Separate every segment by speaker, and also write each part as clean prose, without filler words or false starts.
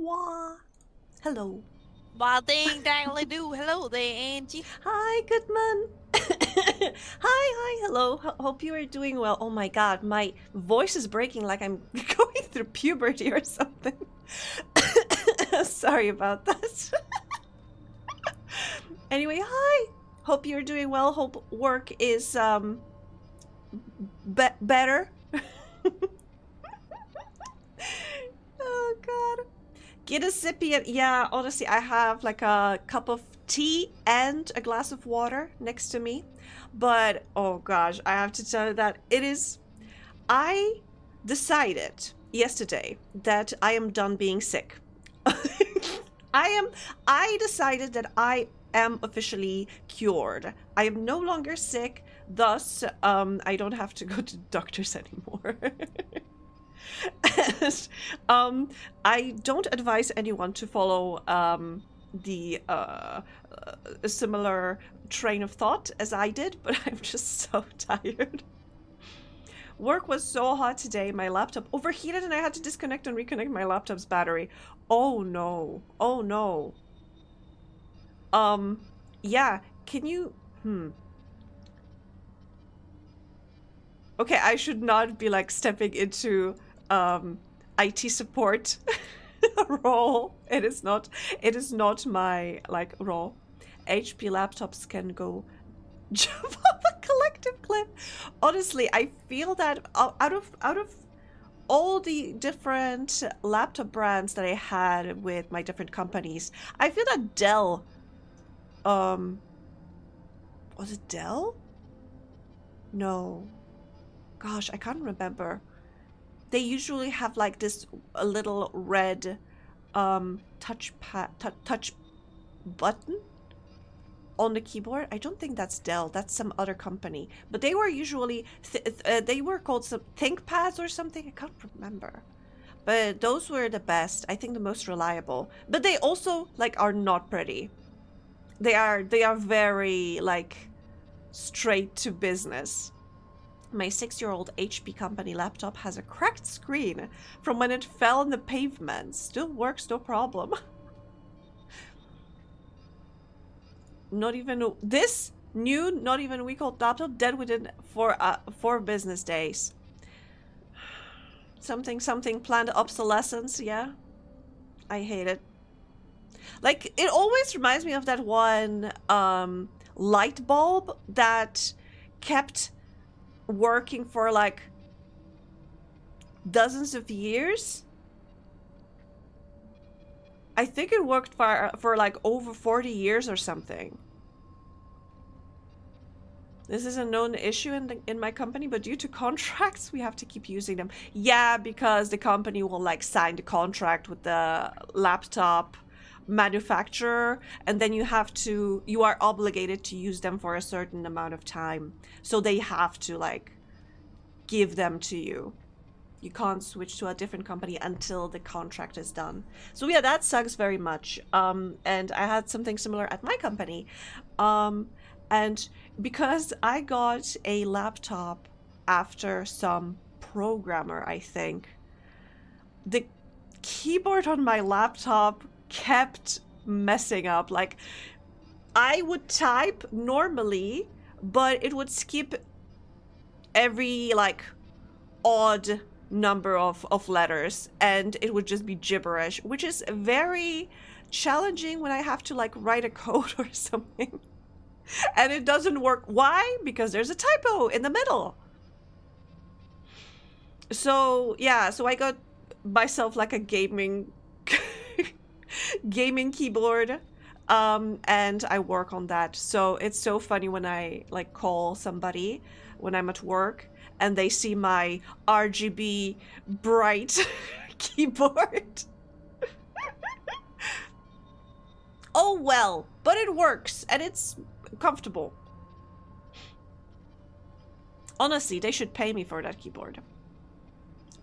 Speaker 1: Wah. Hello.
Speaker 2: Well, ding dangly do. Hello there, Angie.
Speaker 1: Hi, Goodman. Hi, hello. Hope you are doing well. Oh my god, my voice is breaking like I'm going through puberty or something. Sorry about that. Anyway, hi. Hope you're doing well. Hope work is better. Oh god. Get a sippy. Yeah, honestly, I have like a cup of tea and a glass of water next to me. But oh gosh, I have to tell you that I decided yesterday that I am done being sick. I decided that I am officially cured. I am no longer sick, thus I don't have to go to doctors anymore. And, I don't advise anyone to follow the a similar train of thought as I did, but I'm just so tired. Work was so hot today, my laptop overheated and I had to disconnect and reconnect my laptop's battery. Oh no. Oh no. Yeah, can you Okay, I should not be like stepping into IT support role. It is not my like role. HP laptops can go jump off a collective cliff. Honestly, I feel that out of all the different laptop brands that I had with my different companies, I feel that Dell was it Dell? No. Gosh, I can't remember. They usually have like this a little red touch button on the keyboard. I don't think that's Dell. That's some other company. But they were usually they were called some ThinkPads or something. I can't remember. But those were the best. I think the most reliable. But they also like are not pretty. They are very like straight to business. My 6-year-old HP company laptop has a cracked screen from when it fell on the pavement. Still works, no problem. Not even this new, not even week-old laptop dead within 4 business days. Something planned obsolescence. Yeah, I hate it. Like it always reminds me of that one light bulb that kept working for like dozens of years. I think it worked for like over 40 years or something. This is a known issue in my company, but due to contracts, we have to keep using them. Yeah, because the company will like sign the contract with the laptop manufacturer, and then you are obligated to use them for a certain amount of time. So they have to like give them to you. You can't switch to a different company until the contract is done. So yeah, that sucks very much. And I had something similar at my company. And because I got a laptop after some programmer, I think, the keyboard on my laptop kept messing up. Like, I would type normally, but it would skip every, like, odd number of letters, and it would just be gibberish, which is very challenging when I have to, like, write a code or something. And it doesn't work. Why? Because there's a typo in the middle. So, yeah, so I got myself, like, a gaming keyboard, and I work on that. So it's so funny when I like call somebody when I'm at work and they see my RGB bright keyboard. Oh well, but it works and it's comfortable. Honestly, they should pay me for that keyboard,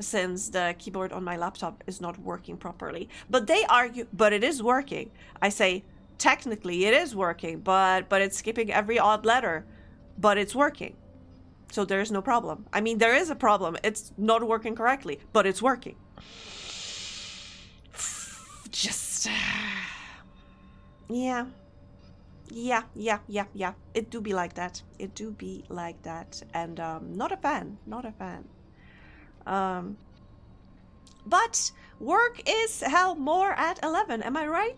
Speaker 1: since the keyboard on my laptop is not working properly. But they argue, but it is working. I say, technically it is working, but it's skipping every odd letter, but it's working. So there's no problem. I mean, there is a problem. It's not working correctly, but it's working. just yeah. Yeah. It do be like that. It do be like that. And not a fan. Not a fan. But work is hell more at 11, am I right?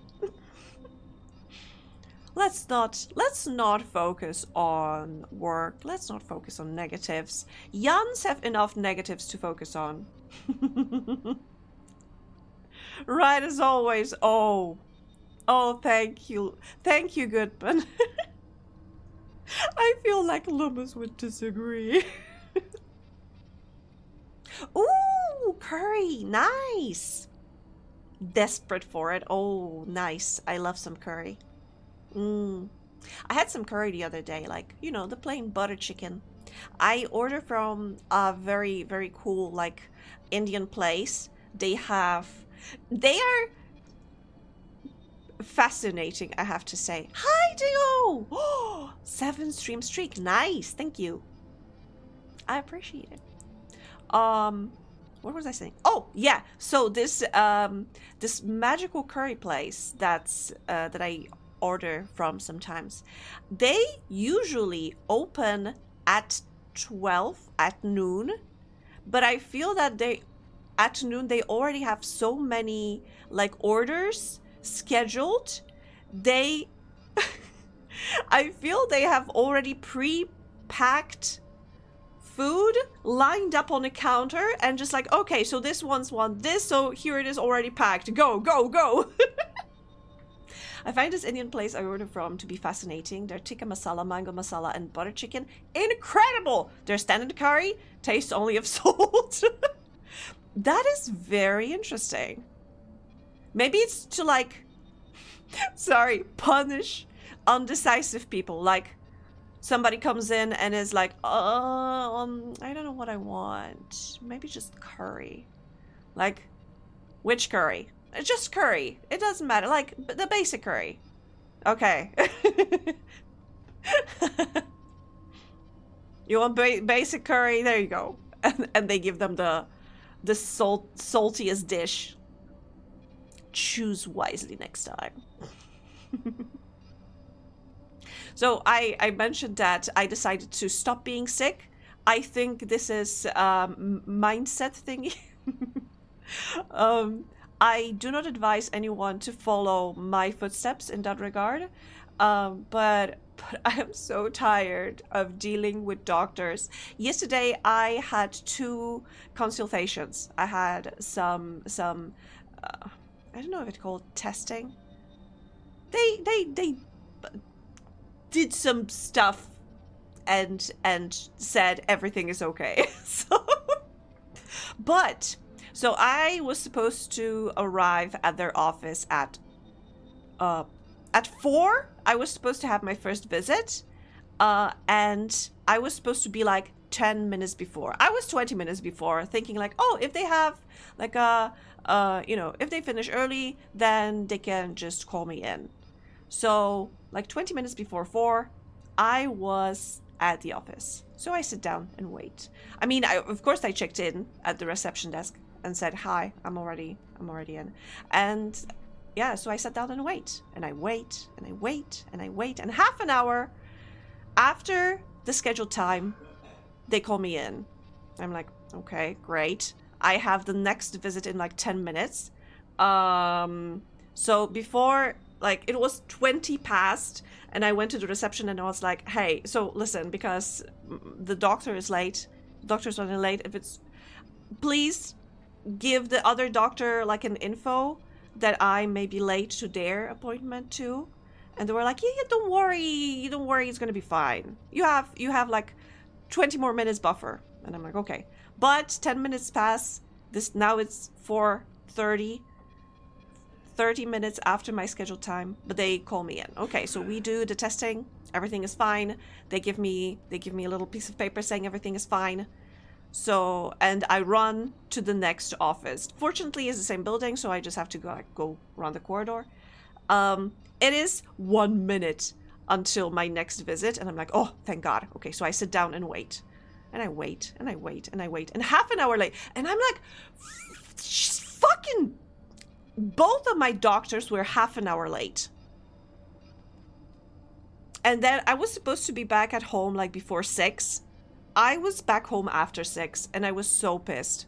Speaker 1: Let's not focus on work. Let's not focus on negatives. Jans have enough negatives to focus on. Right as always. Oh, thank you. Thank you, Goodman. I feel like Lummus would disagree. Ooh, curry. Nice. Desperate for it. Oh, nice. I love some curry. I had some curry the other day, like, you know, the plain butter chicken. I ordered from a very, very cool, like, Indian place. They are fascinating, I have to say. Hi, Dio! Oh, 7-stream streak. Nice. Thank you. I appreciate it. What was I saying? Oh, yeah. So this this magical curry place that I order from sometimes, they usually open at 12 at noon, but I feel that at noon they already have so many like orders scheduled. They I feel they have already pre-packed food lined up on the counter and just like, okay, so this one's want this, so here it is already packed. Go. I find this Indian place I ordered from to be fascinating. Their tikka masala, mango masala, and butter chicken, incredible! Their standard curry tastes only of salt. That is very interesting. Maybe it's to like, sorry, punish undecisive people. Like, somebody comes in and is like, I don't know what I want. Maybe just curry. Like, which curry? Just curry. It doesn't matter. Like, the basic curry. Okay. You want basic curry? There you go. And they give them the saltiest dish. Choose wisely next time. So I mentioned that I decided to stop being sick. I think this is mindset thingy. I do not advise anyone to follow my footsteps in that regard, but I am so tired of dealing with doctors. Yesterday I had 2 consultations. I had some I don't know if it's called testing. They did some stuff and said everything is okay. So I was supposed to arrive at their office at 4. I was supposed to have my first visit, and I was supposed to be like 10 minutes before. I was 20 minutes before, thinking like, oh, if they have like if they finish early, then they can just call me in. So like 20 minutes before 4, I was at the office. So I sit down and wait. I mean, of course I checked in at the reception desk and said, hi, I'm already in. And yeah, so I sat down and wait. And I wait, and I wait, and I wait. And half an hour after the scheduled time, they call me in. I'm like, okay, great. I have the next visit in like 10 minutes. So before, like, it was 20 past, and I went to the reception and I was like, hey, so listen, because the doctor is late. The doctor's running late. If it's, please give the other doctor like an info that I may be late to their appointment too. And they were like, yeah, don't worry, it's gonna be fine. You have like 20 more minutes buffer. And I'm like, okay. But 10 minutes pass. Now it's 4:30. 30 minutes after my scheduled time, but they call me in. Okay, so we do the testing. Everything is fine. They give me a little piece of paper saying everything is fine. So, and I run to the next office. Fortunately, it's the same building, so I just have to go around the corridor. It is 1 minute until my next visit, and I'm like, oh, thank God. Okay, so I sit down and wait. And I wait, and I wait, and I wait. And half an hour late, and I'm like, fucking both of my doctors were half an hour late. And then I was supposed to be back at home like before 6. I was back home after 6 and I was so pissed.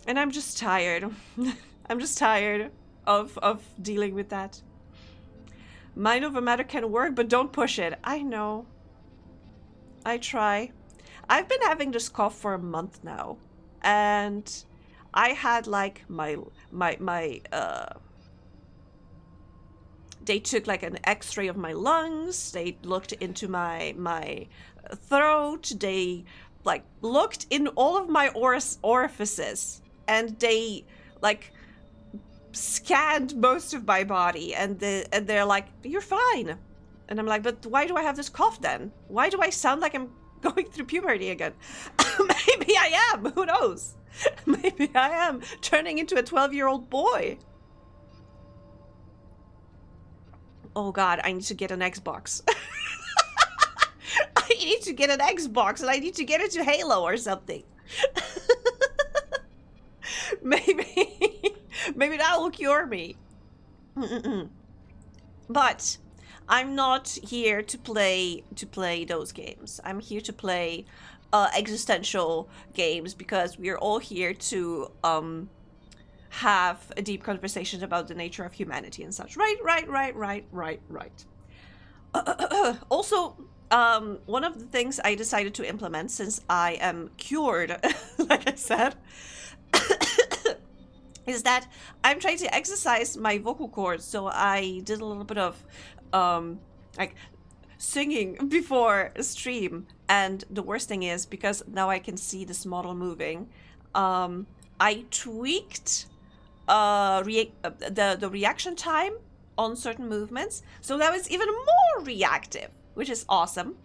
Speaker 1: And I'm just tired. I'm just tired of dealing with that. Mind over matter can work, but don't push it. I know. I try. I've been having this cough for a month now. And I had like they took like an x-ray of my lungs. They looked into my throat. They like looked in all of my orifices. And they like scanned most of my body, and they're like, "You're fine." And I'm like, "But why do I have this cough then? Why do I sound like I'm going through puberty again?" Maybe I am. Who knows? Maybe I am turning into a 12-year-old boy. Oh God, I need to get an Xbox. I need to get an Xbox, and I need to get into Halo or something. Maybe that will cure me. But I'm not here to play those games. I'm here to play existential games, because we're all here to have a deep conversation about the nature of humanity and such. Right. Also, one of the things I decided to implement, since I am cured, like I said, is that I'm trying to exercise my vocal cords. So I did a little bit of like singing before a stream, and the worst thing is, because now I can see this model moving, I tweaked the reaction time on certain movements, so that was even more reactive, which is awesome.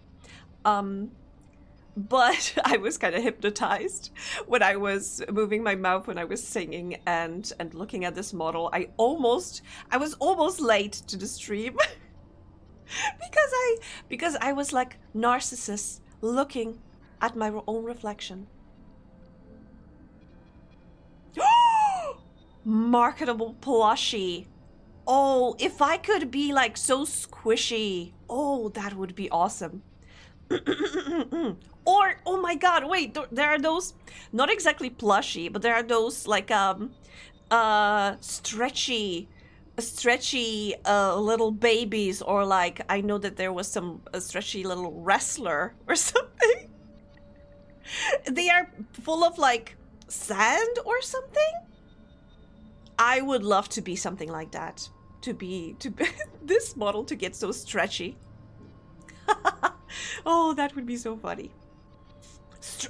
Speaker 1: But I was kind of hypnotized when I was moving my mouth when I was singing and looking at this model. I was almost late to the stream because I was like Narcissus looking at my own reflection. Marketable plushie. Oh, if I could be like so squishy. Oh, that would be awesome. Or, oh my God, wait, there are those, not exactly plushy, but there are those like stretchy little babies, or like, I know that there was some stretchy little wrestler or something. They are full of like sand or something. I would love to be something like that. To be this model to get so stretchy. Oh, that would be so funny.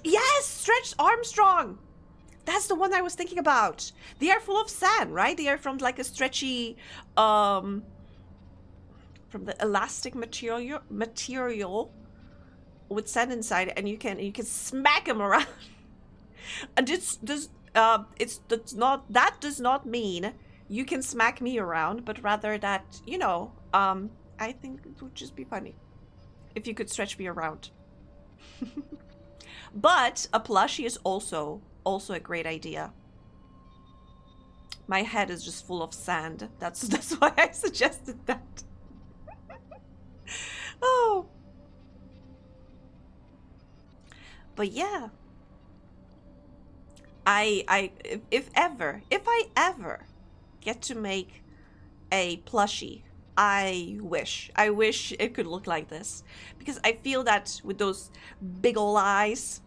Speaker 1: Yes, Stretch Armstrong. That's the one I was thinking about. They are full of sand, right? They are from like a stretchy, from the elastic material with sand inside, and you can smack them around. And that does not mean you can smack me around, but rather that, you know, I think it would just be funny if you could stretch me around. But a plushie is also a great idea. My head is just full of sand. That's why I suggested that. Oh. But yeah. If I ever get to make a plushie, I wish it could look like this, because I feel that with those big ol' eyes,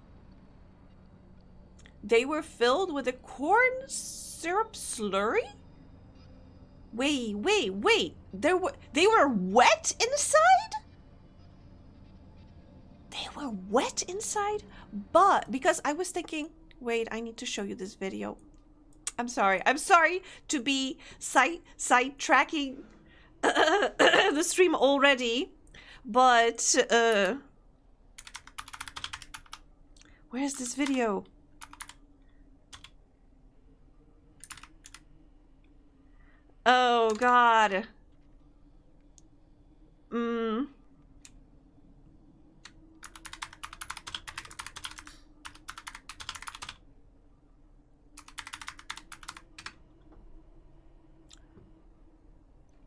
Speaker 1: they were filled with a corn syrup slurry. Wait. They were wet inside? They were wet inside? But because I was thinking, wait, I need to show you this video. I'm sorry to be sidetracking the stream already, but where's this video? Oh God.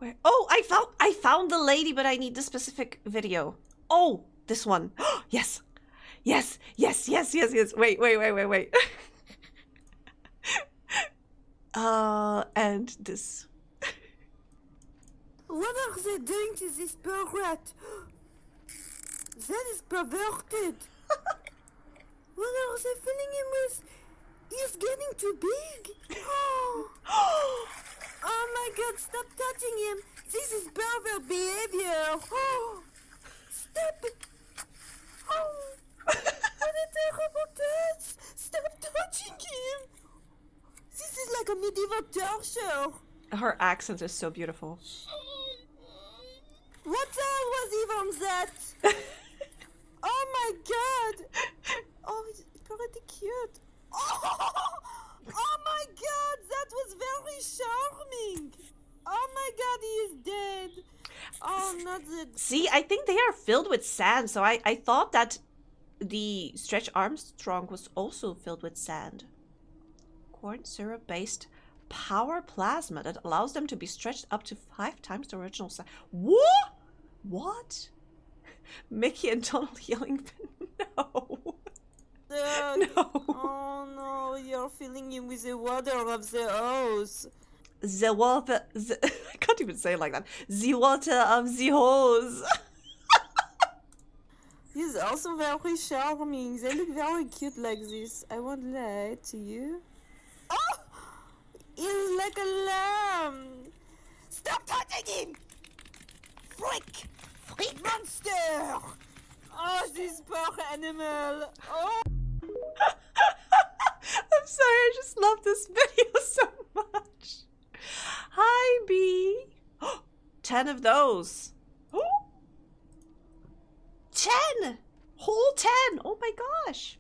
Speaker 1: Where? Oh, I found the lady, but I need the specific video. Oh, this one. Yes. Yes. Yes. Yes. Yes. Yes. Wait. And this.
Speaker 3: What are they doing to this poor rat? That is perverted. What are they filling him with? He's getting too big. Oh my god, stop touching him. This is pervert behavior. Stop it. What a terrible touch. Stop touching him. This is like a medieval torture.
Speaker 1: Her accent is so beautiful.
Speaker 3: What the hell was even that? Oh my god! Oh, it's pretty cute. Oh my god, that was very charming. Oh my god, he is dead. Oh, not the...
Speaker 1: See, I think they are filled with sand, so I thought that the Stretch Armstrong was also filled with sand. Corn syrup-based power plasma that allows them to be stretched up to 5 times the original size. What? What? Mickey and Donald yelling, no. No.
Speaker 3: Oh no, you're filling him with the water of the hose.
Speaker 1: The water, I can't even say it like that. The water of the hose.
Speaker 3: He's also very charming. They look very cute like this. I won't lie to you. Oh! He's like a lamb. Stop touching him! Freak! Freak monster! Oh, this poor animal. Oh!
Speaker 1: I'm sorry, I just love this video so much. Hi, Bee. 10 of those. 10! Whole 10! Oh my gosh.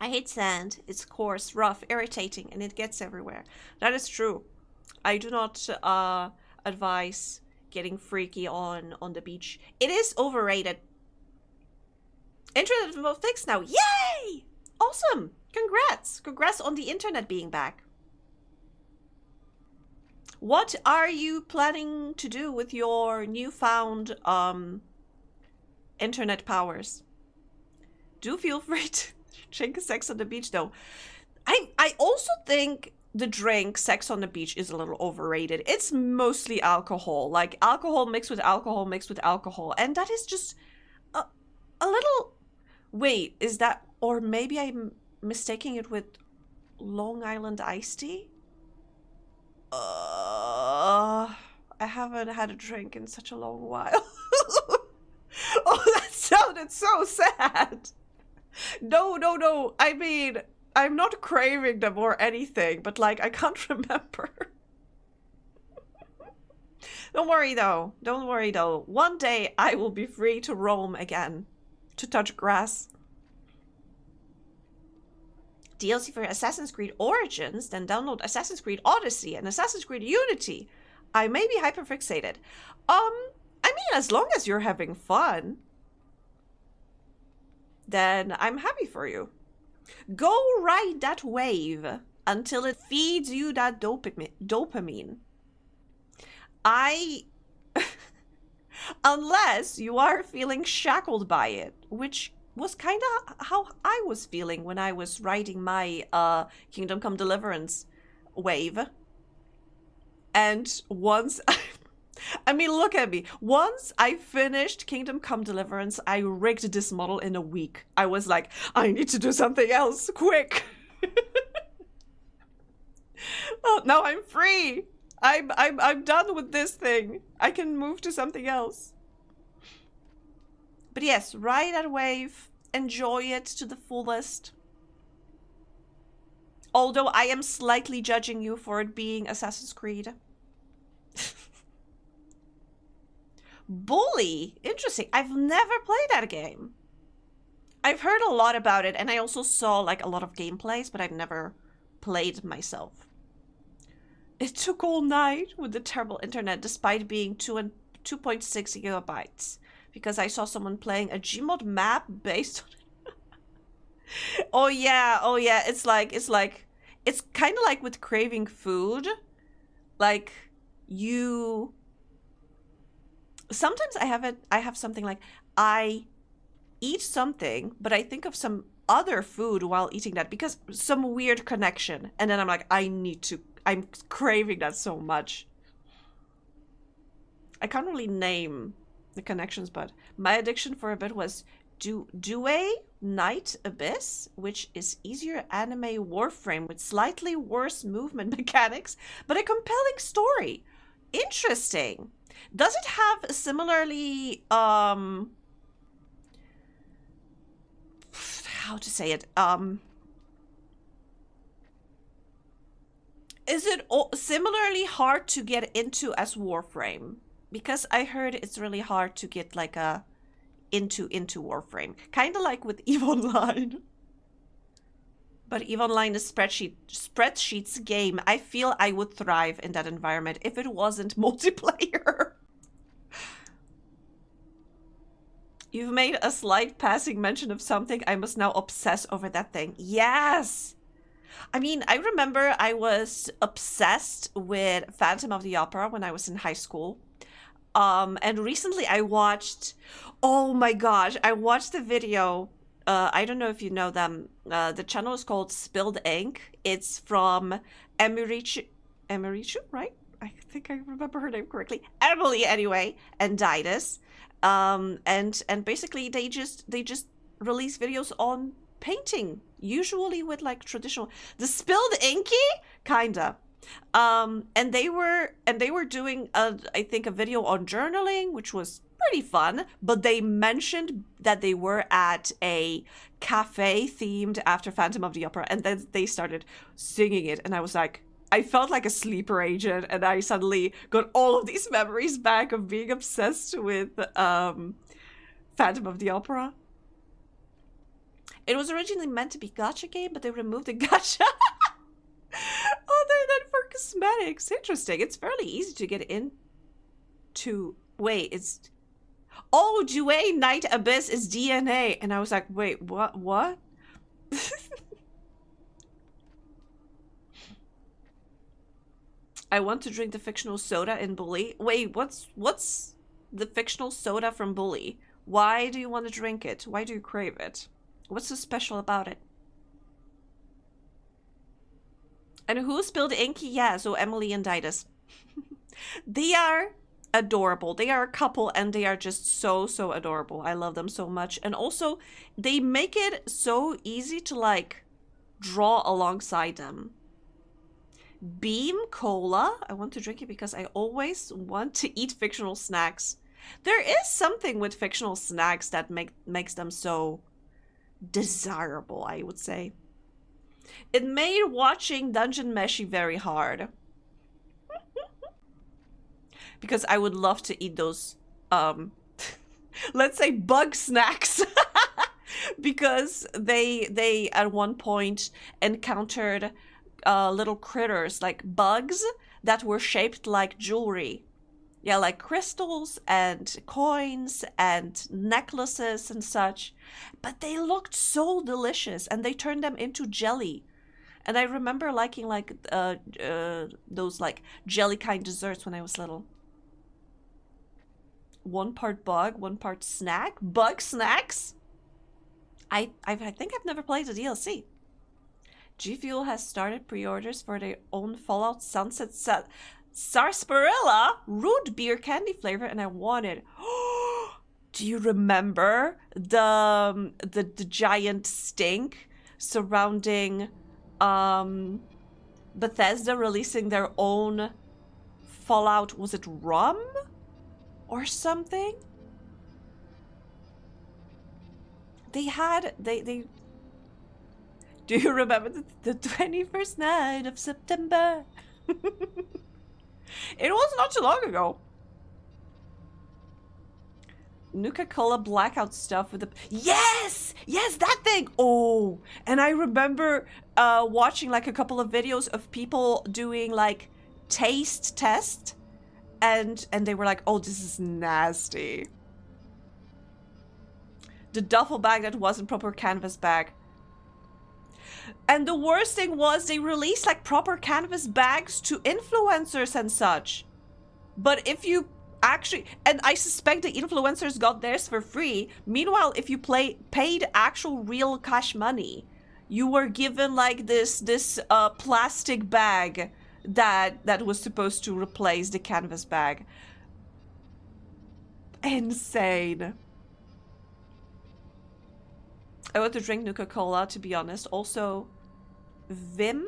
Speaker 1: I hate sand. It's coarse, rough, irritating, and it gets everywhere. That is true. I do not advise getting freaky on the beach. It is overrated. Internet will fix now. Yay! Awesome. Congrats. Congrats on the internet being back. What are you planning to do with your newfound internet powers? Do feel free to drink sex on the beach though. I also think the drink sex on the beach is a little overrated. It's mostly alcohol. Like alcohol mixed with alcohol mixed with alcohol. And that is just a little... Wait, is that... Or maybe I'm mistaking it with Long Island iced tea? I haven't had a drink in such a long while. Oh, that sounded so sad. No. I mean, I'm not craving them or anything, but like, I can't remember. Don't worry though. One day I will be free to roam again, to touch grass. DLC for Assassin's Creed Origins, then download Assassin's Creed Odyssey and Assassin's Creed Unity. I may be hyperfixated. I mean, as long as you're having fun, then I'm happy for you. Go ride that wave until it feeds you that dopamine. Unless you are feeling shackled by it, which was kind of how I was feeling when I was riding my Kingdom Come Deliverance wave. And once... I mean, look at me. Once I finished Kingdom Come Deliverance, I rigged this model in a week. I was like, I need to do something else, quick. Well, now I'm free. I'm done with this thing. I can move to something else. But yes, ride that wave. Enjoy it to the fullest. Although I am slightly judging you for it being Assassin's Creed. Bully? Interesting. I've never played that game. I've heard a lot about it, and I also saw like a lot of gameplays, but I've never played myself. It took all night with the terrible internet, despite being 2.6 gigabytes, because I saw someone playing a Gmod map based on it. Oh yeah. It's kind of like with craving food. Like, you sometimes I have something like I eat something, but I think of some other food while eating that because some weird connection. And then I'm like, I'm craving that so much. I can't really name the connections, but my addiction for a bit was Due Night Abyss, which is easier anime warframe with slightly worse movement mechanics, but a compelling story. Interesting. Does it have similarly how to say it? Is it similarly hard to get into as Warframe? Because I heard it's really hard to get like a into Warframe, kind of like with EVE Online. But EVE Online is spreadsheets game. I feel I would thrive in that environment if it wasn't multiplayer. You've made a slight passing mention of something. I must now obsess over that thing. Yes! I mean, I remember I was obsessed with Phantom of the Opera when I was in high school. And recently I watched... Oh my gosh, I watched the video. I don't know if you know them. The channel is called Spilled Ink. It's from Emirichu, right? I think I remember her name correctly. Emily, anyway, and Didas. And basically they just release videos on painting, usually with like traditional the Spilled Inky kinda. And they were doing I think a video on journaling, which was pretty fun, but they mentioned that they were at a cafe themed after Phantom of the Opera, and then they started singing it, and I was like, I felt like a sleeper agent, and I suddenly got all of these memories back of being obsessed with Phantom of the Opera. It was originally meant to be gacha game, but they removed the gacha. Other than for cosmetics. Interesting. It's fairly easy to get into... Wait, it's... Oh, Due Night Abyss is DNA. And I was like, wait, what? I want to drink the fictional soda in Bully. Wait, what's the fictional soda from Bully? Why do you want to drink it? Why do you crave it? What's so special about it? And who spilled Inky? Yeah, so Emily and Didas. They are adorable. They are a couple and they are just so adorable. I love them so much. And also, they make it so easy to like draw alongside them. Beam Cola. I want to drink it because I always want to eat fictional snacks. There is something with fictional snacks that makes them so desirable, I would say. It made watching Dungeon Meshi very hard. Because I would love to eat those, let's say bug snacks. Because they at one point encountered little critters, like bugs that were shaped like jewelry. Yeah, like crystals and coins and necklaces and such. But they looked so delicious and they turned them into jelly. And I remember liking like those like jelly kind desserts when I was little. 1 part bug, 1 part snack. Bug snacks? I think I've never played the DLC. G Fuel has started pre-orders for their own Fallout Sunset Sarsaparilla root beer candy flavor, and I want it. Do you remember the giant stink surrounding Bethesda releasing their own Fallout? Was it rum or something? They do you remember the 21st night of September? It was not too long ago. Nuka-Cola blackout stuff with the... Yes! Yes, that thing! Oh! And I remember watching like a couple of videos of people doing like taste test. And they were like, oh, this is nasty. The duffel bag that wasn't proper canvas bag. And the worst thing was they released like proper canvas bags to influencers and such. But if you Actually, and I suspect the influencers got theirs for free. Meanwhile, if you paid actual real cash money, you were given like this plastic bag that was supposed to replace the canvas bag. Insane. I want to drink Nuka-Cola, to be honest. Also, Vim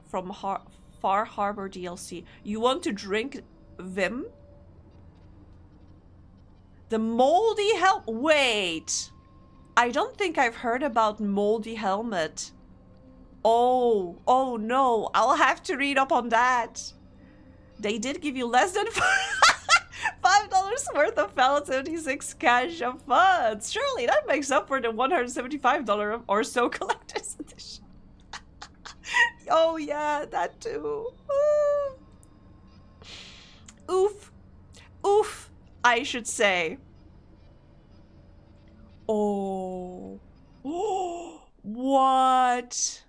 Speaker 1: from Far Harbor DLC. You want to drink Vim? The moldy Wait! I don't think I've heard about moldy helmet. Oh no, I'll have to read up on that. They did give you less than $5 worth of Fallout 76 cash of funds. Surely that makes up for the $175 or so collector's edition. Oh yeah, that too. Oof. Oof, I should say. Oh. What?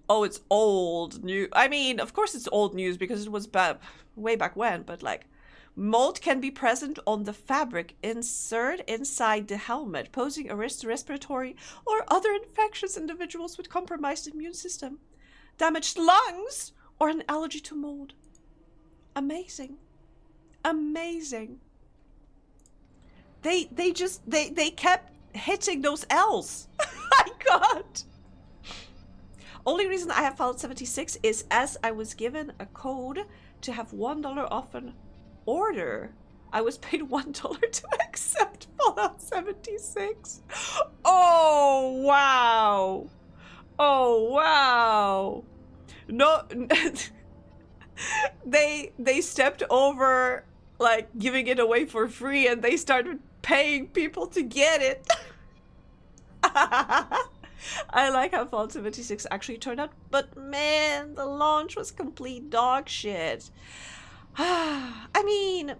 Speaker 1: Oh, it's old news. I mean, of course it's old news because it was way back when, but like, mold can be present on the fabric inserted inside the helmet, posing a risk to respiratory or other infections in individuals with compromised immune system, damaged lungs, or an allergy to mold. Amazing. Amazing. They kept hitting those L's. My God. Only reason I have Fallout 76 is as I was given a code to have $1 off an order. I was paid $1 to accept Fallout 76. Oh, wow. Oh, wow. No, they stepped over like giving it away for free and they started paying people to get it. I like how Fallout 76 actually turned out, but man, the launch was complete dog shit. I mean,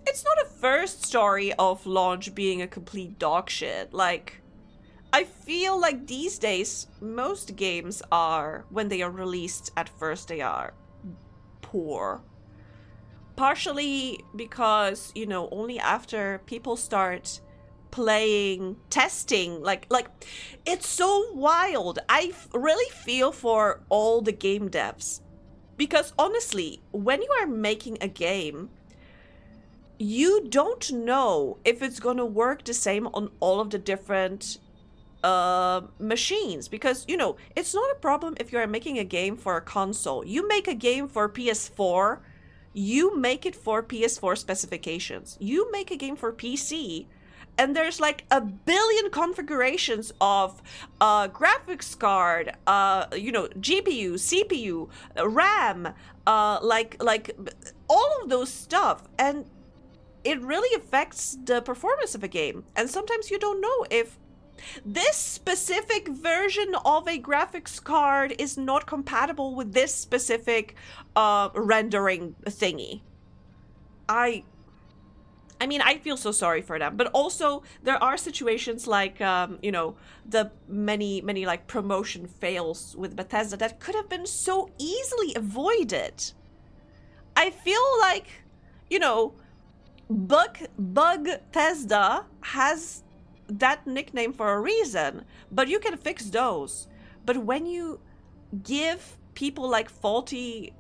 Speaker 1: it's not a first story of launch being a complete dog shit. Like, I feel like these days, most games are, when they are released at first, they are poor. Partially because, you know, only after people start playing, testing, like it's so wild. I really feel for all the game devs, because honestly, when you are making a game, you don't know if it's gonna work the same on all of the different machines, because, you know, it's not a problem if you're making a game for a console. You make a game for PS4, you make it for PS4 specifications. You make a game for PC, and there's like a billion configurations of graphics card, you know, GPU, CPU, RAM, like all of those stuff, and it really affects the performance of a game. And sometimes you don't know if this specific version of a graphics card is not compatible with this specific rendering thingy. I mean, I feel so sorry for them, but also there are situations like, you know, the many like promotion fails with Bethesda that could have been so easily avoided. I feel like, you know, Bugthesda has that nickname for a reason, but you can fix those. But when you give people like faulty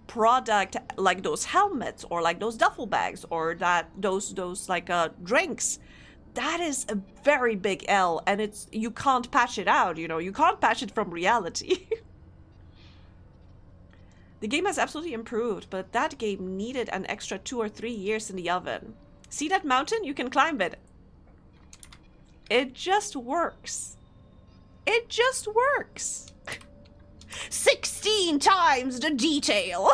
Speaker 1: product, like those helmets or like those duffel bags or those like drinks, that is a very big L, and it's, you can't patch it out, you know, you can't patch it from reality. The game has absolutely improved, but that game needed an extra 2 or 3 years in the oven. See that mountain? You can climb it. It just works. It just works. 16 times the detail.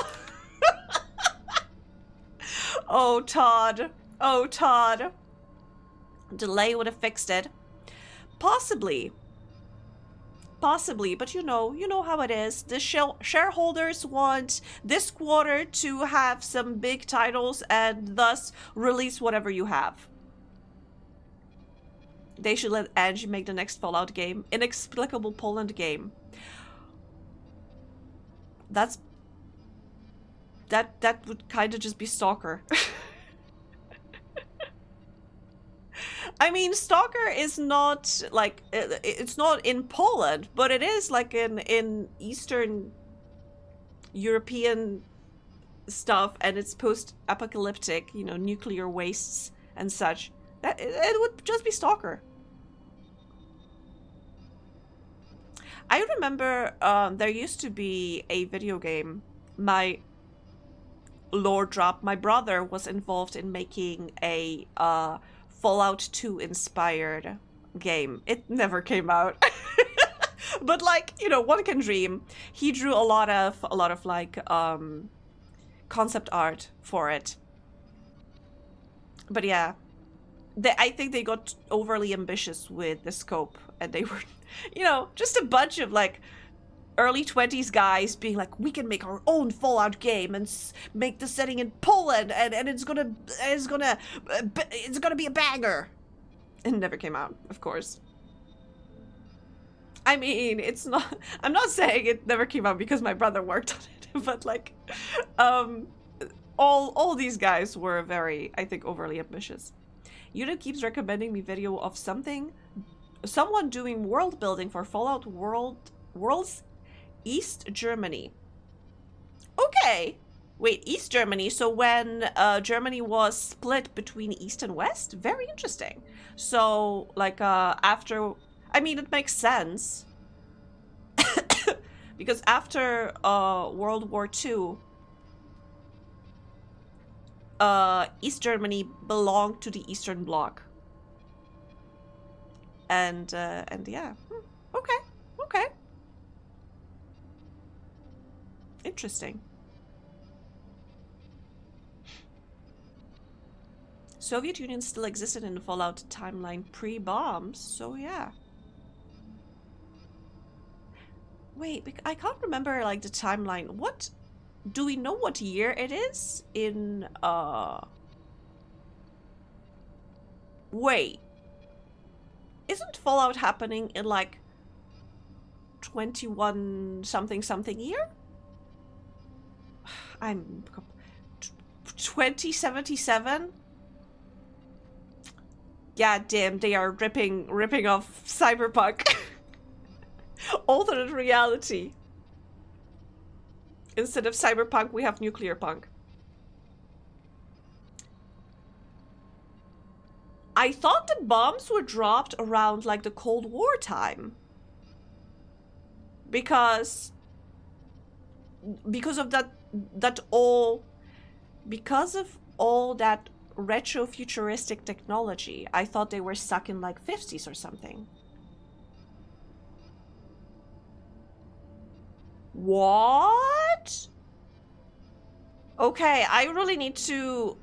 Speaker 1: Oh, Todd. Oh, Todd. Delay would have fixed it. Possibly. Possibly, but you know how it is. The shareholders want this quarter to have some big titles and thus release whatever you have. They should let Angie make the next Fallout game. Inexplicable Poland game. That's that would kind of just be Stalker. I mean, Stalker is not like it's not in Poland, but it is like in Eastern European stuff, and it's post-apocalyptic, you know, nuclear wastes and such. That it would just be Stalker. I remember there used to be a video game. My lore drop. My brother was involved in making a Fallout 2 inspired game. It never came out. But like, you know, one can dream. He drew a lot of like concept art for it. But yeah, I think they got overly ambitious with the scope, and they were, you know, just a bunch of like early 20s guys being like, we can make our own Fallout game and make the setting in Poland, and it's gonna be a banger. It never came out, of course. I mean, it's not, I'm not saying it never came out because my brother worked on it, but like, all these guys were very, I think, overly ambitious. Yuda keeps recommending me video of someone doing world building for Fallout Worlds East Germany. Okay. Wait, East Germany. So when Germany was split between East and West? Very interesting. So like after, I mean, it makes sense. Because after World War II, East Germany belonged to the Eastern Bloc. And yeah. Okay. Interesting. Soviet Union still existed in the Fallout timeline pre-bombs, so yeah. Wait, I can't remember like the timeline. What? Do we know what year it is in, Wait. Isn't Fallout happening in like 21 something year? I'm 2077? Yeah, damn, they are ripping off Cyberpunk. Alternate reality. Instead of Cyberpunk, we have Nuclear Punk. I thought the bombs were dropped around like the Cold War time. Because of because of all that retro-futuristic technology, I thought they were stuck in like 50s or something. What? Okay, I really need to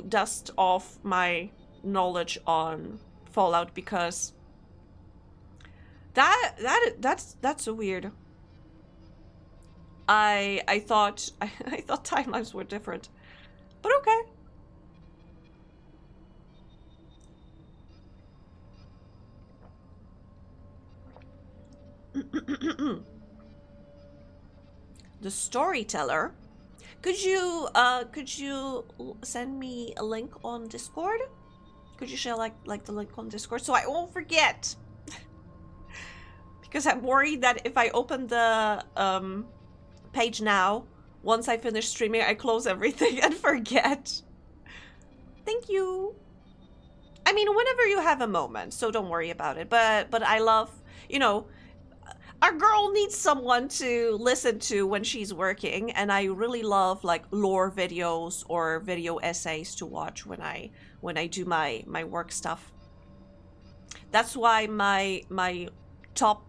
Speaker 1: dust off my knowledge on Fallout, because that's so weird. I thought timelines were different, but okay. The Storyteller. Could you send me a link on Discord? Could you share like the link on Discord so I won't forget? Because I'm worried that if I open the page now, once I finish streaming, I close everything and forget. Thank you. I mean, whenever you have a moment, so don't worry about it. But I love, you know, our girl needs someone to listen to when she's working, and I really love like lore videos or video essays to watch when I do my work stuff. That's why my top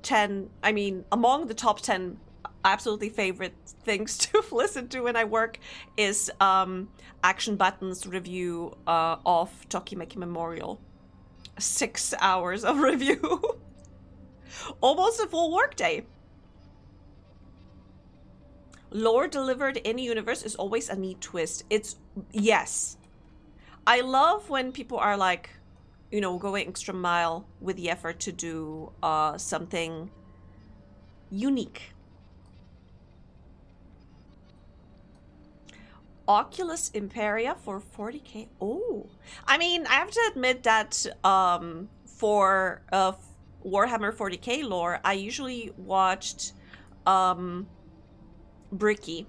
Speaker 1: 10, I mean, among the top 10 absolutely favorite things to listen to when I work is Action Button's review of Tokimeki Memorial. 6 hours of review. Almost a full workday. Lore delivered in universe is always a neat twist. Yes. I love when people are like, you know, going extra mile with the effort to do something unique Oculus Imperia for 40k. Oh, I mean, I have to admit that for Warhammer 40k lore, I usually watched Bricky.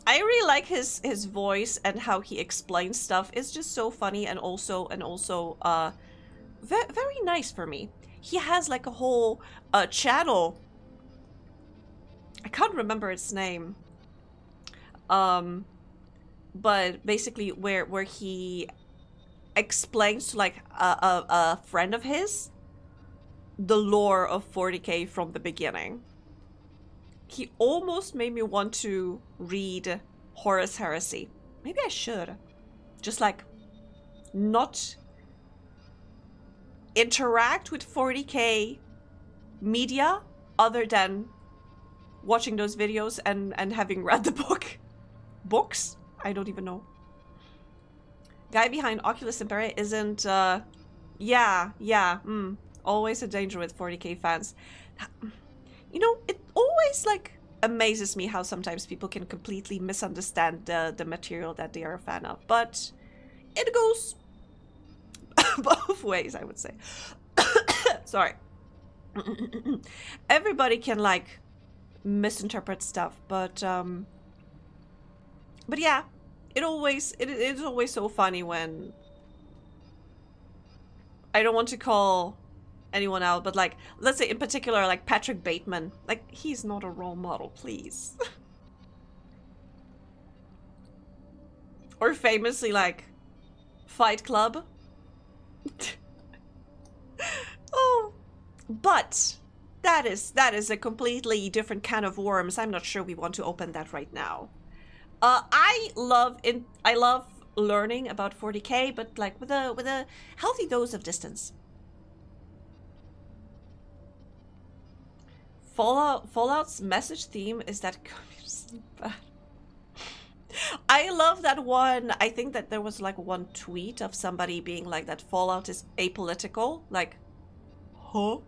Speaker 1: I really like his voice and how he explains stuff. It's just so funny and also very nice for me. He has like a whole channel. I can't remember its name. But basically where he explains to like a friend of his the lore of 40k from the beginning. He almost made me want to read Horus Heresy. Maybe I should. Just like not interact with 40k media other than watching those videos and having read the books. I don't even know. Guy behind Oculus Imperia isn't always a danger with 40k fans. You know, it always like amazes me how sometimes people can completely misunderstand the material that they are a fan of, but it goes both ways, I would say. Sorry. Everybody can like misinterpret stuff, but yeah, it is always so funny when I don't want to call anyone out, but like, let's say in particular, like Patrick Bateman, like he's not a role model, please. Or famously like Fight Club. Oh, but that is a completely different can of worms. I'm not sure we want to open that right now. I love learning about 40k, but like with a healthy dose of distance. Fallout's message theme is that communism bad. I love that one. I think that there was like one tweet of somebody being like that Fallout is apolitical. Like, huh?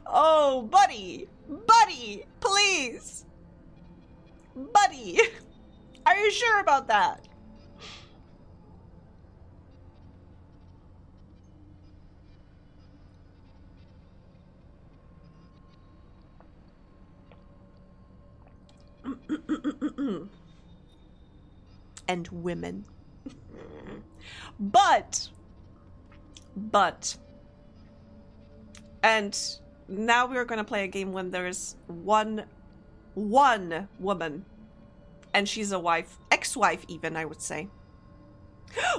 Speaker 1: Oh, buddy, please, buddy, are you sure about that? And women. But and now we're gonna play a game when there's one woman and she's a wife, ex-wife even, I would say.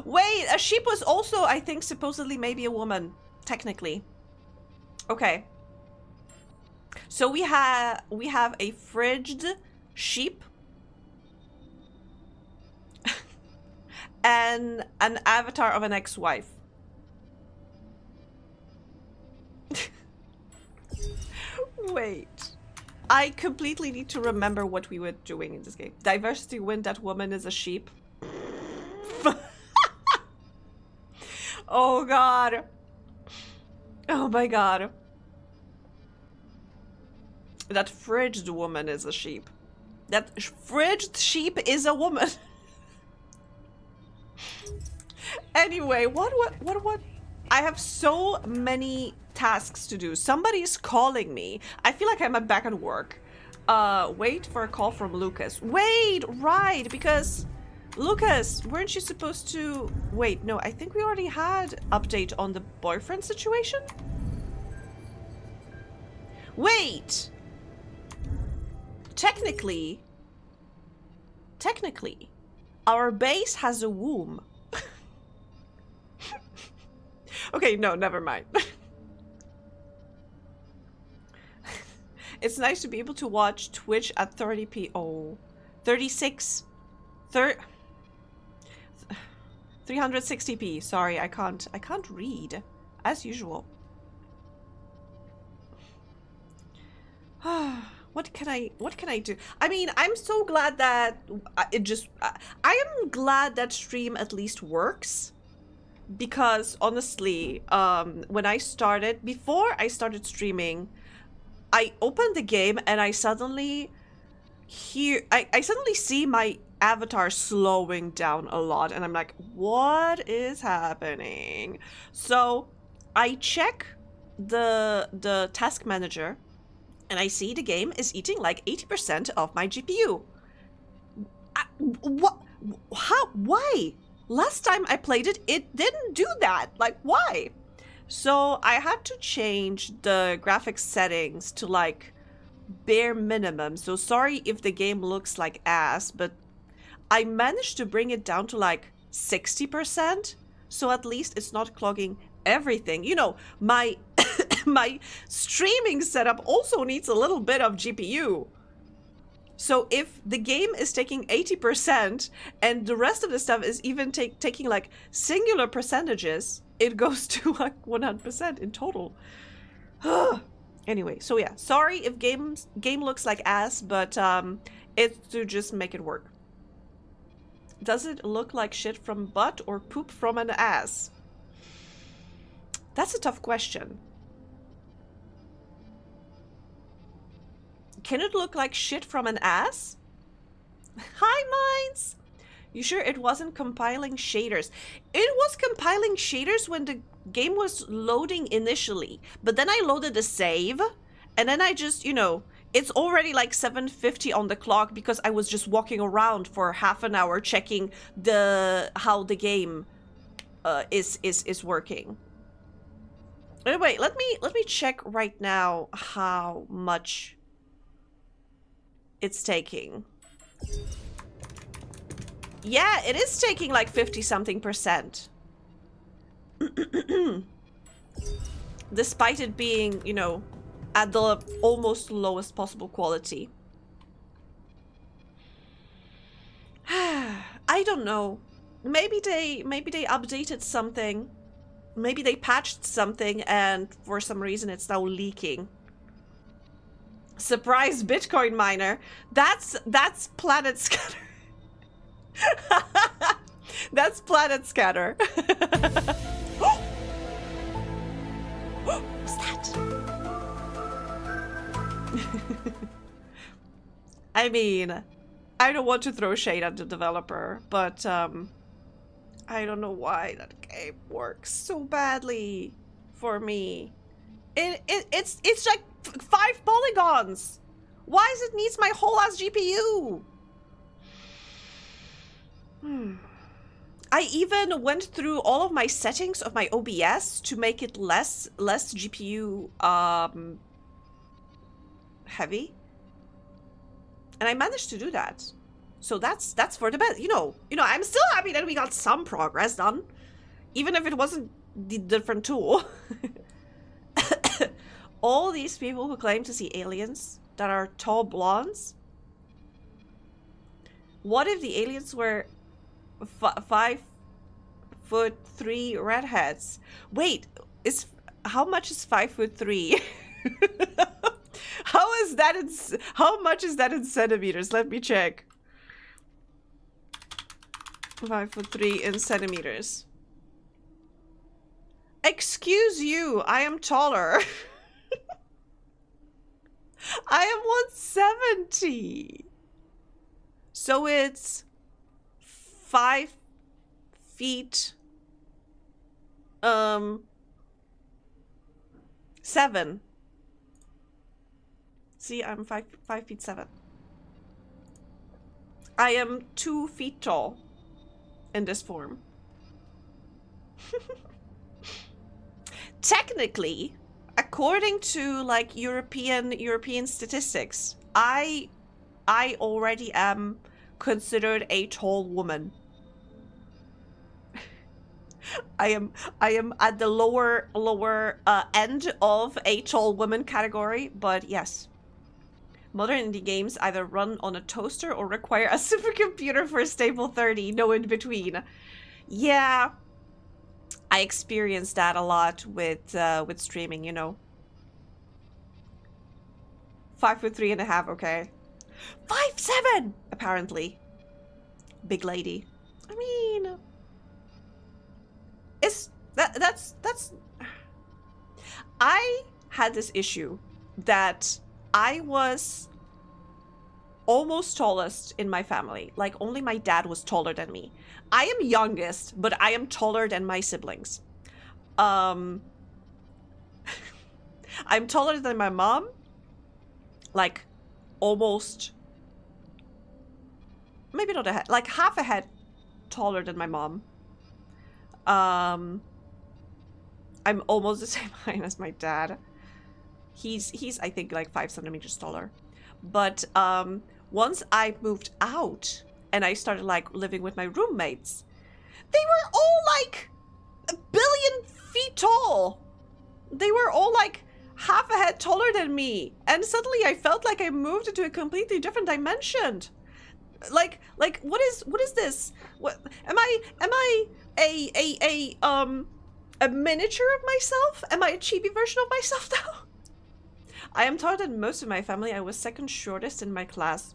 Speaker 1: Wait, a sheep was also, I think, supposedly maybe a woman, technically. Okay. So we have a fridged sheep and an avatar of an ex-wife. Wait. I completely need to remember what we were doing in this game. Diversity win, that woman is a sheep. Oh god. Oh my god. That fridged woman is a sheep. That fridged sheep is a woman. Anyway, what? I have so many tasks to do. Somebody is calling me. I feel like I'm back at work. Wait for a call from Lucas. Wait, right, because Lucas, weren't you supposed to... Wait, no, I think we already had update on the boyfriend situation? Wait! Technically, our base has a womb. Okay, no, never mind. It's nice to be able to watch Twitch at 30p. Oh, 360p. Sorry, I can't read as usual. What can I do? I mean, I'm so glad that I am glad that stream at least works. Because honestly, before I started streaming, I open the game and I suddenly I suddenly see my avatar slowing down a lot, and I'm like, what is happening? So I check the task manager, and I see the game is eating like 80% of my GPU. What? How? Why? Last time I played it, it didn't do that. Like, why? So I had to change the graphics settings to like bare minimum. So sorry if the game looks like ass, but I managed to bring it down to like 60%. So at least it's not clogging everything. You know, my my streaming setup also needs a little bit of GPU. So if the game is taking 80% and the rest of the stuff is even taking like singular percentages, it goes to like 100% in total. Anyway, so yeah, sorry if game looks like ass, but it's to just make it work. Does it look like shit from butt or poop from an ass? That's a tough question. Can it look like shit from an ass? Hi, Minds! You sure it wasn't compiling shaders? It was compiling shaders when the game was loading initially, but then I loaded a save, and then I just, you know, it's already like 7:50 on the clock because I was just walking around for half an hour checking how the game is working. Anyway, let me check right now how much it's taking. Yeah, it is taking like 50-something%. Despite it being, you know, at the almost lowest possible quality. I don't know. Maybe they updated something. Maybe they patched something and for some reason it's now leaking. Surprise Bitcoin miner. That's Planet Scatter. That's Planet Scatter. What's that? I mean, I don't want to throw shade at the developer, but I don't know why that game works so badly for me. It's like 5 polygons. Why does it needs my whole ass GPU? I even went through all of my settings of my OBS to make it less GPU heavy, and I managed to do that. So that's for the best. You know, I'm still happy that we got some progress done, even if it wasn't the different tool. All these people who claim to see aliens that are tall blondes. What if the aliens were 5'3" redheads? Wait, how much is 5'3"? How much is that in centimeters? Let me check. 5'3" in centimeters. Excuse you, I am taller. I am 170. So it's 5 feet 7. See, I'm 5 feet 7. I am 2 feet tall in this form. Technically, according to like European statistics, I already am considered a tall woman. I am at the lower end of a tall woman category, but yes. Modern indie games either run on a toaster or require a supercomputer for a stable 30, no in between. Yeah, I experienced that a lot with streaming, you know. 5'3.5", okay. 5'7", apparently. Big lady. I mean, that's I had this issue that I was almost tallest in my family. Like, only my dad was taller than me. I am youngest, but I am taller than my siblings. I'm taller than my mom. Like, almost... Maybe not a head. Like, half a head taller than my mom. I'm almost the same height as my dad. He's I think like 5 centimeters taller. But once I moved out and I started like living with my roommates, they were all like a billion feet tall. They were all like half a head taller than me, and suddenly I felt like I moved into a completely different dimension. Like what is this? What am I a miniature of myself? Am I a chibi version of myself now? I am taller than most of my family. I was second shortest in my class.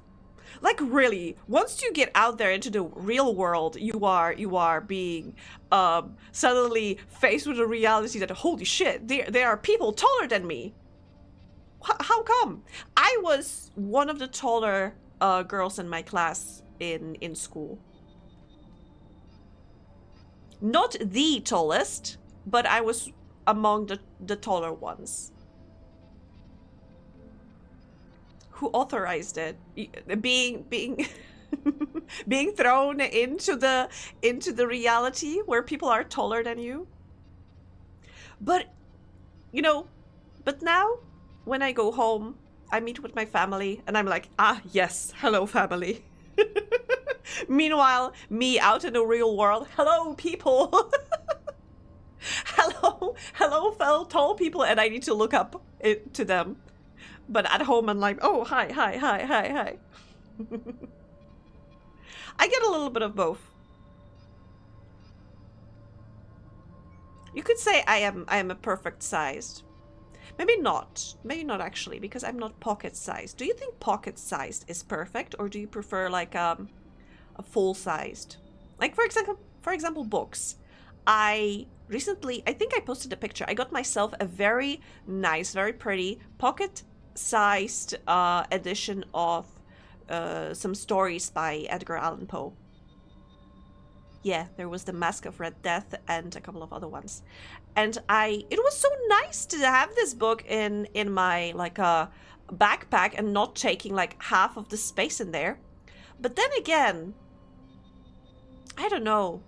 Speaker 1: Like, really, once you get out there into the real world, you are being suddenly faced with the reality that, holy shit, there are people taller than me. How come? I was one of the taller girls in my class in school. Not the tallest, but I was among the taller ones. Who authorized it? Being being thrown into the reality where people are taller than you. But you know, but now when I go home, I meet with my family and I'm like, ah yes, hello family. Meanwhile, me out in the real world, hello people. hello fellow tall people, and I need to look up to them. But at home, I'm like, oh, hi. I get a little bit of both. You could say I am a perfect sized. Maybe not actually, because I'm not pocket sized. Do you think pocket sized is perfect, or do you prefer like a full sized? Like for example, books. I recently, I think I posted a picture. I got myself a very nice, very pretty pocket sized edition of some stories by Edgar Allan Poe. Yeah, there was The Mask of Red Death and a couple of other ones. And it was so nice to have this book in my like backpack and not taking like half of the space in there. But then again, I don't know.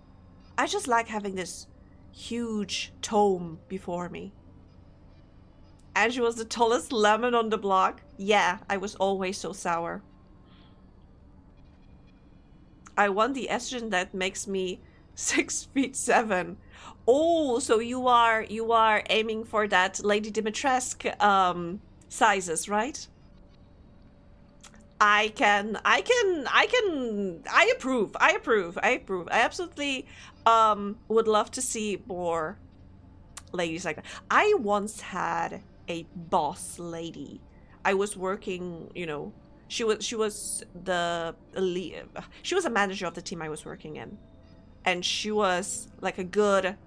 Speaker 1: I just like having this huge tome before me. Angie was the tallest lemon on the block. Yeah, I was always so sour. I want the estrogen that makes me 6'7". Oh, so you are aiming for that Lady Dimitrescu sizes, right? I approve. I absolutely would love to see more ladies like that. I once had a boss lady. I was working, you know, she was a manager of the team I was working in, and she was like a good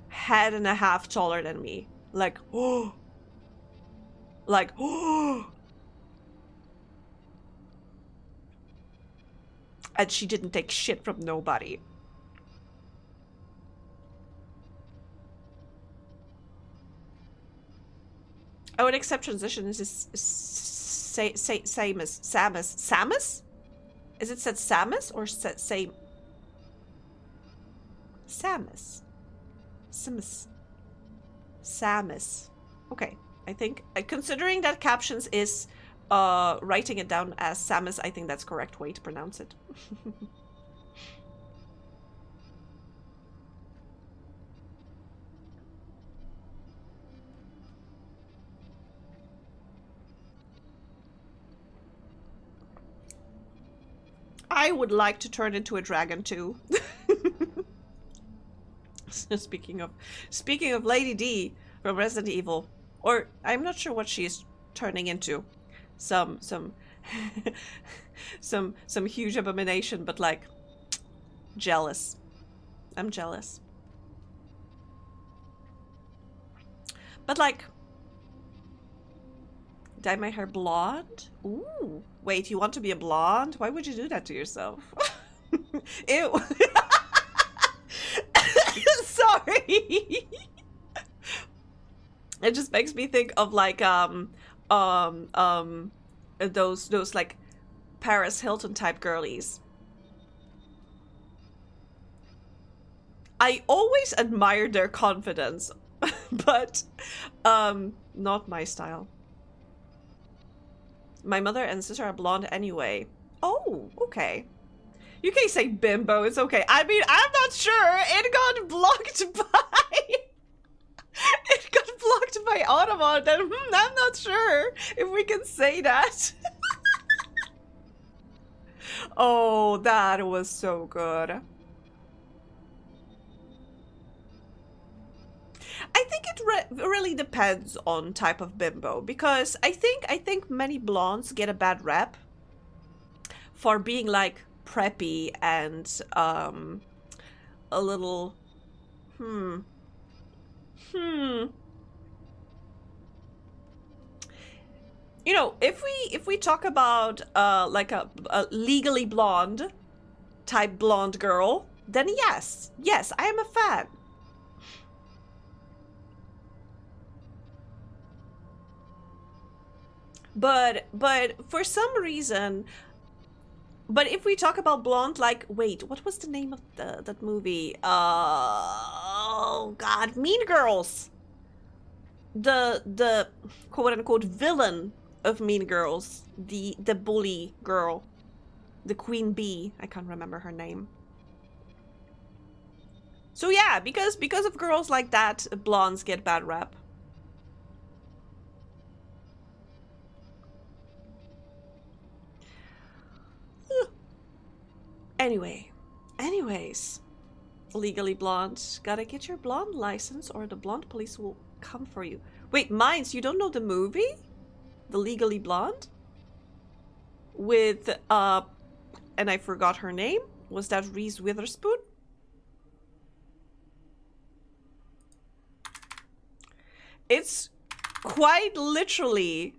Speaker 1: head and a half taller than me. Like, oh, like, oh. And she didn't take shit from nobody. I would accept transition is same as Samus. Samus? Is it said Samus or same? Samus. Samus. Samus. Okay, I think considering that captions is writing it down as Samus, I think that's correct way to pronounce it. I would like to turn into a dragon too. Speaking of Lady D from Resident Evil, or I'm not sure what she's turning into. Some huge abomination, but like jealous. I'm jealous. But like Dye my hair blonde? Ooh. Wait, you want to be a blonde? Why would you do that to yourself? Ew. Sorry. It just makes me think of like those like Paris Hilton type girlies. I always admired their confidence, but not my style. My mother and sister are blonde anyway. Oh, okay. You can say bimbo, it's okay. I mean, I'm not sure. It got blocked by... It got blocked by Automod, and I'm not sure if we can say that. Oh, that was so good. I think it really depends on type of bimbo, because I think many blondes get a bad rep for being like preppy and a little you know, if we talk about like a legally blonde type blonde girl, then yes, I am a fan. But for some reason, but if we talk about blonde, like, wait, what was the name of that movie? Oh God, Mean Girls. The quote unquote villain of Mean Girls, the bully girl, the queen bee. I can't remember her name. So yeah, because of girls like that, blondes get bad rep. Anyways, legally blonde. Gotta get your blonde license or the blonde police will come for you. Wait, Mines, you don't know the movie? The Legally Blonde? With, and I forgot her name. Was that Reese Witherspoon? It's quite literally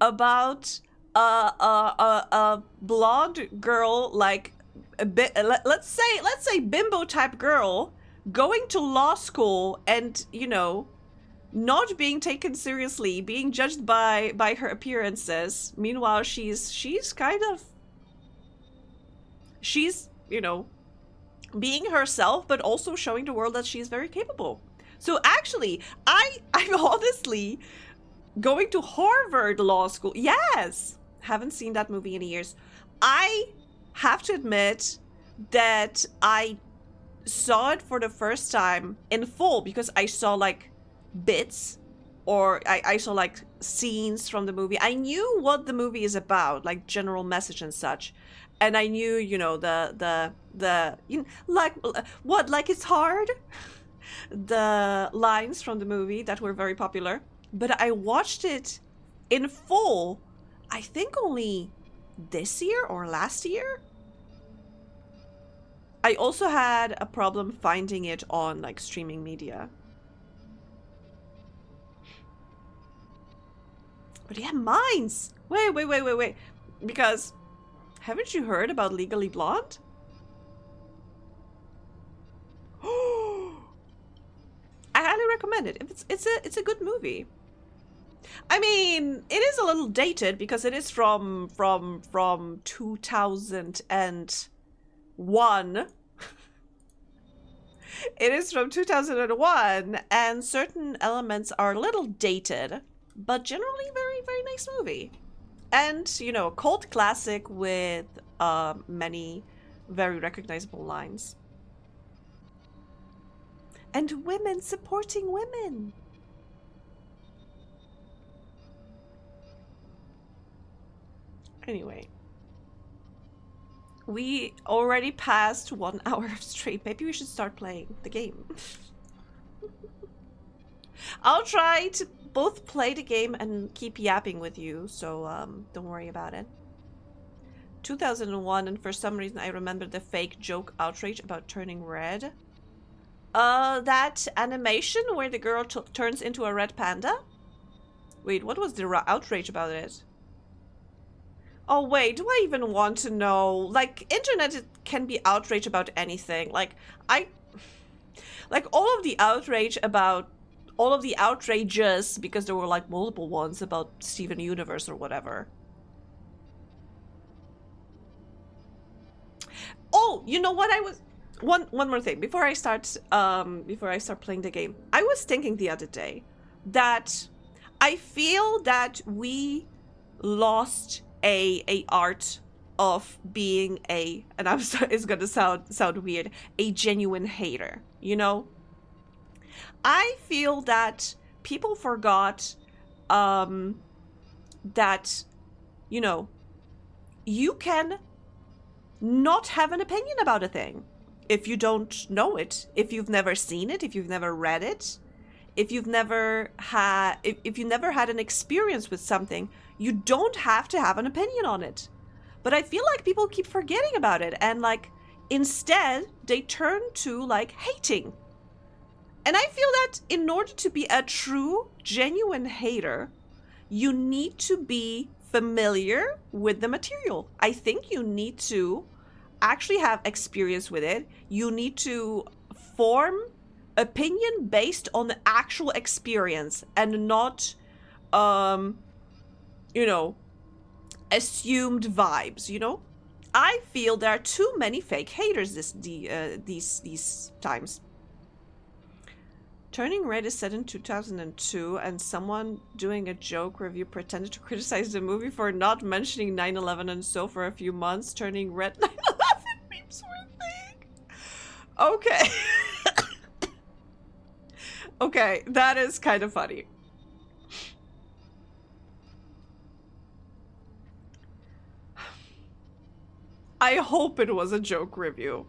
Speaker 1: about a blonde girl, like a bit, let's say bimbo type girl, going to law school and, you know, not being taken seriously, being judged by her appearances. Meanwhile, she's kind of, you know, being herself, but also showing the world that she's very capable. So actually, I'm honestly going to Harvard Law School. Yes! Haven't seen that movie in years. I have to admit that I saw it for the first time in full because I saw like bits, or I saw like scenes from the movie. I knew what the movie is about, like general message and such. And I knew, you know, the you know, like, what, like it's hard? The lines from the movie that were very popular. But I watched it in full, I think only this year or last year. I also had a problem finding it on like streaming media. But yeah, Mines! Wait. Because haven't you heard about Legally Blonde? I highly recommend it. It's a good movie. I mean, it is a little dated because it is from 2001. It is from 2001, and certain elements are a little dated, but generally very, very nice movie. And, you know, a cult classic with many very recognizable lines. And women supporting women. Anyway, we already passed 1 hour of stream. Maybe we should start playing the game. I'll try to both play the game and keep yapping with you, so don't worry about it. 2001, and for some reason I remember the fake joke outrage about turning red. That animation where the girl turns into a red panda? Wait, what was the outrage about it? Oh wait, do I even want to know? Like, internet can be outraged about anything. Like, all of the outrage about all of the outrages, because there were like multiple ones about Steven Universe or whatever. Oh, you know what I was one more thing before I start playing the game. I was thinking the other day that I feel that we lost a art of being and I'm sorry, it's gonna sound weird, a genuine hater, you know? I feel that people forgot that, you know, you can not have an opinion about a thing if you don't know it, if you've never seen it, if you've never read it, if you never had an experience with something. You don't have to have an opinion on it. But I feel like people keep forgetting about it, and like instead they turn to like hating. And I feel that in order to be a true, genuine hater, you need to be familiar with the material. I think you need to actually have experience with it. You need to form opinion based on the actual experience and not, you know, assumed vibes, you know? I feel there are too many fake haters these times. Turning Red is set in 2002, and someone doing a joke review pretended to criticize the movie for not mentioning 9/11, and so for a few months, Turning Red 9/11 memes were a thing. Okay. Okay, that is kind of funny. I hope it was a joke review.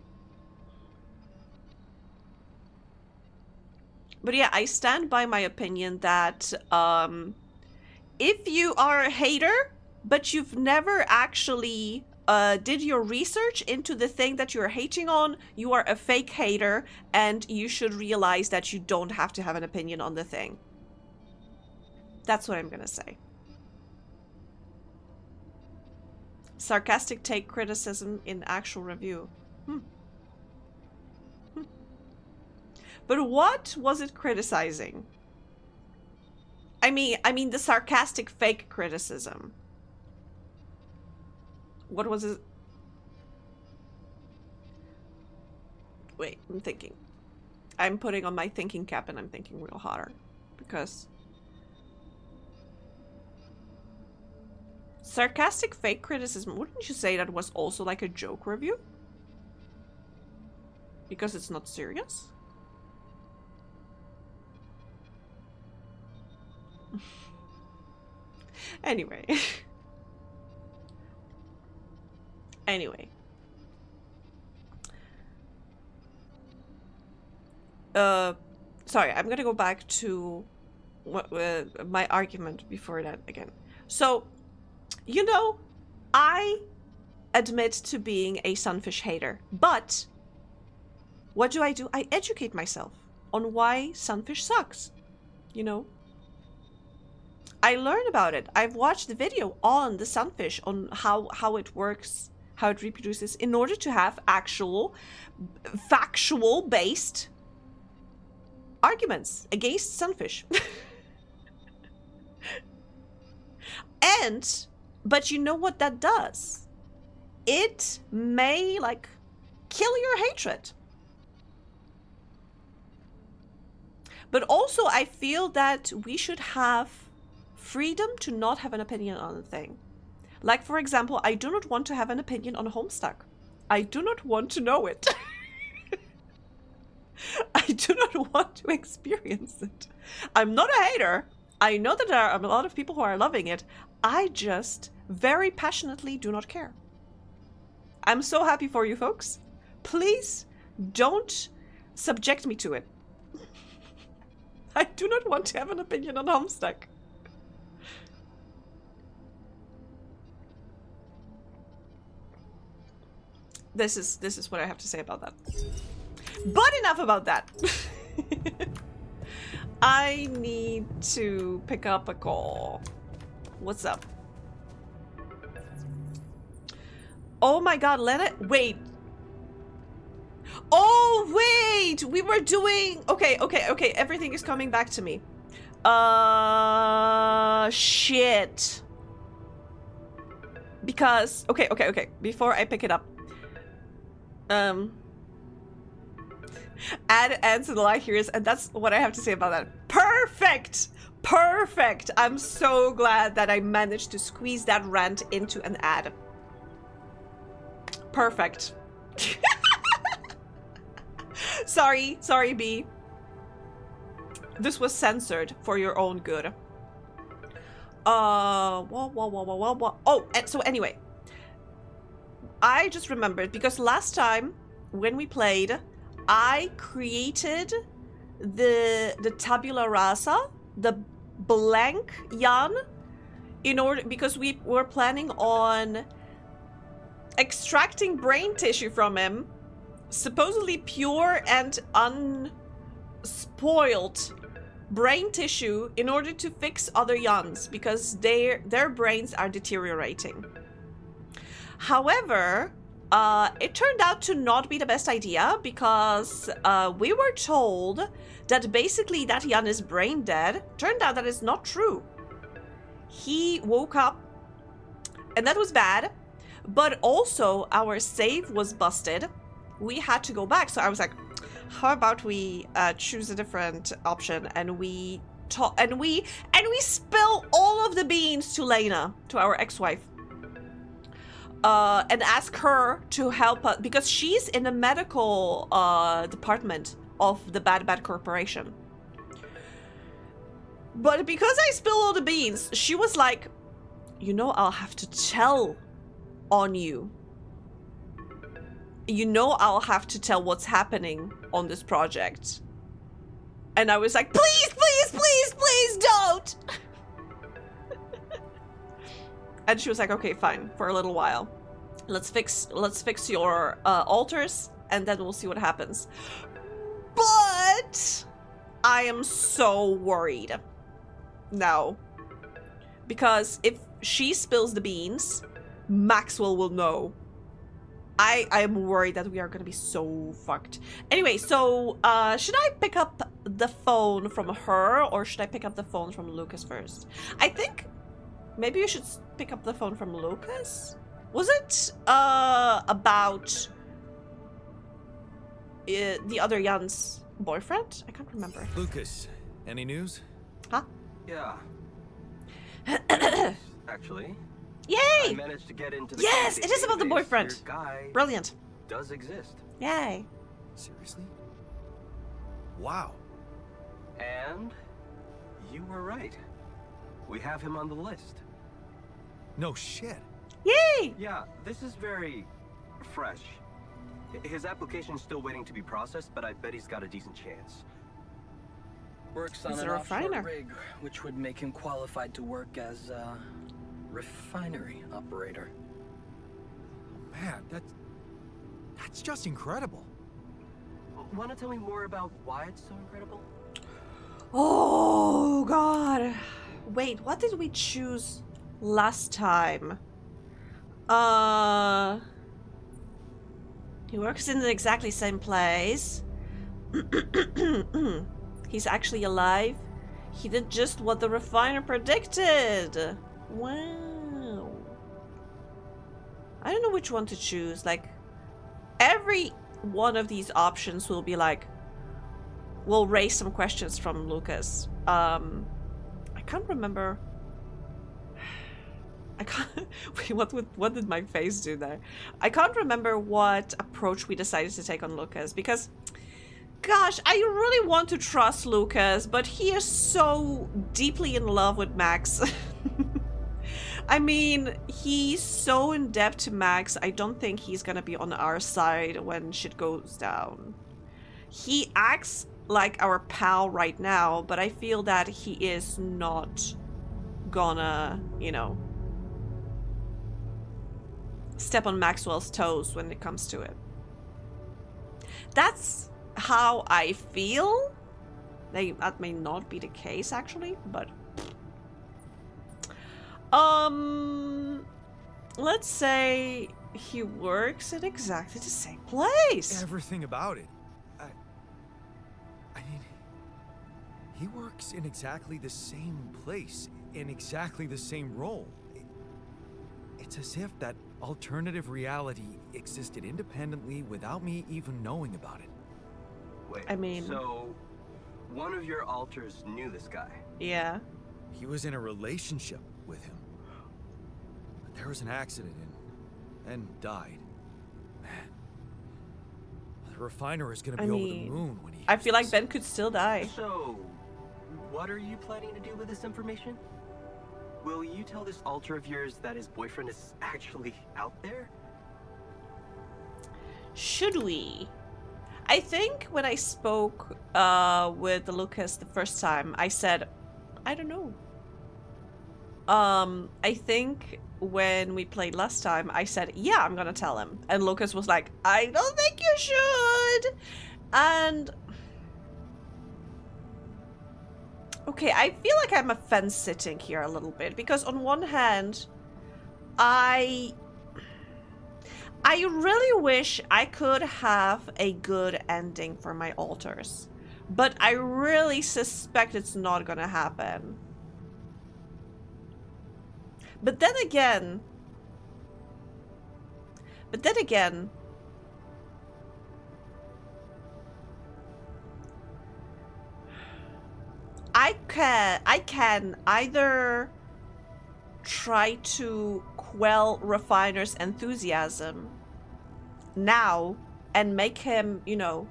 Speaker 1: But yeah, I stand by my opinion that if you are a hater, but you've never actually did your research into the thing that you're hating on, you are a fake hater, and you should realize that you don't have to have an opinion on the thing. That's what I'm gonna say. Sarcastic take criticism in actual review. But what was it criticizing? I mean the sarcastic fake criticism. What was it? Wait, I'm thinking. I'm putting on my thinking cap and I'm thinking real harder. Because sarcastic fake criticism, wouldn't you say that was also like a joke review? Because it's not serious? Anyway. Anyway. Sorry, I'm gonna go back to my argument before that again. So, you know, I admit to being a Sunfish hater, but what do? I educate myself on why Sunfish sucks, you know? I learn about it. I've watched the video on the Sunfish, on how it works, how it reproduces, in order to have actual, factual-based arguments against Sunfish. But you know what that does? It may, like, kill your hatred. But also, I feel that we should have freedom to not have an opinion on a thing. Like, for example, I do not want to have an opinion on Homestuck. I do not want to know it. I do not want to experience it. I'm not a hater. I know that there are a lot of people who are loving it. I just very passionately do not care. I'm so happy for you folks. Please don't subject me to it. I do not want to have an opinion on Homestuck. This is what I have to say about that. But enough about that. I need to pick up a call. What's up? Oh my god, wait. Oh, wait! We were doing... Okay, everything is coming back to me. Shit. Because... Okay. Before I pick it up. Add to the lie here is... And that's what I have to say about that. Perfect! Perfect! I'm so glad that I managed to squeeze that rant into an ad. Perfect. Sorry, B. This was censored for your own good. Oh, and so anyway. I just remembered because last time when we played, I created the tabula rasa, the blank Jan, because we were planning on extracting brain tissue from him, supposedly pure and unspoiled brain tissue, in order to fix other Jans because their brains are deteriorating. However, it turned out to not be the best idea because we were told that basically that Jan is brain dead. Turned out that is not true. He woke up, and that was bad. But also, our save was busted. We had to go back. So I was like, how about we choose a different option? And we spill all of the beans to Lena, to our ex-wife. And ask her to help us, because she's in the medical department of the Bad Corporation. But because I spilled all the beans, she was like, you know, I'll have to tell on you. You know, I'll have to tell what's happening on this project. And I was like, please don't. And she was like, okay, fine, for a little while. Let's fix your altars, and then we'll see what happens. But I am so worried now. Because if she spills the beans, Maxwell will know. I am worried that we are gonna be so fucked. Anyway, so should I pick up the phone from her, or should I pick up the phone from Lucas first? I think maybe you should pick up the phone from Lucas. Was it about the other Jan's boyfriend? I can't remember.
Speaker 4: Lucas, any news?
Speaker 1: Huh?
Speaker 5: Yeah. Actually.
Speaker 1: Yay!
Speaker 5: I managed to get into the
Speaker 1: yes, it is about the boyfriend.
Speaker 5: Your guy
Speaker 1: Brilliant.
Speaker 5: does exist.
Speaker 1: Yay.
Speaker 4: Seriously? Wow.
Speaker 5: And you were right. We have him on the list.
Speaker 4: No shit.
Speaker 1: Yay!
Speaker 5: Yeah, this is very fresh. His application's still waiting to be processed, but I bet he's got a decent chance.
Speaker 6: Works on
Speaker 1: He's
Speaker 6: an
Speaker 1: a
Speaker 6: offshore
Speaker 1: refiner.
Speaker 6: rig, which would make him qualified to work as a refinery operator.
Speaker 4: Man, that's just incredible.
Speaker 5: Want to tell me more about why it's so incredible?
Speaker 1: Oh, God. Wait, what did we choose last time? He works in the exactly same place. He's actually alive. He did just what the refiner predicted. Wow. I don't know which one to choose. Like, every one of these options will be like, will raise some questions from Lucas. I can't remember. I can't. Wait, what did my face do there? I can't remember what approach we decided to take on Lucas, because, gosh, I really want to trust Lucas, but he is so deeply in love with Max. I mean, he's so in debt to Max, I don't think he's gonna be on our side when shit goes down. He acts like our pal right now, but I feel that he is not gonna, you know, step on Maxwell's toes when it comes to it. That's how I feel, That may not be the case actually, but let's say he works in exactly the same place.
Speaker 4: Everything about it. I mean, he works in exactly the same place, in exactly the same role. It's as if that alternative reality existed independently without me even knowing about it.
Speaker 5: Wait,
Speaker 1: I mean-
Speaker 5: So, one of your alters knew this guy?
Speaker 1: Yeah.
Speaker 4: He was in a relationship with him. But there was an accident and died. Man. The refiner is gonna be over the moon when he
Speaker 1: I
Speaker 4: hears
Speaker 1: feel like
Speaker 4: this.
Speaker 1: Ben could still die.
Speaker 5: So, what are you planning to do with this information? Will you tell this alter of yours that his boyfriend is actually out there?
Speaker 1: Should we? I think when I spoke with Lucas the first time, I said, I don't know. I think when we played last time, I said, yeah, I'm gonna tell him. And Lucas was like, I don't think you should. And okay, I feel like I'm a fence sitting here a little bit because on one hand, I really wish I could have a good ending for my alters, but I really suspect it's not gonna happen. But then again, I can either try to quell Refiner's enthusiasm now and make him, you know,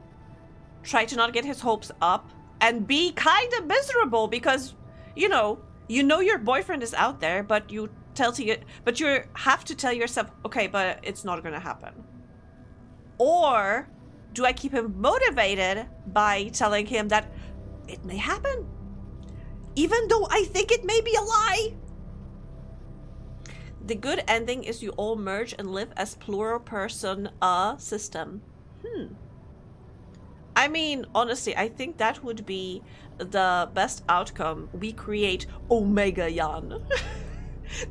Speaker 1: try to not get his hopes up and be kind of miserable because, you know your boyfriend is out there, but you have to tell yourself, okay, but it's not gonna happen. Or do I keep him motivated by telling him that it may happen, even though I think it may be a lie? The good ending is you all merge and live as plural person system. I mean, honestly, I think that would be the best outcome. We create Omega Yan.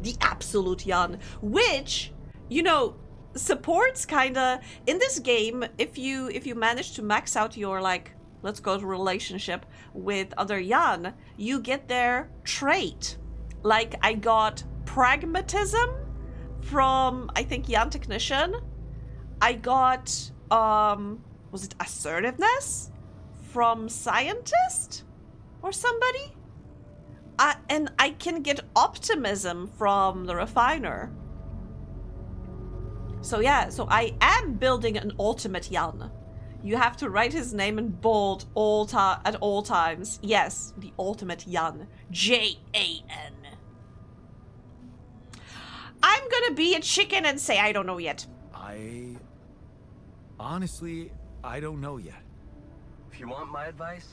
Speaker 1: The absolute Yan. Which, you know, supports kinda in this game, if you manage to max out your, like, let's go to relationship with other Yan, you get their trait. Like, I got pragmatism from, I think, Yan Technician. I got, was it assertiveness from Scientist or somebody? And I can get optimism from the Refiner. So yeah, so I am building an ultimate Yan. You have to write his name in bold at all times. Yes, the ultimate Yan. Jan. I'm gonna be a chicken and say I don't know yet.
Speaker 4: Honestly, I don't know yet.
Speaker 5: If you want my advice,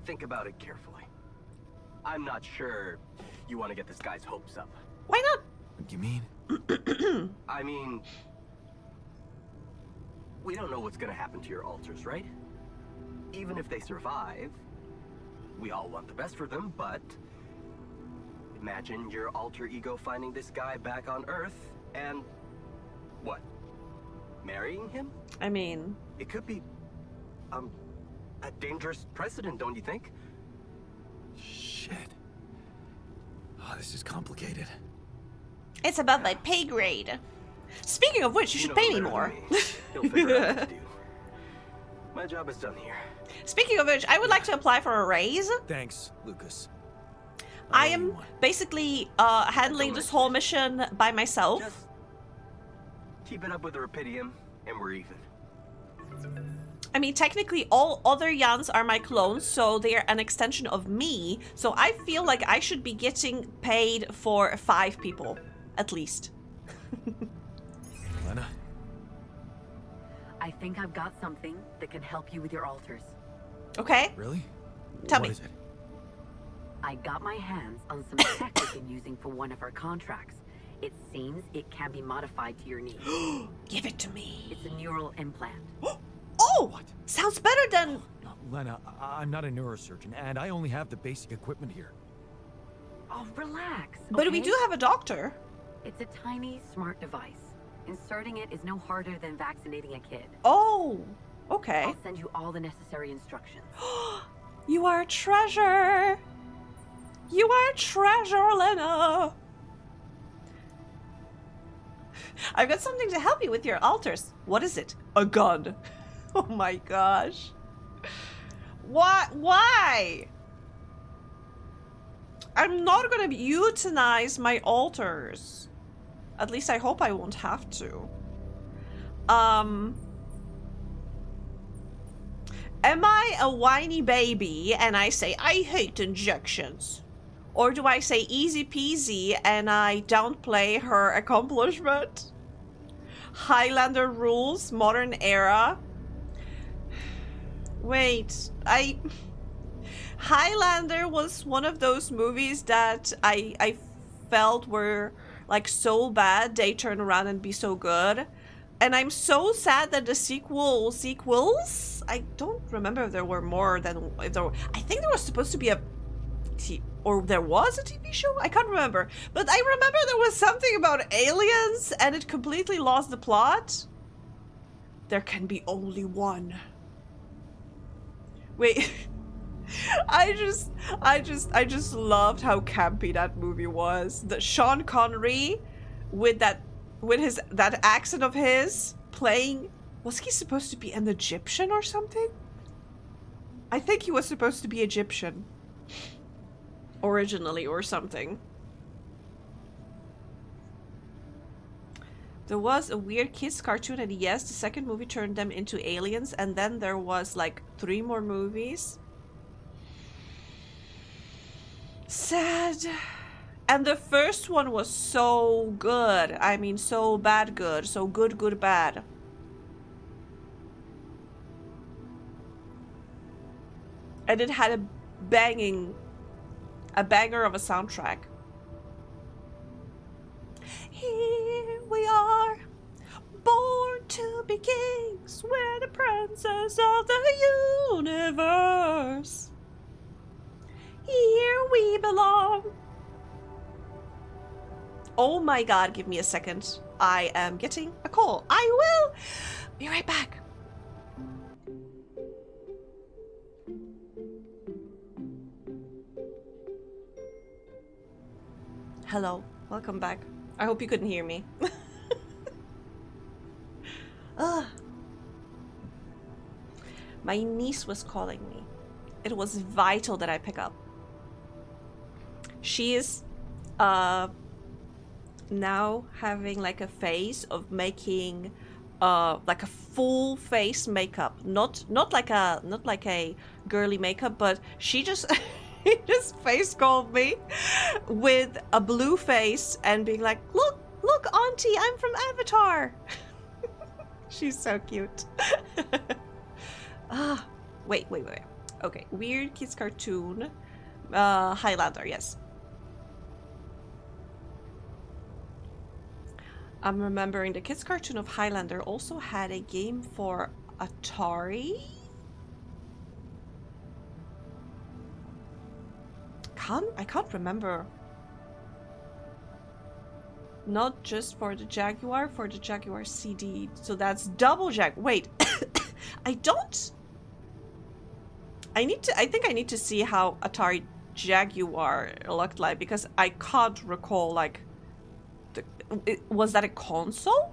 Speaker 5: think about it carefully. I'm not sure you want to get this guy's hopes up.
Speaker 1: Why not?
Speaker 4: What do you mean?
Speaker 5: I mean, we don't know what's gonna happen to your alters, right? Even if they survive, we all want the best for them, but imagine your alter ego finding this guy back on Earth and what? Marrying him?
Speaker 1: I mean,
Speaker 5: It could be a dangerous precedent, don't you think?
Speaker 4: Shit. Oh, this is complicated.
Speaker 1: it's above my pay grade. Speaking of which, you should
Speaker 5: know
Speaker 1: pay
Speaker 5: him
Speaker 1: me
Speaker 5: better
Speaker 1: more.
Speaker 5: than me. He'll figure out what to do. My job is done here.
Speaker 1: Speaking of which, I would like to apply for a raise.
Speaker 4: Thanks, Lucas.
Speaker 1: I
Speaker 4: owe you
Speaker 1: am
Speaker 4: one.
Speaker 1: basically handling this whole mission by myself.
Speaker 5: Just keep it up with the Rapidium, and we're even.
Speaker 1: I mean, technically, all other Yans are my clones, so they are an extension of me. So I feel like I should be getting paid for 5 people, at least.
Speaker 4: Lena?
Speaker 7: I think I've got something that can help you with your alters.
Speaker 1: Okay?
Speaker 4: Really?
Speaker 1: Tell
Speaker 4: What
Speaker 1: me.
Speaker 4: is it?
Speaker 7: I got my hands on some tech we've been using for one of our contracts. It seems it can be modified to your needs.
Speaker 1: Give it to me.
Speaker 7: It's a neural implant.
Speaker 1: Oh! Oh!
Speaker 4: What?
Speaker 1: Sounds better than...
Speaker 4: Lena, I'm not a neurosurgeon, and I only have the basic equipment here.
Speaker 7: Oh, relax.
Speaker 1: But we
Speaker 7: okay?
Speaker 1: do have a doctor.
Speaker 7: It's a tiny, smart device. Inserting it is no harder than vaccinating a kid.
Speaker 1: Oh, okay.
Speaker 7: I'll send you all the necessary instructions.
Speaker 1: You are a treasure. You are a treasure, Lena. I've got something to help you with your alters. What is it? A gun. Oh my gosh. Why? I'm not gonna euthanize my alters. At least I hope I won't have to. Am I a whiny baby and I say, I hate injections? Or do I say easy peasy and I downplay her accomplishment? Highlander rules, modern era. Wait, Highlander was one of those movies that I felt were like so bad they turn around and be so good. And I'm so sad that the sequels, I don't remember if there were more than, if there were, I think there was supposed to be or there was a TV show? I can't remember. But I remember there was something about aliens and it completely lost the plot. There can be only one. Wait. I just loved how campy that movie was. The Sean Connery with that accent of his playing, was he supposed to be an Egyptian or something? I think he was supposed to be Egyptian originally or something. There was a weird kids cartoon, and yes, the second movie turned them into aliens, and then there was like 3 more movies. Sad. And the first one was so good. I mean, so bad good. So good, good, bad. And it had a banger of a soundtrack. Here we are, born to be kings. We're the princes of the universe. Here we belong. Oh my god, give me a second. I am getting a call. I will be right back. Hello, welcome back. I hope you couldn't hear me. My niece was calling me. It was vital that I pick up. She is now having like a phase of making like a full face makeup, not like a girly makeup, but she just just face called me with a blue face and being like, look auntie, I'm from Avatar. She's so cute. Wait. Okay, weird kids cartoon. Highlander, yes. I'm remembering the kids cartoon of Highlander also had a game for Atari. I can't remember. Not just for the Jaguar CD. So that's double Wait. I think I need to see how Atari Jaguar looked like, because I can't recall like was that a console?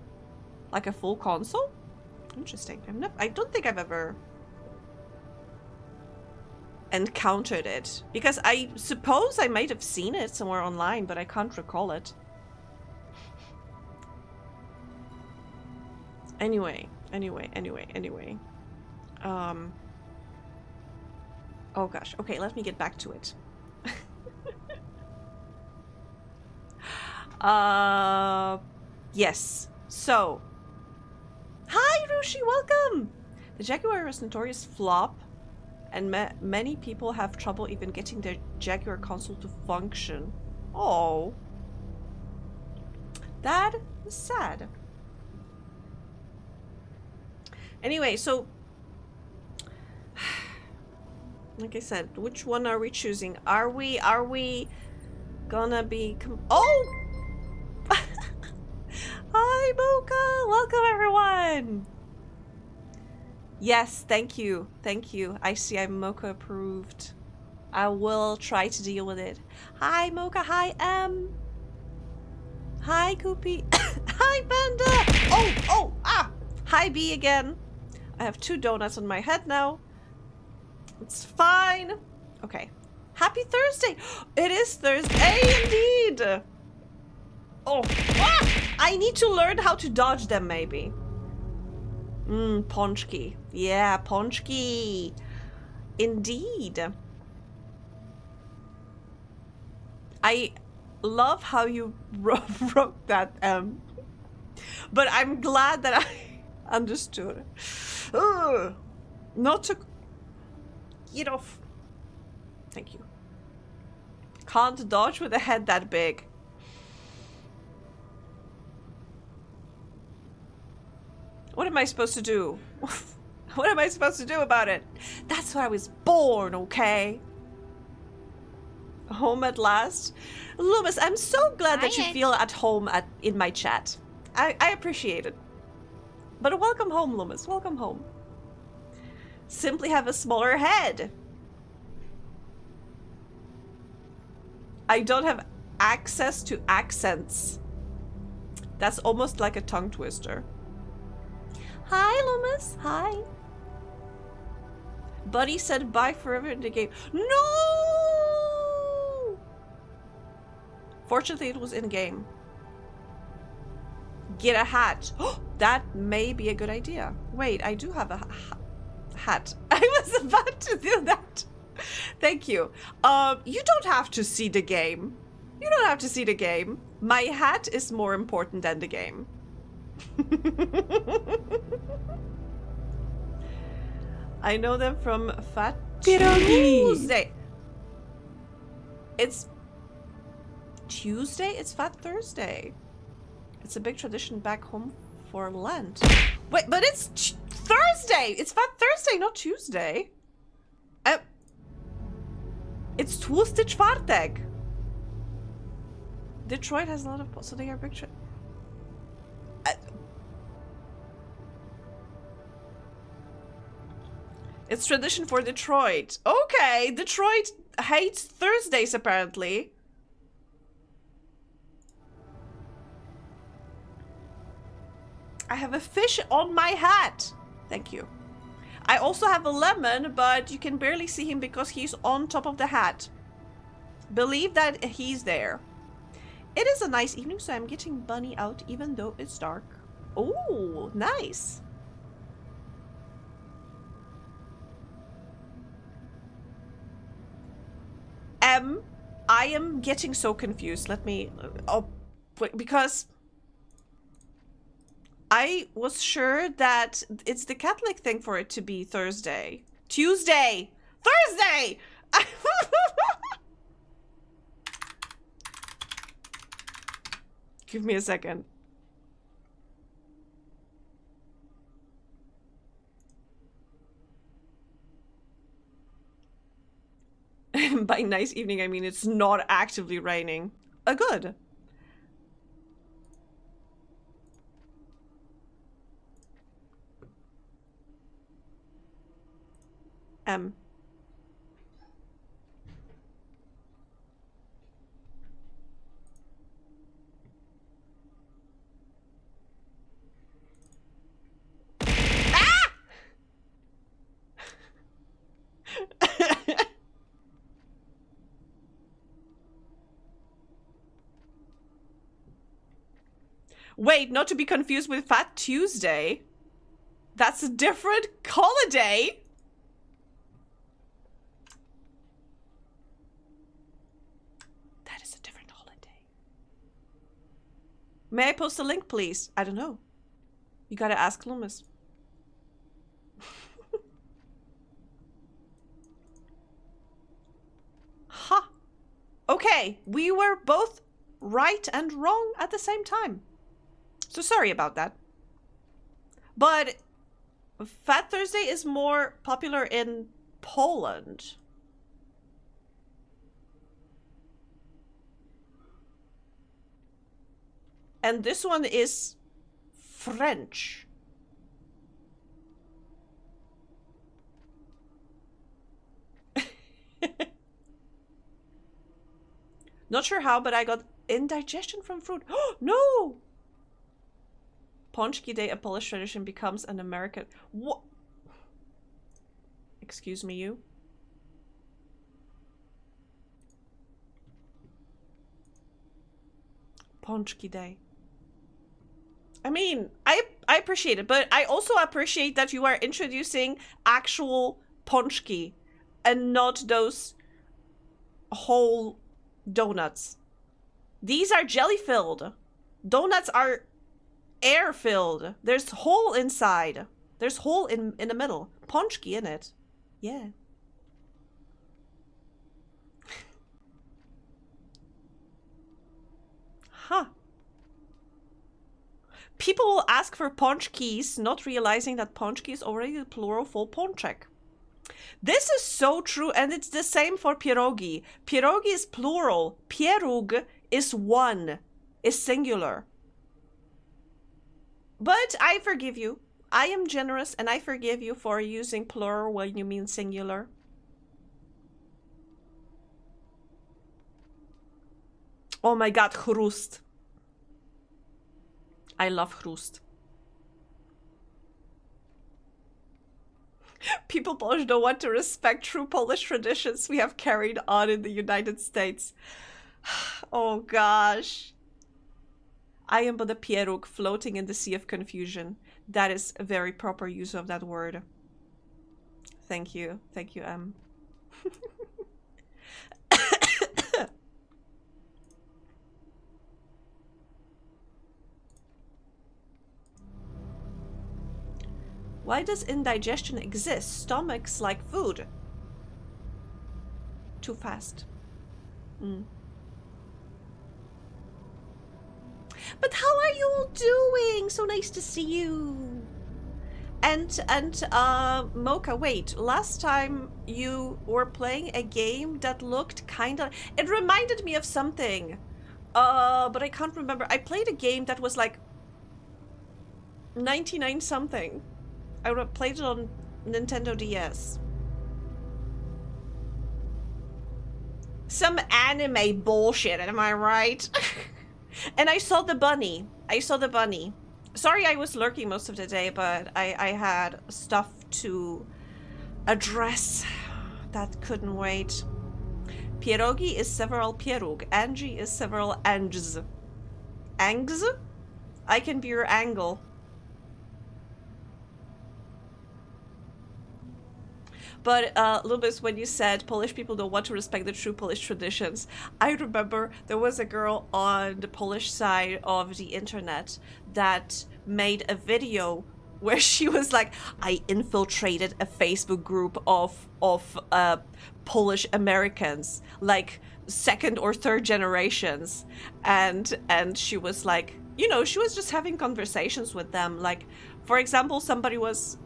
Speaker 1: Like a full console? Interesting. I don't think I've ever encountered it, because I suppose I might have seen it somewhere online, but I can't recall it. Anyway. Oh gosh. Okay, let me get back to it. Yes. So, hi Rushi, welcome. The Jaguar is notorious flop, and many people have trouble even getting their Jaguar console to function. Oh, that is sad. Anyway, so Like I said, which one are we choosing? Are we gonna be oh! Hi, Mocha! Welcome, everyone! Yes, thank you. Thank you. I see I'm Mocha approved. I will try to deal with it. Hi, Mocha. Hi, M. Hi, Koopy. Hi, Panda. Oh, ah. Hi, B again. I have 2 donuts on my head now. It's fine. Okay. Happy Thursday. It is Thursday indeed. Oh, ah! I need to learn how to dodge them, maybe. Ponchki. Yeah, Ponchki. Indeed. I love how you wrote that, but I'm glad that I understood. Ugh. Not to get off. Thank you. Can't dodge with a head that big. What am I supposed to do? What am I supposed to do about it? That's why I was born, okay? Home at last. Loomis, I'm so glad that you feel at home in my chat. I appreciate it. But welcome home, Loomis. Welcome home. Simply have a smaller head. I don't have access to accents. That's almost like a tongue twister. Hi, Loomis. Hi. Buddy said bye forever in the game. No! Fortunately, it was in game. Get a hat. That may be a good idea. Wait, I do have a hat. I was about to do that. Thank you. You don't have to see the game. You don't have to see the game. My hat is more important than the game. I know them from Fat Tuesday. It's Tuesday? It's Fat Thursday. It's a big tradition back home for Lent. Wait, but it's Thursday! It's Fat Thursday, not Tuesday. It's Tłusty Czwartek. Detroit has a lot of... So they are big... It's tradition for Detroit. Okay, Detroit hates Thursdays, apparently. I have a fish on my hat. Thank you. I also have a lemon, but you can barely see him because he's on top of the hat. Believe that he's there. It is a nice evening, so I'm getting Bunny out even though it's dark. Oh, nice. I am getting so confused. Let me... Oh, because... I was sure that it's the Catholic thing for it to be Thursday. Tuesday! Thursday! Give me a second. By nice evening, I mean it's not actively raining. Good. Wait, not to be confused with Fat Tuesday. That's a different holiday. That is a different holiday. May I post a link, please? I don't know. You gotta ask Loomis. Ha! Huh. Okay, we were both right and wrong at the same time. So sorry about that. But Fat Thursday is more popular in Poland. And this one is French. Not sure how, but I got indigestion from fruit. Oh, no! Pączki Day, a Polish tradition, becomes an American... What? Excuse me, you? Pączki Day. I mean, I appreciate it, but I also appreciate that you are introducing actual pączki and not those whole donuts. These are jelly-filled. Donuts are air-filled. There's hole inside. There's hole in the middle. Pączki in it. Yeah. Huh. People will ask for pączkis, not realizing that pączki is already the plural for pączek. This is so true, and it's the same for pierogi. Pierogi is plural. Pieróg is one, is singular. But I forgive you. I am generous, and I forgive you for using plural when you mean singular. Oh my god, chrust. I love chrust. People Polish don't want to respect true Polish traditions we have carried on in the United States. Oh gosh. I am but a pieróg floating in the sea of confusion. That is a very proper use of that word. Thank you. Thank you, Em. Why does indigestion exist? Stomachs like food. Too fast. But how are you all doing? So nice to see you. And Mocha, wait. Last time you were playing a game that looked kinda... It reminded me of something. But I can't remember. I played a game that was like 99 something. I played it on Nintendo DS. Some anime bullshit, am I right? And I saw the bunny. I saw the bunny. Sorry I was lurking most of the day, but I had stuff to address that couldn't wait. Pierogi is several pieróg. Angie is several angs. Angs? I can be your angle. But Lubis, when you said Polish people don't want to respect the true Polish traditions, I remember there was a girl on the Polish side of the internet that made a video where she was like, I infiltrated a Facebook group of Polish Americans, like second or third generations, and she was like, you know, she was just having conversations with them. Like, for example, somebody was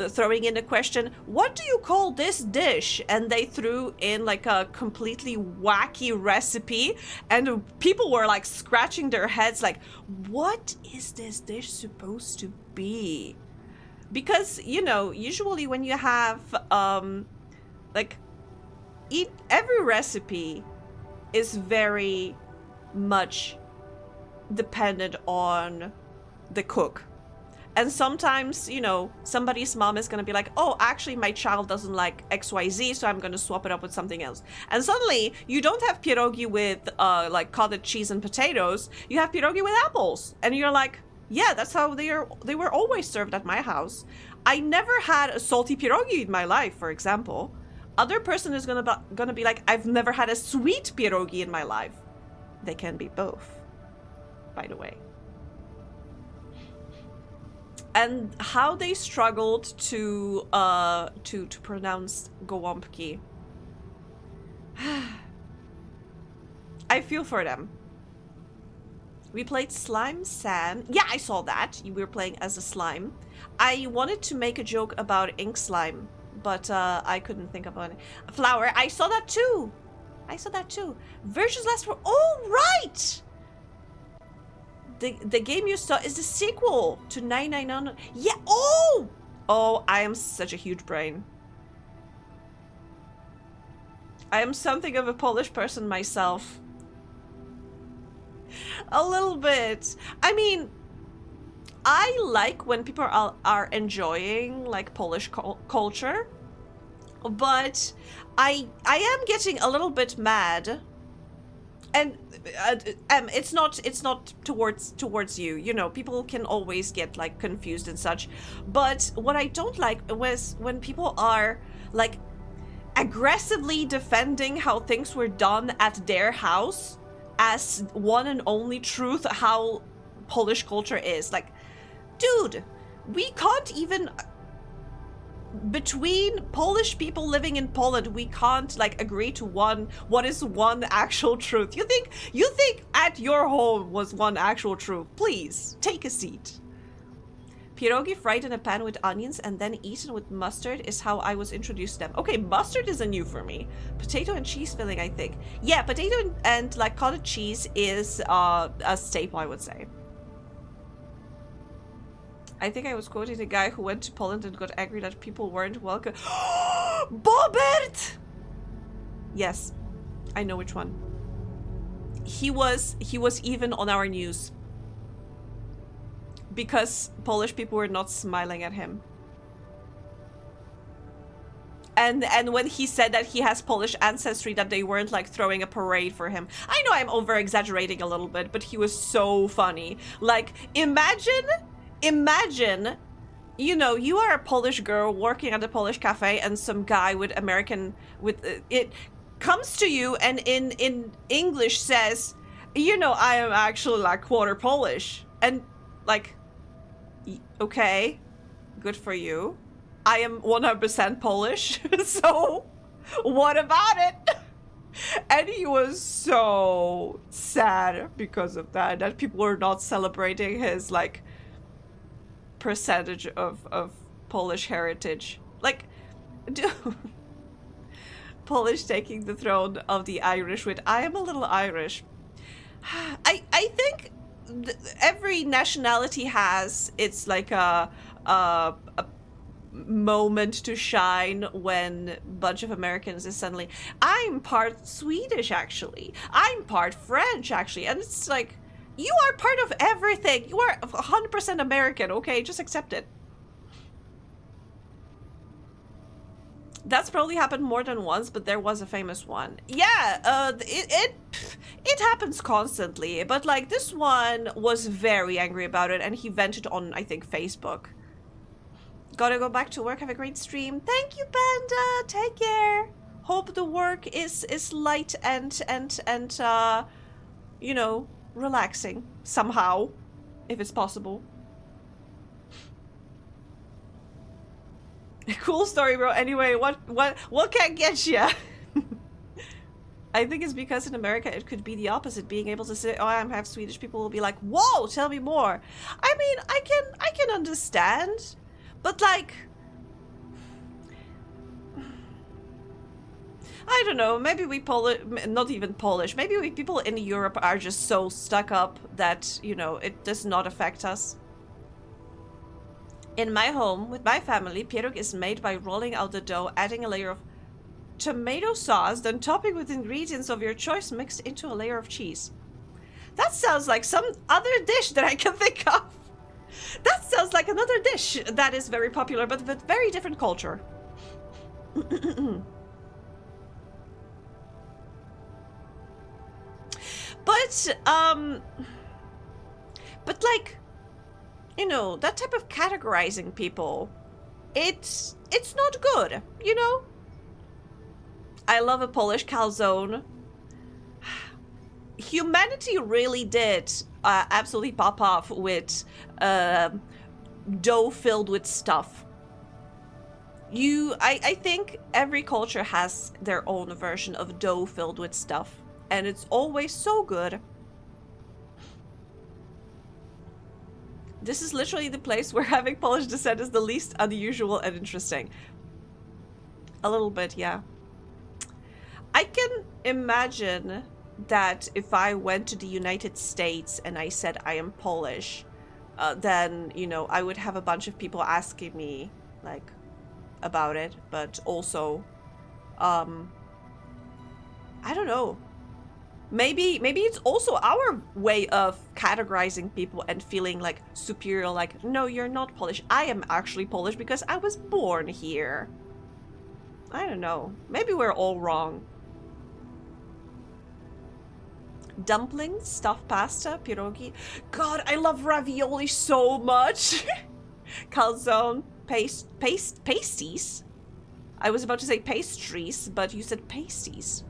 Speaker 1: throwing in a question, what do you call this dish? And they threw in like a completely wacky recipe, and people were like scratching their heads like, what is this dish supposed to be? Because, you know, usually when you have like every recipe is very much dependent on the cook. And sometimes, you know, somebody's mom is going to be like, oh, actually, my child doesn't like XYZ, so I'm going to swap it up with something else. And suddenly, you don't have pierogi with, like, cottage cheese and potatoes. You have pierogi with apples. And you're like, yeah, that's how they were always served at my house. I never had a salty pierogi in my life, for example. Other person is gonna be like, I've never had a sweet pierogi in my life. They can be both, by the way. And how they struggled to pronounce gołąbki. I feel for them. We played Slime Sand. Yeah, I saw that. You were playing as a slime. I wanted to make a joke about ink slime, but I couldn't think about it. Flower, I saw that too. I saw that too. Versions last for... Oh, right! The game you saw is the sequel to 999. Yeah. Oh. Oh, I am such a huge brain. I am something of a Polish person myself. A little bit. I mean, I like when people are enjoying like Polish culture, but I am getting a little bit mad, and it's not towards you. You know, people can always get like confused and such. But what I don't like was when people are like aggressively defending how things were done at their house as one and only truth how Polish culture is. Like, dude, we can't even, between Polish people living in Poland, we can't like agree to what is one actual truth. You think at your home was one actual truth? Please take a seat. Pierogi fried in a pan with onions and then eaten with mustard is how I was introduced to them. Okay, mustard isn't new for me. Potato and cheese filling, I think. Yeah, potato and like cottage cheese is a staple, I would say. I think I was quoting the guy who went to Poland and got angry that people weren't welcome. Bobert! Yes, I know which one. He was even on our news. Because Polish people were not smiling at him. And when he said that he has Polish ancestry, that they weren't like throwing a parade for him. I know I'm over exaggerating a little bit, but he was so funny. Like, imagine, you know, you are a Polish girl working at a Polish cafe and some guy with American, it comes to you and in English says, you know, I am actually like quarter Polish. And like, okay, good for you. I am 100% Polish, so what about it? And he was so sad because of that people were not celebrating his like percentage of Polish heritage. Like, dude, Polish taking the throne of the Irish with I am a little Irish. I think every nationality has its like a moment to shine when a bunch of Americans is suddenly, I'm part Swedish actually, I'm part French actually, and it's like, you are part of everything. You are 100% American, okay? Just accept it. That's probably happened more than once, but there was a famous one. Yeah, it happens constantly, but like this one was very angry about it, and he vented on, I think, Facebook. Gotta go back to work. Have a great stream. Thank you, Panda. Take care. Hope the work is light and you know, relaxing somehow, if it's possible. Cool story, bro. Anyway, what can get you? I think it's because in America it could be the opposite. Being able to say, "Oh, I'm half Swedish," people will be like, "Whoa, tell me more." I mean, I can understand, but like, I don't know. Maybe we not even Polish. Maybe we people in Europe are just so stuck up that, you know, it does not affect us. In my home, with my family, pierog is made by rolling out the dough, adding a layer of tomato sauce, then topping with ingredients of your choice mixed into a layer of cheese. That sounds like some other dish that I can think of. That sounds like another dish that is very popular, but with very different culture. But like, you know, that type of categorizing people, it's not good, you know? I love a Polish calzone. Humanity really did absolutely pop off with dough filled with stuff. I think every culture has their own version of dough filled with stuff, and it's always so good. This is literally the place where having Polish descent is the least unusual and interesting. A little bit, yeah. I can imagine that if I went to the United States and I said I am Polish, then, you know, I would have a bunch of people asking me, like, about it. But also, I don't know. Maybe it's also our way of categorizing people and feeling, like, superior, like, no, you're not Polish. I am actually Polish because I was born here. I don't know. Maybe we're all wrong. Dumplings, stuffed pasta, pierogi. God, I love ravioli so much. Calzone, pasties. I was about to say pastries, but you said pasties.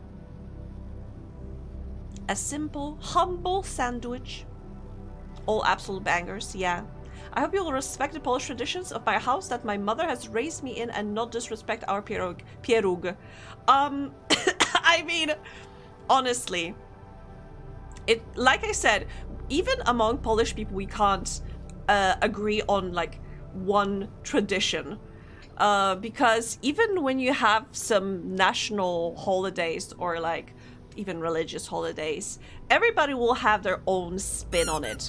Speaker 1: A simple, humble sandwich. All absolute bangers, yeah. I hope you will respect the Polish traditions of my house that my mother has raised me in and not disrespect our pieróg. I mean, honestly, like I said, even among Polish people, we can't agree on, like, one tradition. Because even when you have some national holidays or, like, even religious holidays, everybody will have their own spin on it.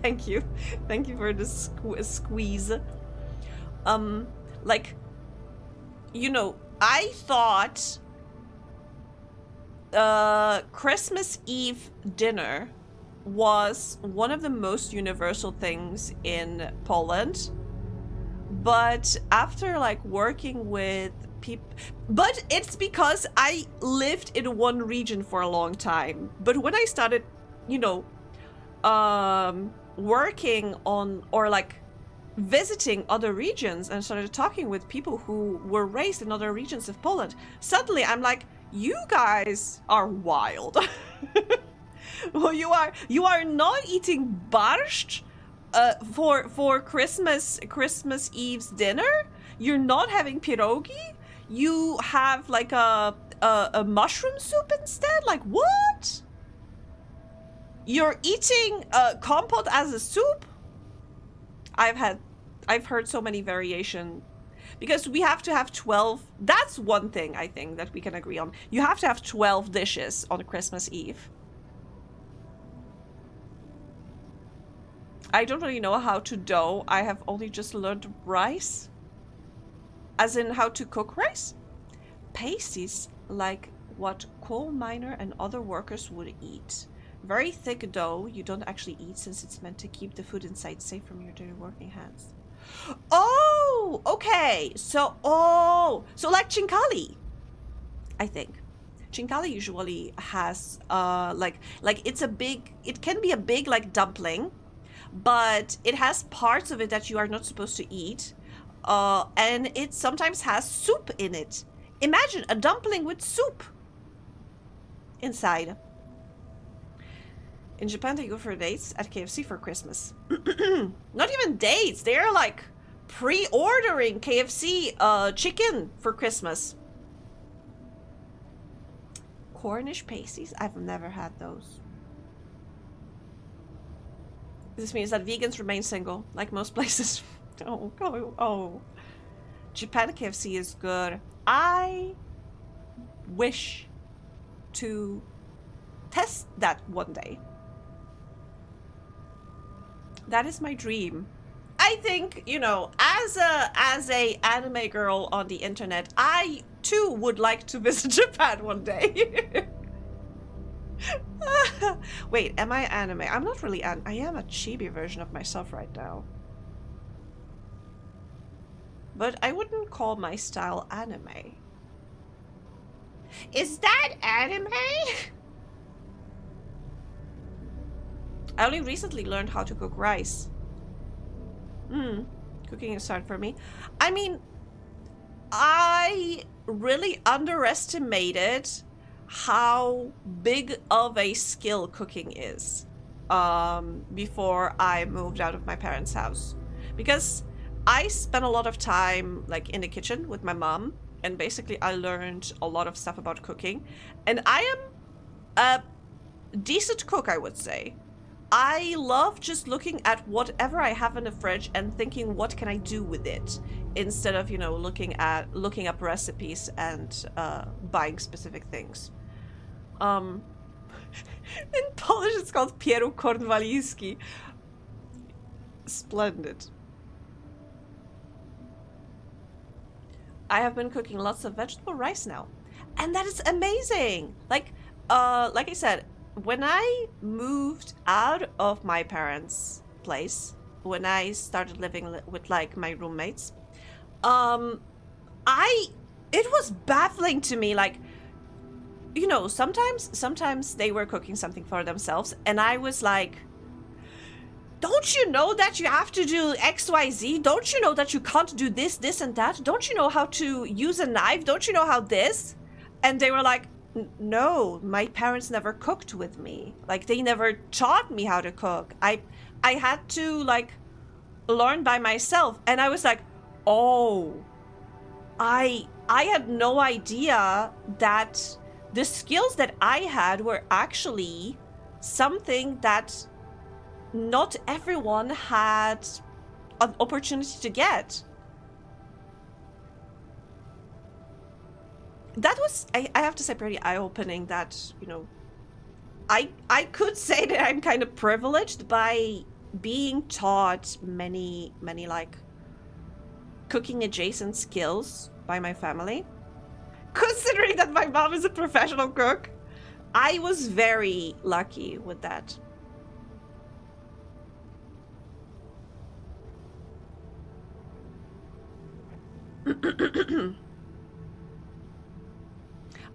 Speaker 1: Thank you for the squeeze. Like, you know, I thought Christmas Eve dinner was one of the most universal things in Poland, but after, like, working with people, but it's because I lived in one region for a long time. But when I started, you know, working on, or like visiting other regions and started talking with people who were raised in other regions of Poland, suddenly I'm like, you guys are wild. Well, you are not eating borscht for Christmas Eve's dinner. You're not having pierogi. You have like a mushroom soup instead. Like, what? You're eating compote as a soup? I've heard so many variation, because we have to have 12. That's one thing I think that we can agree on. You have to have 12 dishes on Christmas Eve. I don't really know how to dough. I have only just learned rice. As in how to cook rice. Pasties like what coal miner and other workers would eat. Very thick dough you don't actually eat, since it's meant to keep the food inside safe from your dirty working hands. Oh, okay. So like chinkali, I think. Chinkali usually has like it's a big, it can be a big like dumpling, but it has parts of it that you are not supposed to eat, and it sometimes has soup in it. Imagine a dumpling with soup inside. In Japan, they go for dates at KFC for Christmas. Not even dates. They're like pre-ordering KFC chicken for Christmas. Cornish pasties? I've never had those. This means that vegans remain single, like most places. Oh. Japan KFC is good. I wish to test that one day. That is my dream. I think, you know, as a anime girl on the internet, I too would like to visit Japan one day. Wait, am I anime? I'm not really I am a chibi version of myself right now. But I wouldn't call my style anime. Is that anime? I only recently learned how to cook rice. Cooking is hard for me. I mean, I really underestimated how big of a skill cooking is before I moved out of my parents' house. Because I spent a lot of time like in the kitchen with my mom, and basically I learned a lot of stuff about cooking. And I am a decent cook, I would say. I love just looking at whatever I have in the fridge and thinking, what can I do with it? Instead of, you know, looking up recipes and buying specific things. In Polish, it's called Pieru Kornwaliski. Splendid. I have been cooking lots of vegetable rice now, and that is amazing. Like I said, when I moved out of my parents' place, when I started living with like my roommates, it was baffling to me. Like, you know, sometimes they were cooking something for themselves, and I was like, don't you know that you have to do XYZ? Don't you know that you can't do this, this, and that? Don't you know how to use a knife? Don't you know how this? And they were like, no, my parents never cooked with me. Like, they never taught me how to cook. I had to, like, learn by myself. And I was like, oh, I had no idea that the skills that I had were actually something that not everyone had an opportunity to get. That was, I have to say, pretty eye-opening that, you know, I could say that I'm kind of privileged by being taught many, like, cooking adjacent skills by my family. Considering that my mom is a professional cook, I was very lucky with that.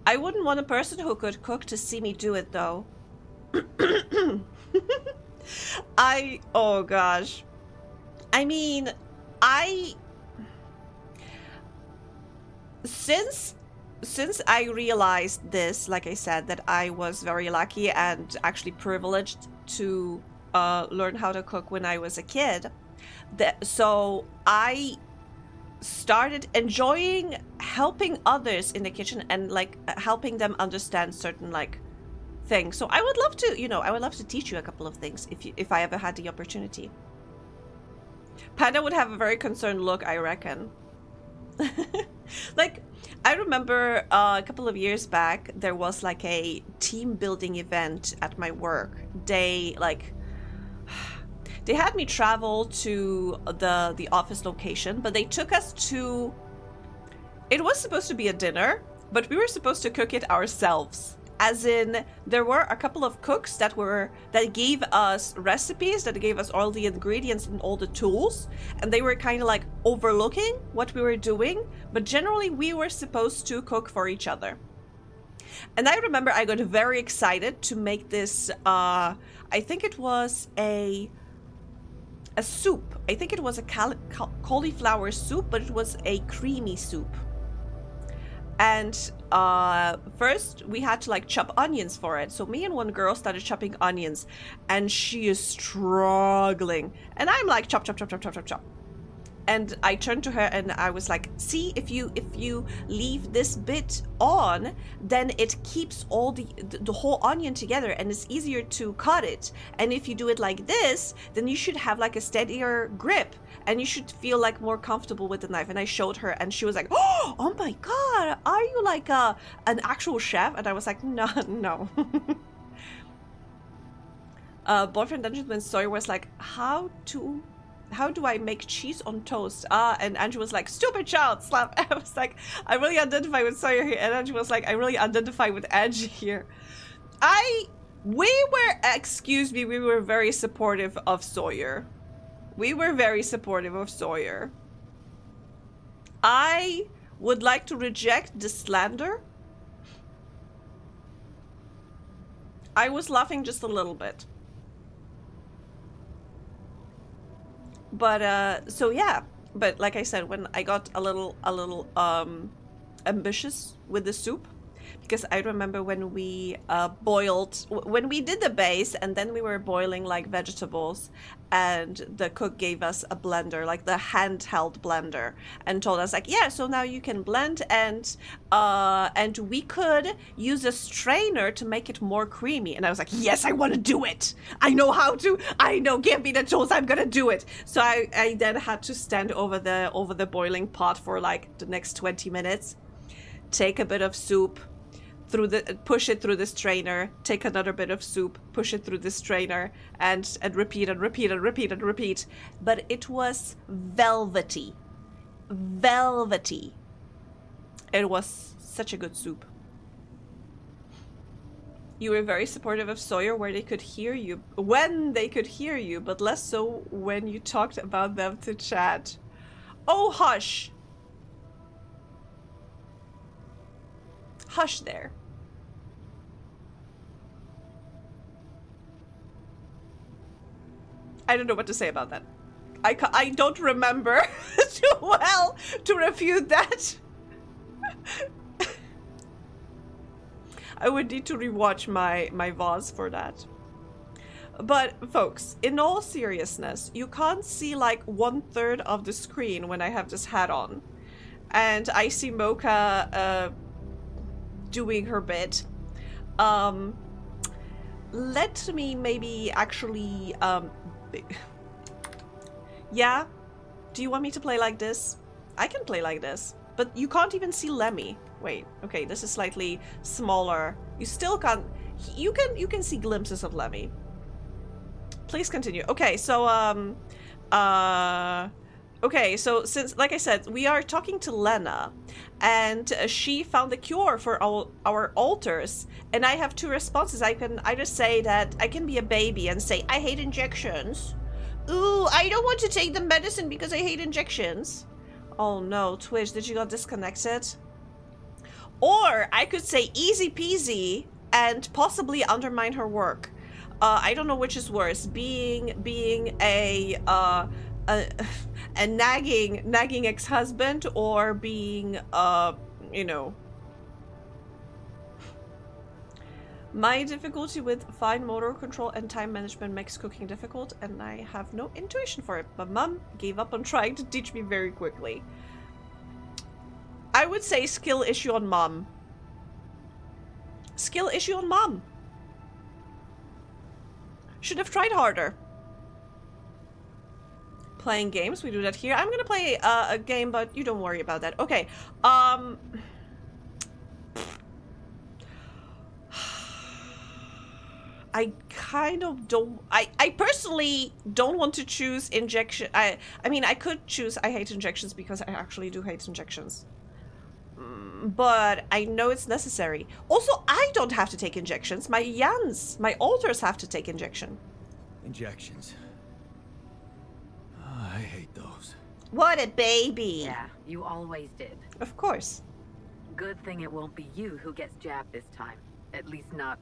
Speaker 1: I wouldn't want a person who could cook to see me do it, though. Oh gosh. I mean, since I realized this, like I said, that I was very lucky and actually privileged to learn how to cook when I was a kid, so I started enjoying helping others in the kitchen and like helping them understand certain like things. So I would love to, you know, I would love to teach you a couple of things if I ever had the opportunity. Panda would have a very concerned look, I reckon. Like, I remember a couple of years back, there was like a team building event at my work. They had me travel to the office location, but they took us to, it was supposed to be a dinner, but we were supposed to cook it ourselves. As in, there were a couple of cooks that gave us recipes, that gave us all the ingredients and all the tools, and they were kind of like overlooking what we were doing, but generally we were supposed to cook for each other. And I remember I got very excited to make this, I think it was a soup. I think it was a cauliflower soup, but it was a creamy soup. And first we had to like chop onions for it. So me and one girl started chopping onions, and she is struggling. And I'm like, chop, chop, chop, chop, chop, chop, chop. And I turned to her and I was like, see, if you leave this bit on, then it keeps all the whole onion together and it's easier to cut it. And if you do it like this, then you should have like a steadier grip and you should feel like more comfortable with the knife. And I showed her and she was like, oh my God, are you like an actual chef? And I was like, no. Boyfriend Dungeons when Sawyer was like, how do I make cheese on toast? And Andrew was like, stupid child, slap. I was like, I really identify with Sawyer here. And Andrew was like, I really identify with Angie here. We were very supportive of Sawyer. We were very supportive of Sawyer. I would like to reject the slander. I was laughing just a little bit. But so yeah, but like I said, when I got a little ambitious with the soup, because I remember when we when we did the base and then we were boiling like vegetables, and the cook gave us a blender, like the handheld blender, and told us like, yeah, so now you can blend, and we could use a strainer to make it more creamy. And I was like, yes, I want to do it. I know how to. I know. Give me the tools. I'm gonna do it. So I then had to stand over the boiling pot for like the next 20 minutes, take a bit of soup, push it through the strainer, take another bit of soup, push it through the strainer, and repeat and repeat and repeat and repeat. But it was velvety. Velvety. It was such a good soup. You were very supportive of Sawyer when they could hear you, but less so when you talked about them to chat. Oh, hush. Hush there. I don't know what to say about that. I don't remember too well to refute that. I would need to rewatch my VODs for that. But folks, in all seriousness, you can't see like 1/3 of the screen when I have this hat on. And I see Mocha doing her bit. Let me maybe actually yeah? Do you want me to play like this? I can play like this, but you can't even see Lemmy. Wait, okay, this is slightly smaller. You still can't. You can see glimpses of Lemmy. Please continue. Okay, so okay, so since, like I said, we are talking to Lena, and she found a cure for our alters, and I have two responses. I can either say that I can be a baby and say, I hate injections. Ooh, I don't want to take the medicine because I hate injections. Oh no, Twitch, did you got disconnected? Or I could say easy peasy and possibly undermine her work. I don't know which is worse, being a nagging ex-husband, or being you know. My difficulty with fine motor control and time management makes cooking difficult, and I have no intuition for it. But Mom gave up on trying to teach me very quickly. I would say skill issue on Mom. Skill issue on Mom. Should have tried harder. Playing games, we do that here. I'm gonna play a game, but you don't worry about that. Okay. I kind of don't. I personally don't want to choose injection. I mean, I could choose I hate injections because I actually do hate injections. But I know it's necessary. Also, I don't have to take injections. My Jans, my alters have to take injection.
Speaker 4: Injections. I hate those.
Speaker 1: What a baby.
Speaker 7: Yeah, you always did.
Speaker 1: Of course.
Speaker 7: Good thing it won't be you who gets jabbed this time. At least not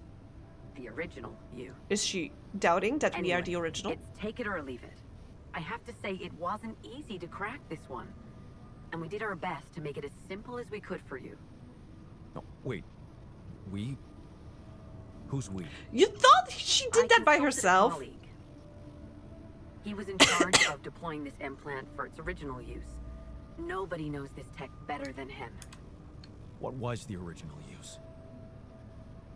Speaker 7: the original you.
Speaker 1: Is she doubting that we are
Speaker 7: Anyway,
Speaker 1: the original?
Speaker 7: It's take it or leave it. I have to say it wasn't easy to crack this one. And we did our best to make it as simple as we could for you.
Speaker 4: No, wait. We? Who's we?
Speaker 1: You thought she did that by
Speaker 7: consulted a
Speaker 1: herself?
Speaker 7: colleague. He was in charge of deploying this implant for its original use. Nobody knows this tech better than him.
Speaker 4: What was the original use?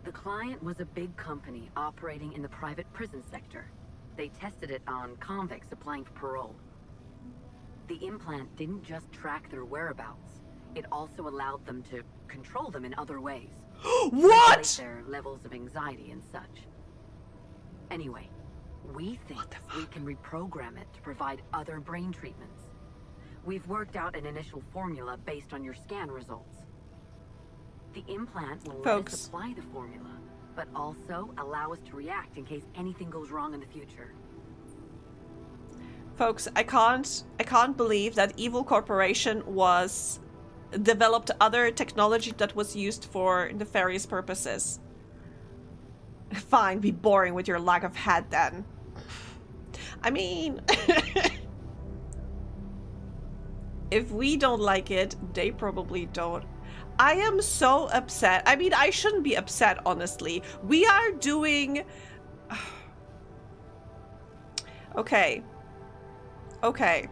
Speaker 7: The client was a big company operating in the private prison sector. They tested it on convicts applying for parole. The implant didn't just track their whereabouts. It also allowed them to control them in other ways.
Speaker 1: What?
Speaker 7: Regulate their levels of anxiety and such. Anyway, we think we can reprogram it to provide other brain treatments. We've worked out an initial formula based on your scan results. The implant will let us apply the formula, but also allow us to react in case anything goes wrong in the future.
Speaker 1: Folks, I can't believe that Evil Corporation was developed other technology that was used for nefarious purposes. Fine, be boring with your lack of head then. I mean, if we don't like it, they probably don't. I am so upset. I mean, I shouldn't be upset, honestly. We are doing... Okay. Okay.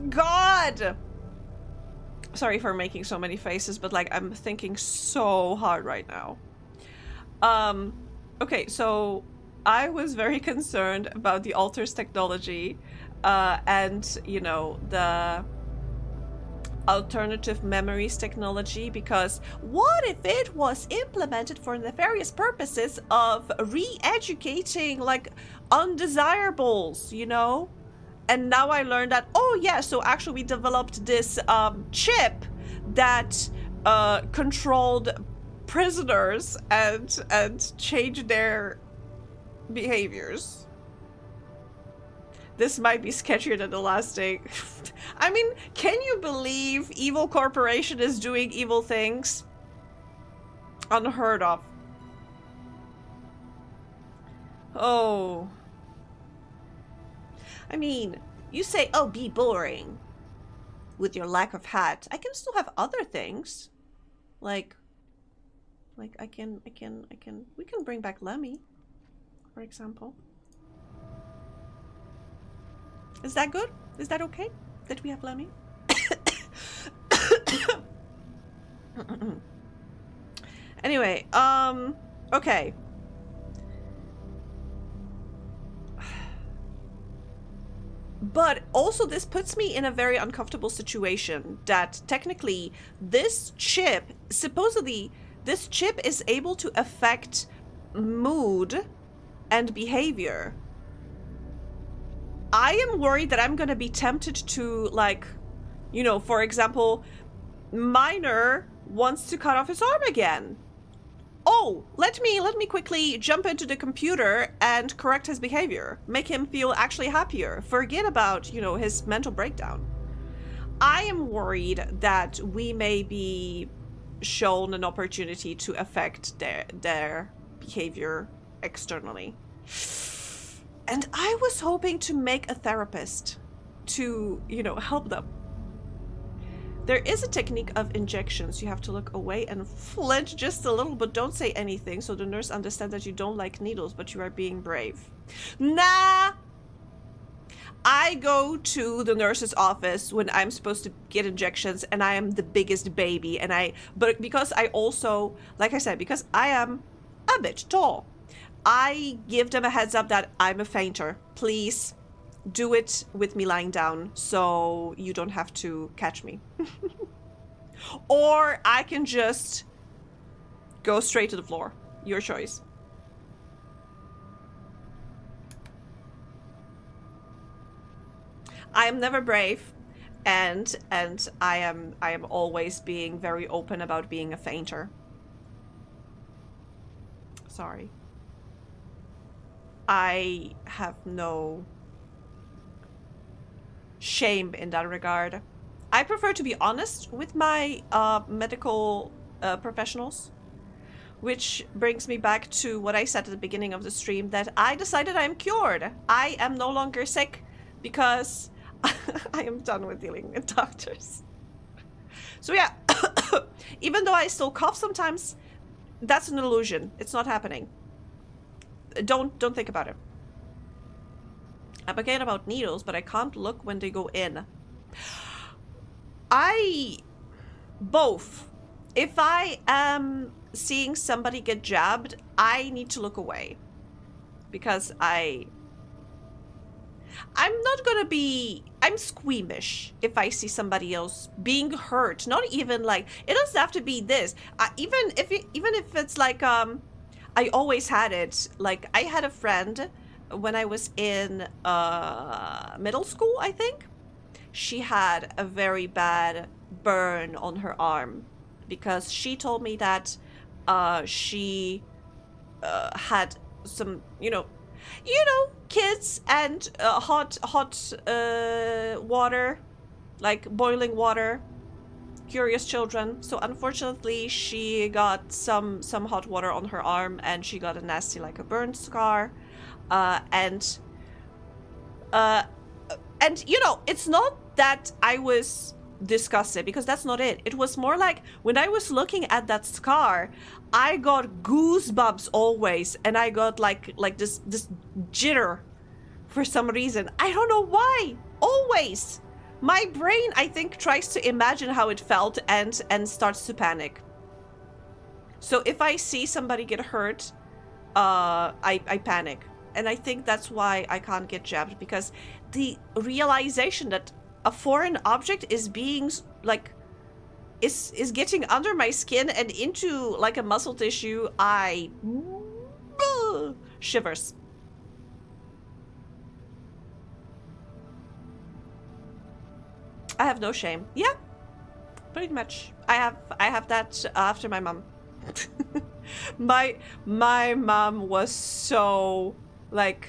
Speaker 1: God! Sorry for making so many faces, but like I'm thinking so hard right now. Okay, so I was very concerned about the alters technology and, you know, the alternative memories technology, because what if it was implemented for nefarious purposes of re-educating like undesirables, you know? And now I learned that, oh yeah, so actually we developed this chip that controlled prisoners and changed their behaviors. This might be sketchier than the last day. I mean, can you believe evil corporation is doing evil things? Unheard of. Oh. I mean, you say, oh, be boring. With your lack of hat. I can still have other things. Like we can bring back Lemmy, for example. Is that good? Is that okay that we have Lemmy? Anyway, okay. But also this puts me in a very uncomfortable situation that technically this chip, supposedly this chip is able to affect mood and behavior. I am worried that I'm gonna be tempted to, like, you know, for example, Minor wants to cut off his arm again. Oh, let me quickly jump into the computer and correct his behavior. Make him feel actually happier. Forget about, you know, his mental breakdown. I am worried that we may be shown an opportunity to affect their behavior externally. And I was hoping to make a therapist to, you know, help them. There is a technique of injections. You have to look away and flinch just a little, but don't say anything so the nurse understands that you don't like needles, but you are being brave. Nah! I go to the nurse's office when I'm supposed to get injections and I am the biggest baby, but because I also, like I said, because I am a bit tall, I give them a heads up that I'm a fainter. Please do it with me lying down so you don't have to catch me. Or I can just go straight to the floor. Your choice. I am never brave, and I am always being very open about being a fainter. Sorry. I have no shame in that regard. I prefer to be honest with my medical professionals, which brings me back to what I said at the beginning of the stream, that I decided I'm cured. I am no longer sick because I am done with dealing with doctors. So yeah, even though I still cough sometimes, that's an illusion. It's not happening. Don't think about it. I'm again about needles, but I can't look when they go in. Both. If I am seeing somebody get jabbed, I need to look away. Because I'm not gonna be... I'm squeamish if I see somebody else being hurt. Not even like... It doesn't have to be this. Even if it's like... I always had it. Like, I had a friend when I was in middle school, I think. She had a very bad burn on her arm because she told me that she had some, you know, kids and hot water, like boiling water. Curious children. So unfortunately she got some hot water on her arm and she got a nasty, like a burn scar. And you know, it's not that I was disgusted, because that's not it. It was more like when I was looking at that scar, I got goosebumps always, and I got like this jitter for some reason. I don't know why. Always. My brain, I think, tries to imagine how it felt and starts to panic. So if I see somebody get hurt, I panic. And I think that's why I can't get jabbed, because the realization that a foreign object is being, like, is getting under my skin and into like a muscle tissue, I shivers. I have no shame. Yeah, pretty much. I have that after my mom. my mom was so like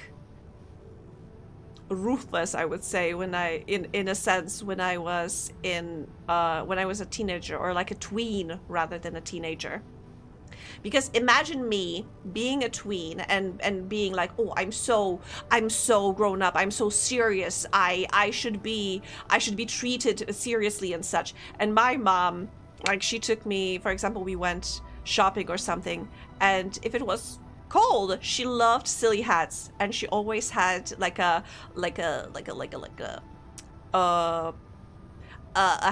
Speaker 1: ruthless, I would say, when I in a sense when I was a teenager, or like a tween rather than a teenager. Because imagine me being a tween and being like, oh, I'm so grown up, I'm so serious, I should be treated seriously and such. And my mom, like, she took me, for example, we went shopping or something, and if it was cold, she loved silly hats, and she always had a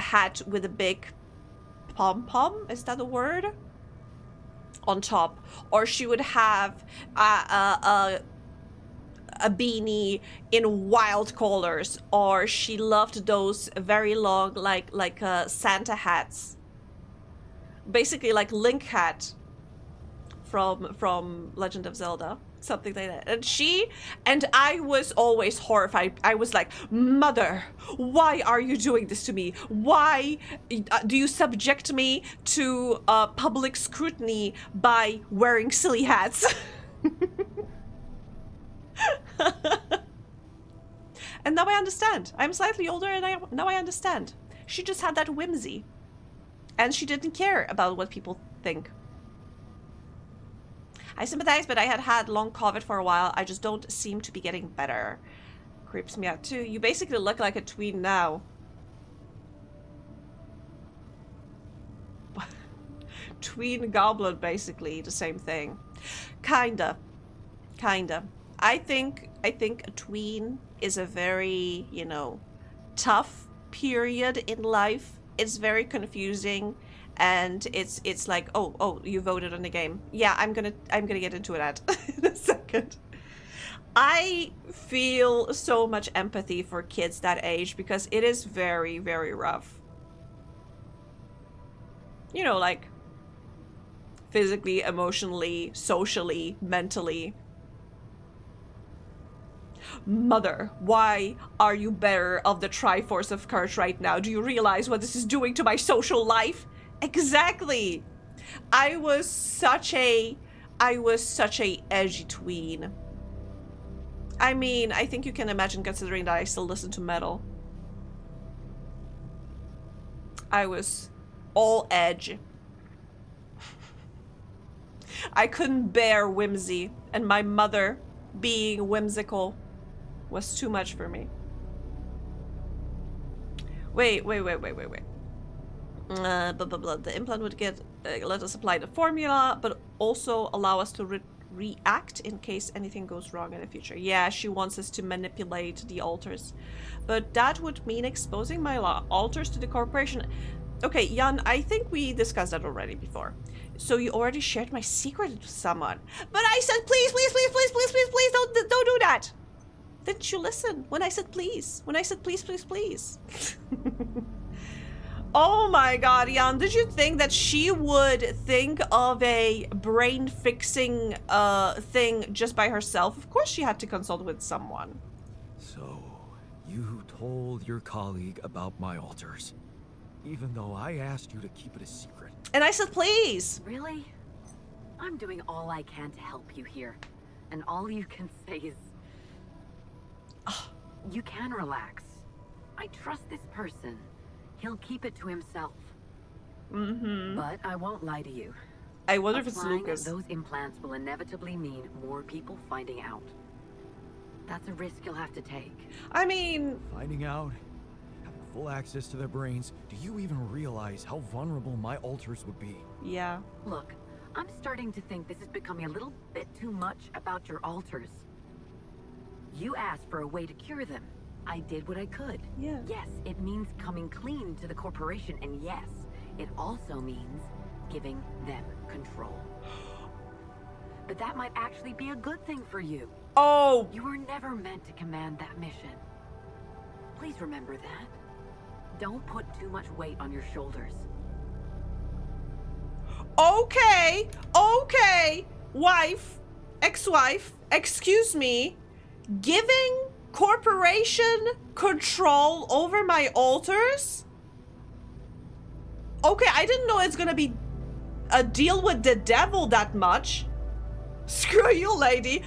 Speaker 1: hat with a big pom-pom, is that a word, on top, or she would have a beanie in wild colors, or she loved those very long like Santa hats, basically like Link hat from Legend of Zelda, something like that. And I was always horrified. I was like, mother, why are you doing this to me? Why do you subject me to public scrutiny by wearing silly hats? And now I understand. I'm slightly older, and now I understand. She just had that whimsy, and she didn't care about what people think. I sympathize, but I had long COVID for a while. I just don't seem to be getting better. Creeps me out too. You basically look like a tween now. Tween goblin, basically the same thing. Kinda. I think a tween is a very, you know, tough period in life. It's very confusing. And it's like, oh, you voted on the game. Yeah, I'm gonna get into that in a second. I feel so much empathy for kids that age, because it is very, very rough. You know, like physically, emotionally, socially, mentally. Mother, why are you bearer of the Triforce of Curse right now? Do you realize what this is doing to my social life? Exactly. I was such a edgy tween. I mean, I think you can imagine, considering that I still listen to metal. I was all edge. I couldn't bear whimsy, and my mother being whimsical was too much for me. Wait. Blah, blah, blah. The implant would let us apply the formula, but also allow us to react in case anything goes wrong in the future. Yeah, she wants us to manipulate the altars, but that would mean exposing my altars to the corporation. Okay, Jan, I think we discussed that already before. So you already shared my secret with someone, but I said please, don't do that. Didn't you listen when I said please? When I said please. Oh my god, Jan, did you think that she would think of a brain-fixing thing just by herself? Of course she had to consult with someone.
Speaker 4: So, you told your colleague about my altars, even though I asked you to keep it a secret.
Speaker 1: And I said please.
Speaker 7: Really? I'm doing all I can to help you here. And all you can say is... You can relax. I trust this person. He'll keep it to himself.
Speaker 1: Mm-hmm.
Speaker 7: But I won't lie to you.
Speaker 1: I wonder if it's
Speaker 7: Applying
Speaker 1: Lucas.
Speaker 7: those implants will inevitably mean more people finding out. That's a risk you'll have to take.
Speaker 1: I mean...
Speaker 4: Finding out, having full access to their brains, do you even realize how vulnerable my altars would be?
Speaker 1: Yeah.
Speaker 7: Look, I'm starting to think this is becoming a little bit too much about your altars. You asked for a way to cure them. I did what I could.
Speaker 1: Yeah.
Speaker 7: Yes, it means coming clean to the corporation, and yes, it also means giving them control. But that might actually be a good thing for you.
Speaker 1: Oh!
Speaker 7: You were never meant to command that mission. Please remember that. Don't put too much weight on your shoulders.
Speaker 1: Okay, okay, wife, ex-wife, excuse me, giving corporation control over my altars? Okay, I didn't know it's gonna be a deal with the devil that much. Screw you, lady. And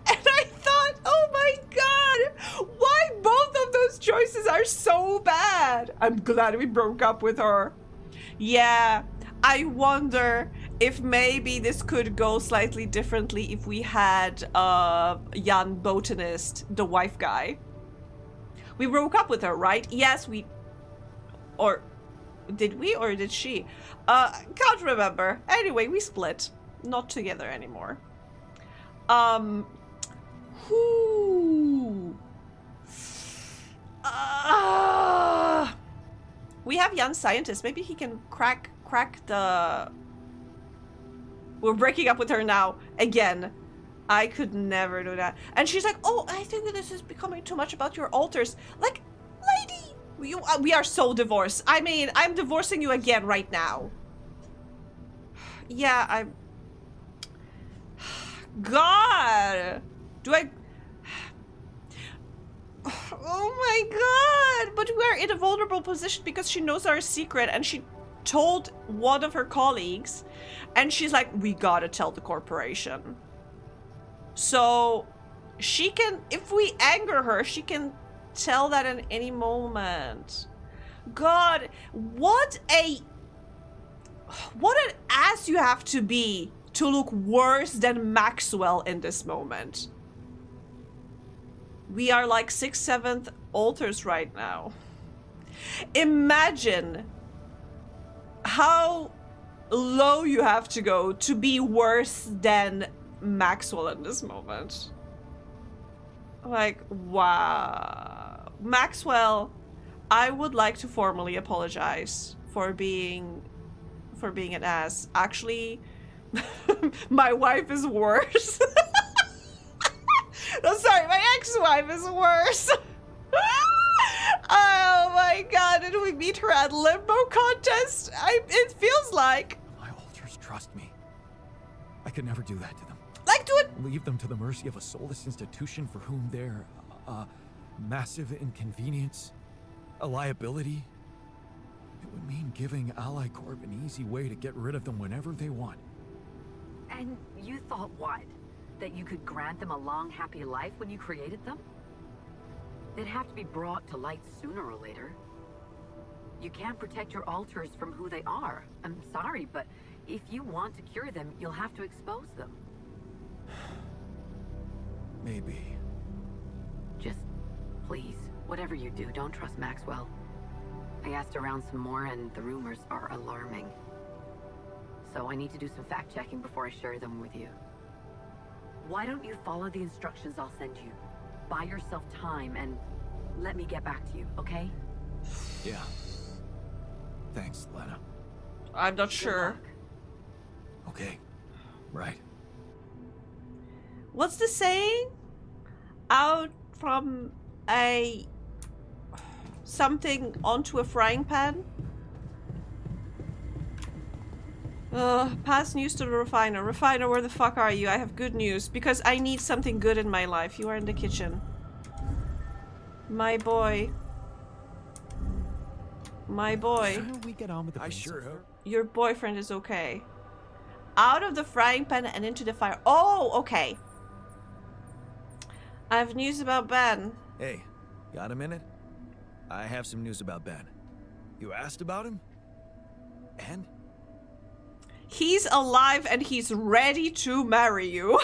Speaker 1: I thought, oh my god, why both of those choices are so bad? I'm glad we broke up with her. Yeah, I wonder if maybe this could go slightly differently if we had young botanist, the wife guy. We broke up with her, right? Yes, we... Or... Did we or did she? Can't remember. Anyway, we split. Not together anymore. Whoo. We have young scientist. Maybe he can crack the... We're breaking up with her now. Again. I could never do that. And she's like, oh, I think that this is becoming too much about your altars. Like, lady, we are so divorced. I mean, I'm divorcing you again right now. Yeah, I'm... God! Do I... Oh my god! But we're in a vulnerable position because she knows our secret and she told one of her colleagues and she's like, we gotta tell the corporation. So she can, if we anger her, she can tell that at any moment. God, what an ass you have to be to look worse than Maxwell in this moment. We are like 6th, 7th altars right now. Imagine how low you have to go to be worse than Maxwell in this moment. Like, wow. Maxwell, I would like to formally apologize for being an ass. Actually, my wife is worse. No, sorry, my ex-wife is worse. Oh my god, did we meet her at limbo contest? It feels like.
Speaker 4: My altars trust me. I could never do that to them.
Speaker 1: Like, do it.
Speaker 4: Leave them to the mercy of a soulless institution for whom they're a massive inconvenience, a liability. It would mean giving Ally Corp an easy way to get rid of them whenever they want.
Speaker 7: And you thought what? That you could grant them a long, happy life when you created them? They'd have to be brought to light sooner or later. You can't protect your altars from who they are. I'm sorry, but if you want to cure them, you'll have to expose them.
Speaker 4: Maybe.
Speaker 7: Just, please, whatever you do, don't trust Maxwell. I asked around some more, and the rumors are alarming. So I need to do some fact-checking before I share them with you. Why don't you follow the instructions I'll send you? Buy yourself time and let me get back to you, okay?
Speaker 4: Yeah. Thanks, Lena.
Speaker 1: I'm not
Speaker 7: Good
Speaker 1: sure.
Speaker 7: luck.
Speaker 4: Okay. Right.
Speaker 1: What's the saying? Out from a something onto a frying pan? Pass news to the refiner. Refiner, where the fuck are you? I have good news. Because I need something good in my life. You are in the kitchen. My boy. My boy.
Speaker 4: Shouldn't we get on with the
Speaker 5: I sure hope.
Speaker 1: Your boyfriend is okay. Out of the frying pan and into the fire. Oh, okay. I have news about Ben.
Speaker 4: Hey, got a minute? I have some news about Ben. You asked about him? And?
Speaker 1: He's alive and he's ready to marry you.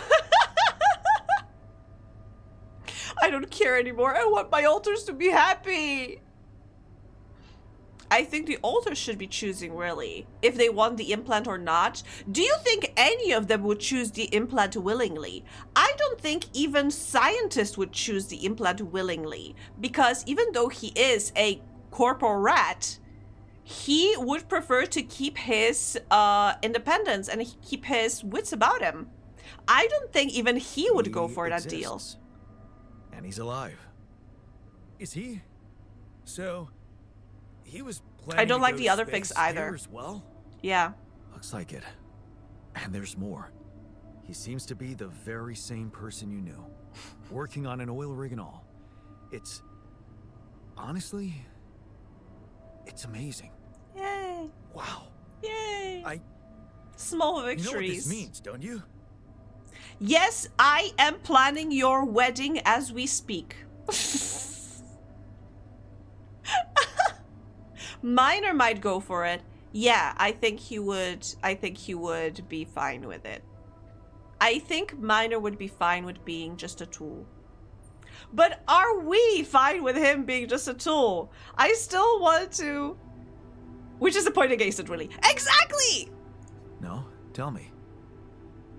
Speaker 1: I don't care anymore. I want my altars to be happy. I think the altars should be choosing, really, if they want the implant or not. Do you think any of them would choose the implant willingly? I don't think even scientists would choose the implant willingly, because even though he is a corporal rat, he would prefer to keep his independence and keep his wits about him. I don't think even he would go for that deal.
Speaker 4: exists. And he's alive. Is he? So, he was planning
Speaker 1: I don't
Speaker 4: to
Speaker 1: like
Speaker 4: go
Speaker 1: the
Speaker 4: to
Speaker 1: other
Speaker 4: space
Speaker 1: fix either.
Speaker 4: here as well?
Speaker 1: Yeah.
Speaker 4: Looks like it. And there's more. He seems to be the very same person you knew. Working on an oil rig and all. It's... honestly... it's amazing.
Speaker 1: Yay.
Speaker 4: Wow.
Speaker 1: Yay. Small victories.
Speaker 4: You know what this means, don't you?
Speaker 1: Yes, I am planning your wedding as we speak. Miner might go for it. Yeah, I think he would be fine with it. I think Miner would be fine with being just a tool. But are we fine with him being just a tool? I still want to... Which is the point against it, really. Exactly!
Speaker 4: No? Tell me.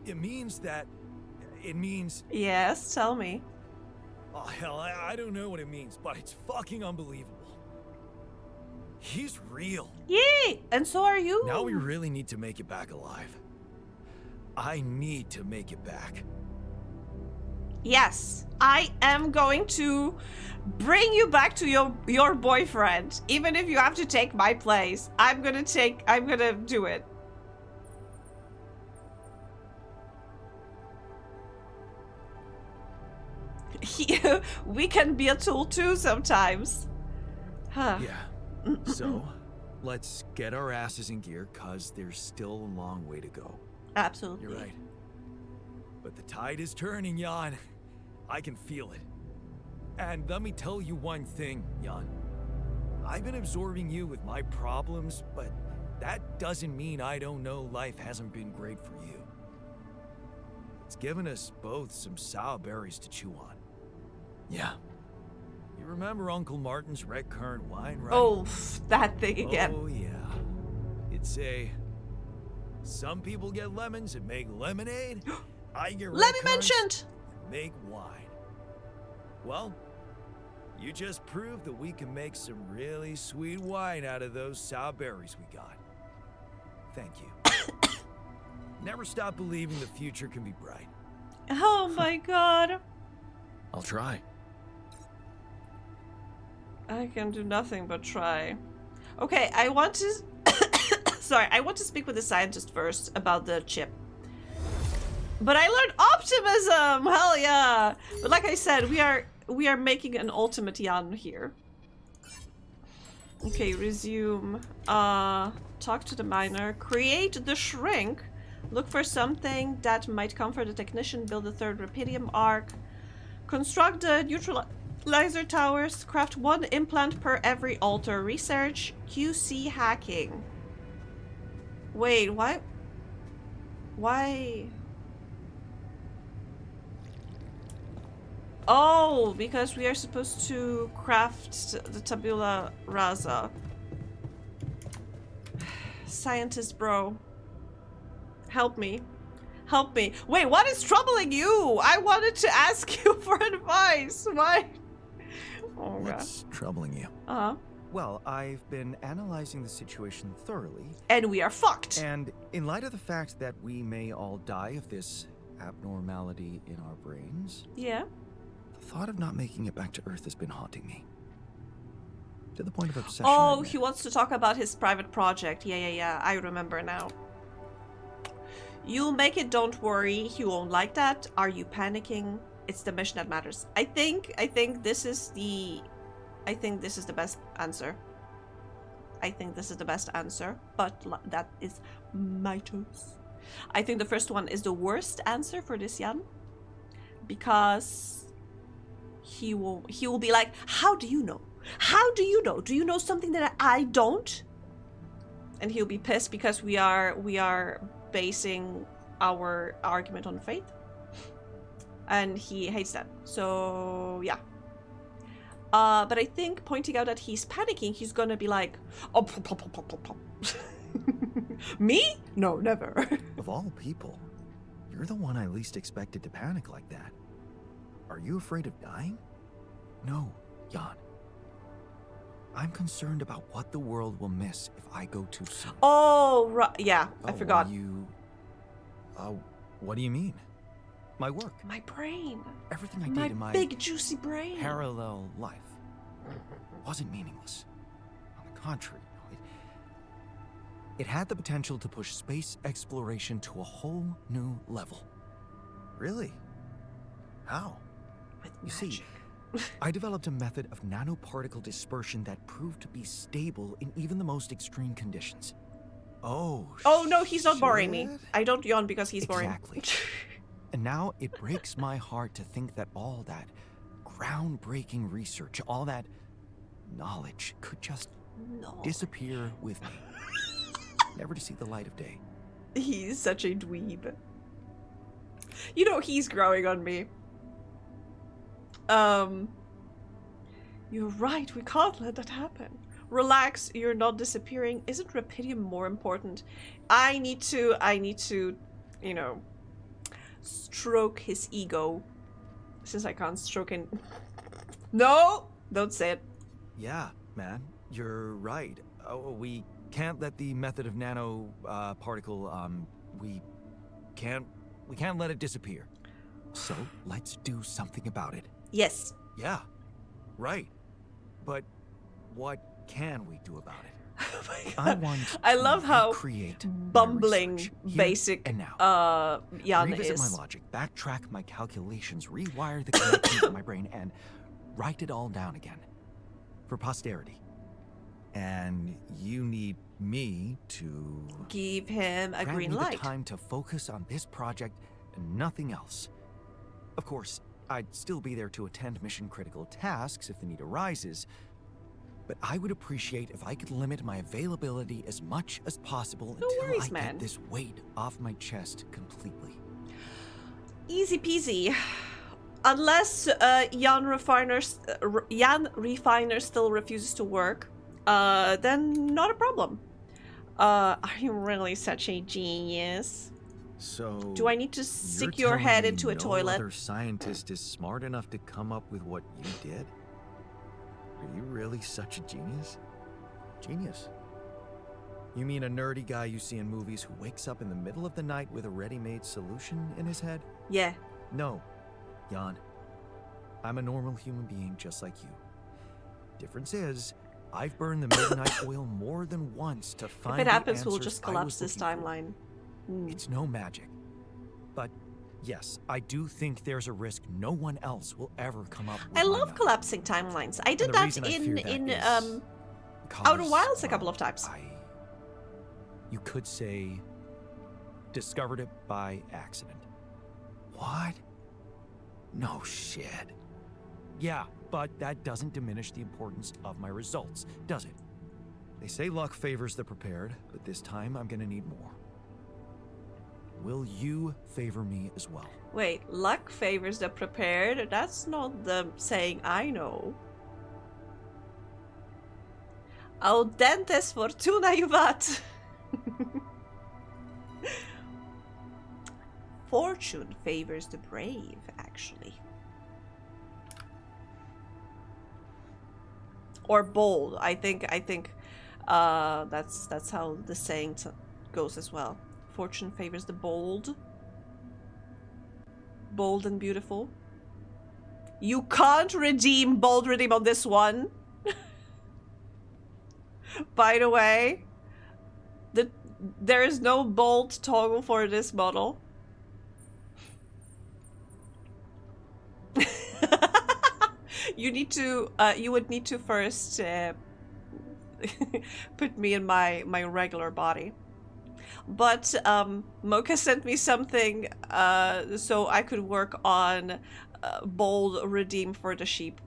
Speaker 4: It means that... it means...
Speaker 1: Yes, tell me.
Speaker 4: Oh, hell, I don't know what it means, but it's fucking unbelievable. He's real.
Speaker 1: Yay! And so are you.
Speaker 4: Now we really need to make it back alive. I need to make it back.
Speaker 1: Yes, I am going to bring you back to your boyfriend. Even if you have to take my place. I'm gonna do it. We can be a tool too sometimes. Huh.
Speaker 4: Yeah. So, let's get our asses in gear, cause there's still a long way to go.
Speaker 1: Absolutely.
Speaker 4: You're right. But the tide is turning, Jan. I can feel it. And let me tell you one thing, Jan. I've been absorbing you with my problems, but that doesn't mean I don't know life hasn't been great for you. It's given us both some sour berries to chew on. Yeah. You remember Uncle Martin's red currant wine, right?
Speaker 1: Oh, that thing again.
Speaker 4: Oh, yeah. It's some people get lemons and make lemonade. I get red
Speaker 1: Let me
Speaker 4: currants
Speaker 1: mention.
Speaker 4: and make wine. Well, you just proved that we can make some really sweet wine out of those sour berries we got. Thank you. Never stop believing the future can be bright.
Speaker 1: Oh my god.
Speaker 4: I'll try.
Speaker 1: I can do nothing but try. Okay, I want to... Sorry, I want to speak with the scientist first about the chip. But I learned optimism! Hell yeah! But like I said, we are making an ultimate Jan here. Okay, resume. Talk to the miner. Create the shrink. Look for something that might comfort the technician. Build a third rubidium arc. Construct the neutralizer towers. Craft one implant per every altar. Research QC hacking. Wait, why? Why? Oh, because we are supposed to craft the tabula rasa. Scientist bro. Help me. Help me. Wait, what is troubling you? I wanted to ask you for advice. Why? Oh, God.
Speaker 4: What's troubling you?
Speaker 1: Uh-huh.
Speaker 8: Well, I've been analyzing the situation thoroughly.
Speaker 1: And we are fucked.
Speaker 8: And in light of the fact that we may all die of this abnormality in our brains,
Speaker 1: Yeah.
Speaker 8: the thought of not making it back to Earth has been haunting me. To the point of obsession.
Speaker 1: Oh,
Speaker 8: I admit.
Speaker 1: he wants to talk about his private project. Yeah. I remember now. You'll make it, don't worry. He won't like that. Are you panicking? It's the mission that matters. I think this is the best answer. I think this is the best answer, but that is my choice. I think the first one is the worst answer for this Jan, because he will be like, how do you know? How do you know? Do you know something that I don't? And he'll be pissed because we are basing our argument on faith. And he hates that. So, yeah. But I think pointing out that he's panicking, he's gonna be like, oh, me? No, never.
Speaker 8: Of all people, you're the one I least expected to panic like that. Are you afraid of dying? No, Jan. I'm concerned about what the world will miss if I go too soon.
Speaker 1: Oh, right. Yeah, I forgot.
Speaker 8: What do you mean? My work.
Speaker 1: My brain.
Speaker 8: Everything I did in my
Speaker 1: big juicy brain.
Speaker 8: parallel life wasn't meaningless. On the contrary, It had the potential to push space exploration to a whole new level. Really? How?
Speaker 1: With
Speaker 8: You see,
Speaker 1: magic.
Speaker 8: I developed a method of nanoparticle dispersion that proved to be stable in even the most extreme conditions. Oh,
Speaker 1: Oh no, he's not boring me.
Speaker 8: shit.
Speaker 1: I don't yawn because he's boring.
Speaker 8: Exactly. And now it breaks my heart to think that all that groundbreaking research, all that knowledge could just
Speaker 1: No.
Speaker 8: disappear with me. Never to see the light of day.
Speaker 1: He's such a dweeb. You know, he's growing on me. You're right, we can't let that happen. Relax, you're not disappearing. Isn't Rapidium more important? I need to, you know, stroke his ego. Since I can't stroke it. No! Don't say it.
Speaker 8: Yeah, man, you're right. Oh, we can't let the method of nano particle, we can't let it disappear. So let's do something about it.
Speaker 1: Yes.
Speaker 8: Yeah, right. But what can we do about it?
Speaker 1: Oh my
Speaker 8: I
Speaker 1: God.
Speaker 8: want
Speaker 1: I
Speaker 8: to
Speaker 1: love how
Speaker 8: recreate my
Speaker 1: bumbling
Speaker 8: research here
Speaker 1: basic
Speaker 8: and now.
Speaker 1: Jan
Speaker 8: Revisit
Speaker 1: is.
Speaker 8: my logic, backtrack my calculations, rewire the connections in my brain, and write it all down again. For posterity. And you need me to
Speaker 1: Give him a
Speaker 8: grant
Speaker 1: green
Speaker 8: me
Speaker 1: light.
Speaker 8: the time to focus on this project and nothing else. Of course, I'd still be there to attend mission-critical tasks if the need arises, but I would appreciate if I could limit my availability as much as possible
Speaker 1: No
Speaker 8: until
Speaker 1: worries,
Speaker 8: I
Speaker 1: man.
Speaker 8: get this weight off my chest completely.
Speaker 1: Easy peasy. Unless Jan Refiner still refuses to work, then not a problem. Are you really such a genius?
Speaker 8: So,
Speaker 1: Do I need to stick your head into a toilet?
Speaker 8: Other scientist is smart enough to come up with what you did? Are you really such a genius? Genius? You mean a nerdy guy you see in movies who wakes up in the middle of the night with a ready-made solution in his head?
Speaker 1: Yeah.
Speaker 8: No, Jan. I'm a normal human being just like you. Difference is, I've burned the midnight oil more than once to find
Speaker 1: If it
Speaker 8: the
Speaker 1: happens, we'll
Speaker 8: answers
Speaker 1: just
Speaker 8: I
Speaker 1: collapse
Speaker 8: was
Speaker 1: this
Speaker 8: looking for.
Speaker 1: timeline.
Speaker 8: It's no magic. But yes, I do think there's a risk no one else will ever come up with
Speaker 1: I
Speaker 8: my
Speaker 1: love
Speaker 8: method.
Speaker 1: collapsing timelines. I did
Speaker 8: the
Speaker 1: that
Speaker 8: reason I fear that
Speaker 1: in
Speaker 8: is
Speaker 1: Outer
Speaker 8: because,
Speaker 1: Wilds a couple of times.
Speaker 8: You could say, discovered it by accident. What? No shit. Yeah, but that doesn't diminish the importance of my results, does it? They say luck favors the prepared, but this time I'm gonna need more. Will you favor me as well?
Speaker 1: Wait, luck favors the prepared? That's not the saying I know. Audentes fortuna juvat. Fortune favors the brave, actually. Or bold. I think that's how the saying goes as well. Fortune favors the bold. Bold and beautiful. You can't redeem bold redeem on this one. By the way, there is no bold toggle for this model. You would need to first put me in my regular body. But Mocha sent me something so I could work on bold redeem for the sheep.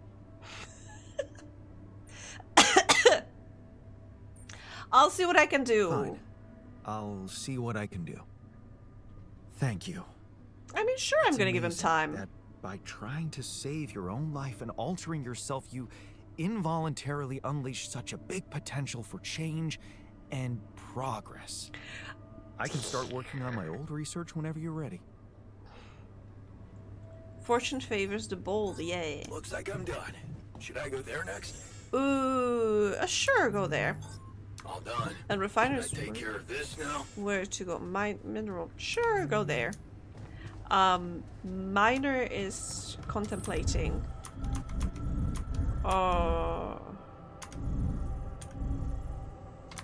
Speaker 1: I'll see what I can do.
Speaker 8: Fine. I'll see what I can do. Thank you.
Speaker 1: I mean, sure, I'm
Speaker 8: It's
Speaker 1: gonna give him
Speaker 8: amazing
Speaker 1: time.
Speaker 8: That by trying to save your own life and altering yourself, you involuntarily unleash such a big potential for change and progress. I can start working on my old research whenever you're ready.
Speaker 1: Fortune favors the bold, yay.
Speaker 6: Looks like I'm done. Should I go there next?
Speaker 1: Ooh, sure, go there.
Speaker 6: All done.
Speaker 1: And
Speaker 6: Can I
Speaker 1: refiners,
Speaker 6: take care of this now?
Speaker 1: where to go? Mineral, sure, go there. Miner is contemplating.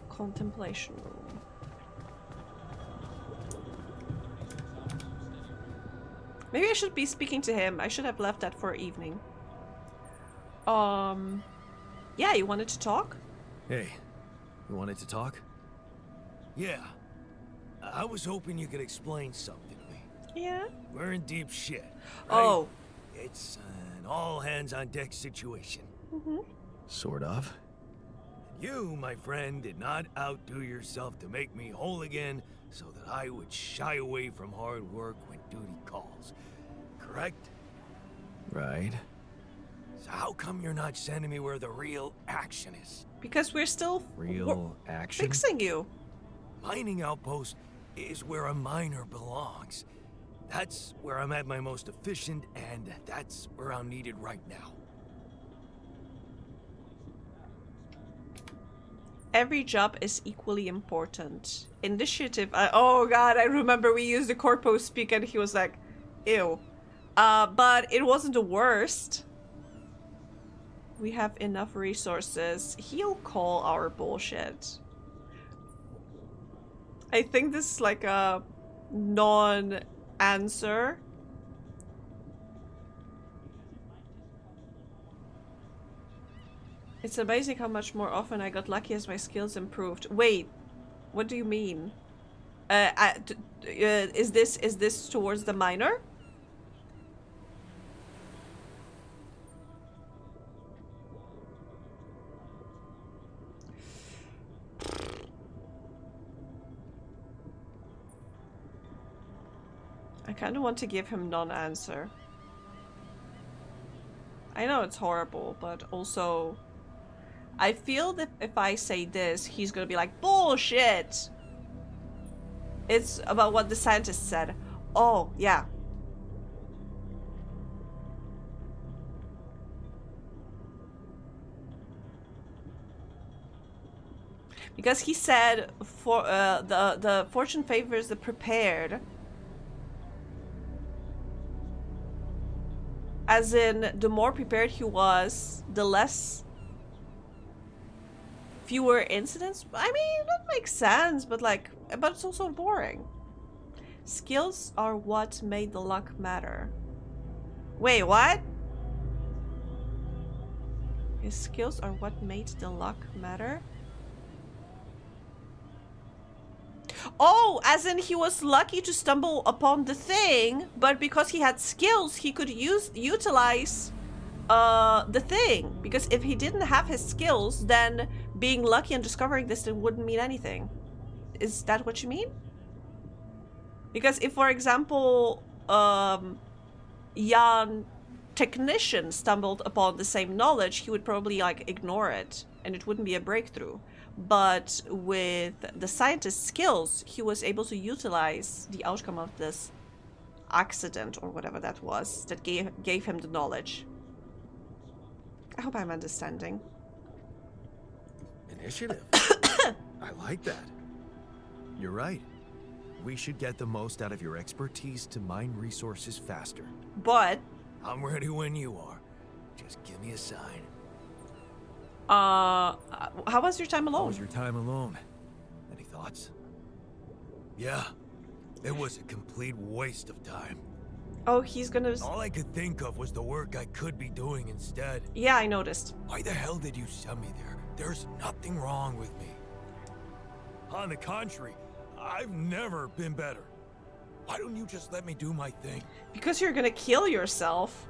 Speaker 1: Contemplation room. Maybe I should be speaking to him. I should have left that for evening. Yeah, you wanted to talk?
Speaker 4: Hey, you wanted to talk? Yeah. I was hoping you could explain something to me.
Speaker 1: Yeah.
Speaker 4: We're in deep shit. Right?
Speaker 1: Oh.
Speaker 4: It's an all-hands-on-deck situation.
Speaker 8: Sort of.
Speaker 4: You, my friend, did not outdo yourself to make me whole again so that I would shy away from hard work when duty calls. Correct?
Speaker 8: Right.
Speaker 4: So how come you're not sending me where the real action is?
Speaker 1: Because we're still
Speaker 8: Real action.
Speaker 1: fixing you.
Speaker 4: Mining outpost is where a miner belongs. That's where I'm at my most efficient, and that's where I'm needed right now.
Speaker 1: Every job is equally important. Initiative. Oh god, I remember we used the corpo speak and he was like, ew. But it wasn't the worst. We have enough resources. He'll call our bullshit. I think this is like a non-answer. It's amazing how much more often I got lucky as my skills improved. Wait, what do you mean? Is this towards the miner? I kind of want to give him non-answer. I know it's horrible, but also I feel that if I say this, he's gonna be like, bullshit! It's about what the scientist said. Oh, yeah. Because he said for the fortune favors the prepared. As in, the more prepared he was, the less fewer incidents. I mean, that makes sense, but like, but it's also boring. Skills are what made the luck matter. Wait, what? His skills are what made the luck matter? Oh, as in he was lucky to stumble upon the thing, but because he had skills, he could utilize the thing. Because if he didn't have his skills, then being lucky and discovering this thing wouldn't mean anything. Is that what you mean? Because if, for example, Jan technician stumbled upon the same knowledge, he would probably like ignore it and it wouldn't be a breakthrough. But with the scientist's skills, he was able to utilize the outcome of this accident or whatever that was that gave him the knowledge. I hope I'm understanding.
Speaker 4: Initiative. I like that. You're right. We should get the most out of your expertise to mine resources faster.
Speaker 1: But
Speaker 4: I'm ready when you are. Just give me a sign.
Speaker 1: how was your time
Speaker 4: How
Speaker 1: alone?
Speaker 4: was your time alone? Any thoughts? Yeah, it was a complete waste of time.
Speaker 1: Oh, he's gonna...
Speaker 4: All I could think of was the work I could be doing instead.
Speaker 1: Yeah, I noticed.
Speaker 4: Why the hell did you send me there? There's nothing wrong with me. On the contrary, I've never been better. Why don't you just let me do my thing?
Speaker 1: Because you're gonna kill yourself.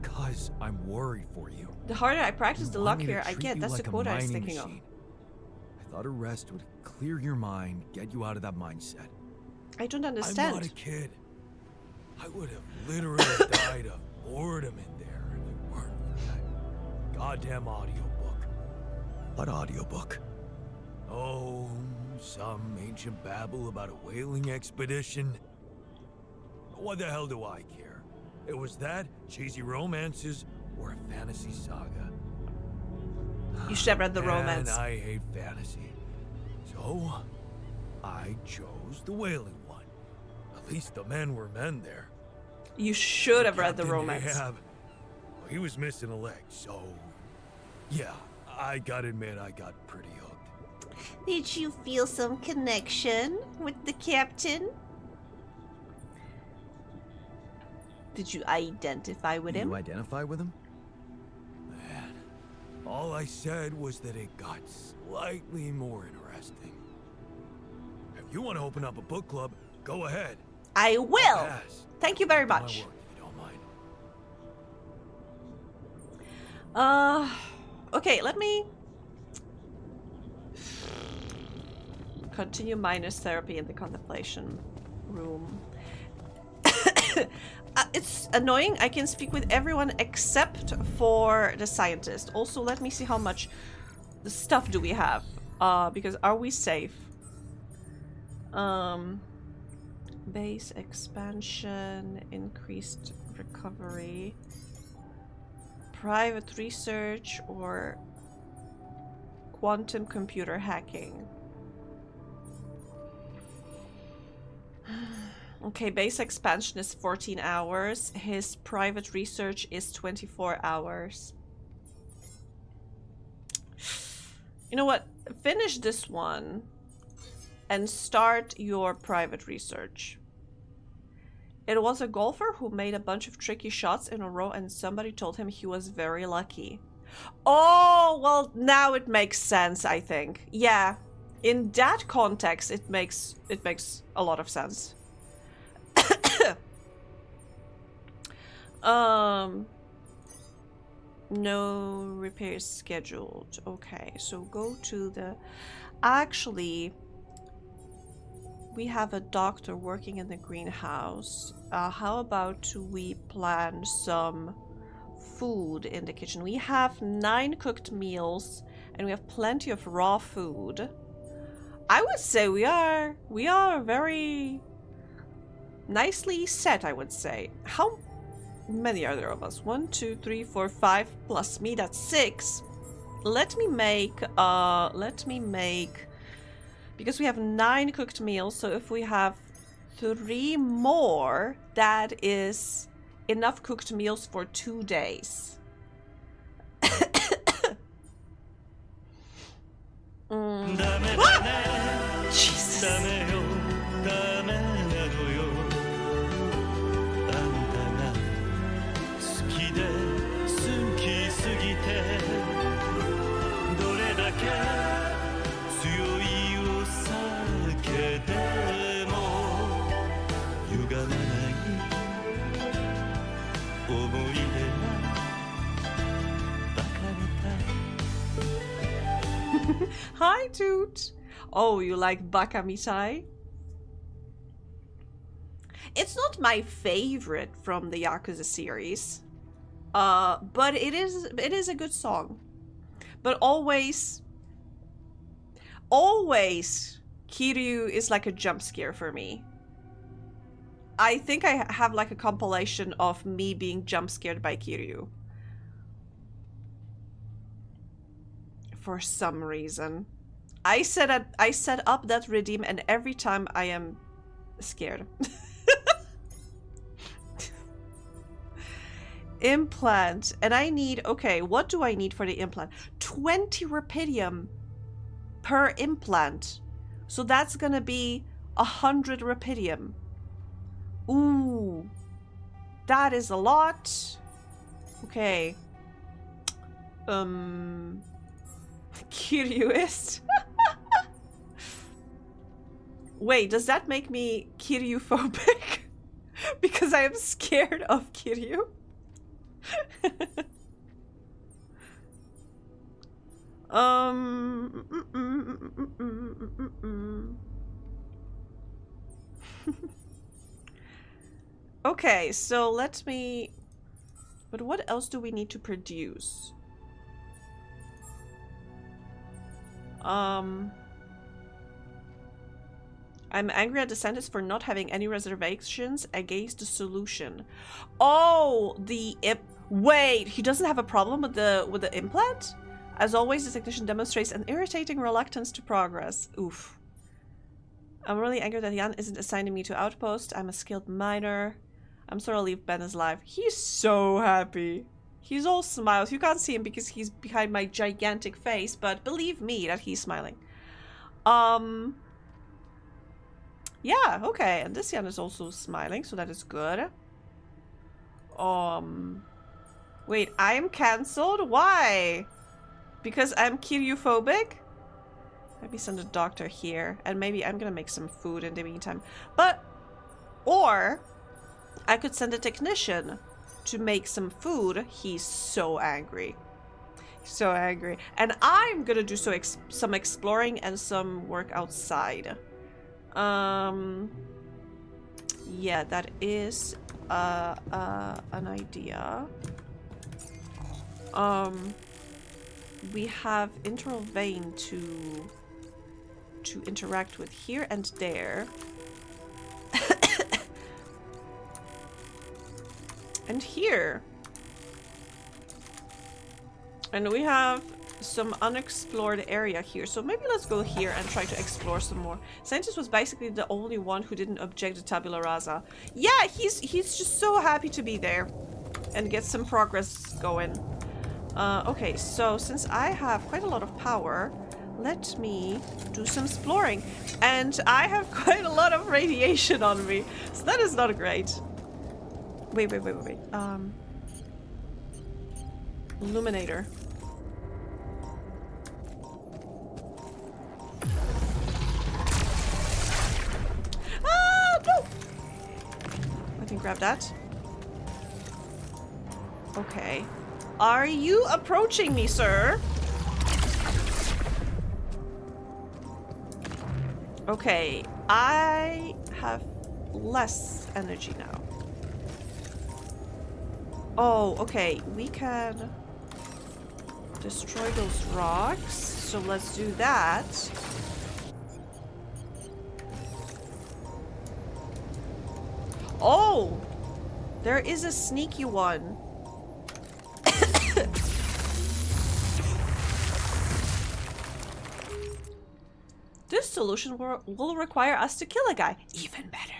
Speaker 4: Because I'm worried for you.
Speaker 1: The harder I practice,
Speaker 4: You
Speaker 1: the
Speaker 4: want me to
Speaker 1: luckier I
Speaker 4: treat
Speaker 1: get.
Speaker 4: you
Speaker 1: That's
Speaker 4: like
Speaker 1: the
Speaker 4: a
Speaker 1: quote I was
Speaker 4: mining
Speaker 1: thinking of.
Speaker 4: machine. I thought a rest would clear your mind, get you out of that mindset.
Speaker 1: I don't
Speaker 4: I'm
Speaker 1: understand.
Speaker 4: not a kid. I would have literally died of boredom in there if it weren't for that goddamn audiobook. What audiobook? Oh, some ancient babble about a whaling expedition. What the hell do I care? It was that, cheesy romances, or a fantasy saga.
Speaker 1: You should have read the romance.
Speaker 4: And I hate fantasy. So, I chose the whaling one. At least the men were men there.
Speaker 1: You should have read the
Speaker 4: Captain
Speaker 1: romance.
Speaker 4: Ahab, well, he was missing a leg, so... Yeah, I gotta admit I got pretty hooked.
Speaker 1: Did you feel some connection with the captain? Did you identify with him?
Speaker 8: You identify with him?
Speaker 4: Man, all I said was that it got slightly more interesting. If you want to open up a book club, go ahead.
Speaker 1: I
Speaker 4: I'll
Speaker 1: will.
Speaker 4: pass.
Speaker 1: Thank you very
Speaker 4: My
Speaker 1: much.
Speaker 4: work, if you don't mind.
Speaker 1: Okay, let me continue minus therapy in the contemplation room. It's annoying. I can speak with everyone except for the scientist. Also, let me see how much stuff do we have. Because are we safe? Base expansion, increased recovery, private research, or quantum computer hacking. Okay, base expansion is 14 hours. His private research is 24 hours. You know what? Finish this one and start your private research. It was a golfer who made a bunch of tricky shots in a row and somebody told him he was very lucky. Oh, well, now it makes sense, I think. Yeah, in that context, it makes a lot of sense. No repairs scheduled. Okay, so go to the... Actually, we have a doctor working in the greenhouse. How about we plan some food in the kitchen? We have 9 cooked meals and we have plenty of raw food. I would say we are very nicely set, I would say. How many are there of us? 1, 2, 3, 4, 5 plus me, that's 6. Let me make because we have 9 cooked meals, so if we have 3 more, that is enough cooked meals for 2 days. Jesus. Hi, Toot. Oh, you like baka mitai? It's not my favorite from the Yakuza series, but it is a good song. But always, Kiryu is like a jump scare for me. I think I have like a compilation of me being jump scared by Kiryu. For some reason. I set up that redeem and every time I am scared. Implant. And I need, okay, what do I need for the implant? 20 rupidium per implant. So that's gonna be 100 rupidium. Ooh. That is a lot. Okay. Kiryuist. Wait, does that make me Kiryu-phobic? Because I am scared of Kiryu? Okay, so let me... But what else do we need to produce? I'm angry at the sentence for not having any reservations against the solution. Oh, wait, he doesn't have a problem with the implant? As always, the technician demonstrates an irritating reluctance to progress. Oof. I'm really angry that Jan isn't assigning me to Outpost. I'm a skilled miner. I'm sorry to leave Ben alive. He's so happy. He's all smiles. You can't see him because he's behind my gigantic face, but believe me that he's smiling. Yeah, okay. And this Jan is also smiling, so that is good. Wait, I am cancelled? Why? Because I'm Kiryophobic? Maybe send a doctor here. And maybe I'm gonna make some food in the meantime. Or I could send a technician to make some food. He's so angry. So angry. And I'm gonna do some exploring and some work outside. Yeah, that is an idea. We have internal vein to interact with here and there. And here. And we have some unexplored area here. So maybe let's go here and try to explore some more. Scientist was basically the only one who didn't object to tabula rasa. Yeah, he's just so happy to be there and get some progress going. Okay, so since I have quite a lot of power, let me do some exploring. And I have quite a lot of radiation on me, so that is not great. Wait. Illuminator. Ah, no! I can grab that. Okay. Are you approaching me, sir? Okay, I have less energy now. Oh, okay, we can destroy those rocks, so let's do that. Oh, there is a sneaky one. This solution will require us to kill a guy. Even better.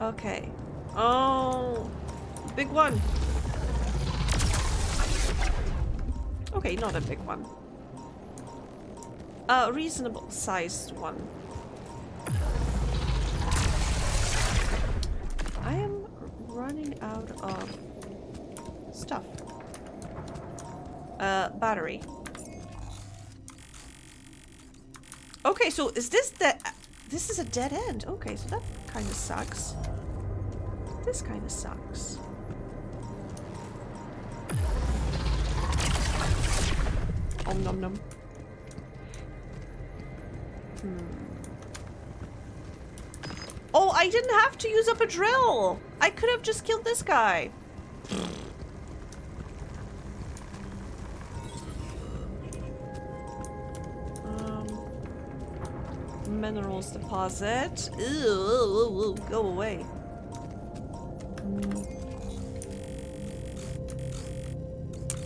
Speaker 1: Okay. Oh, big one. Okay, not a big one. A reasonable sized one. I am running out of stuff. Battery. Okay, so is this this is a dead end. Okay, so that kind of sucks. This kind of sucks. Om nom nom. Oh, I didn't have to use up a drill. I could have just killed this guy. Minerals deposit. Ew, go away.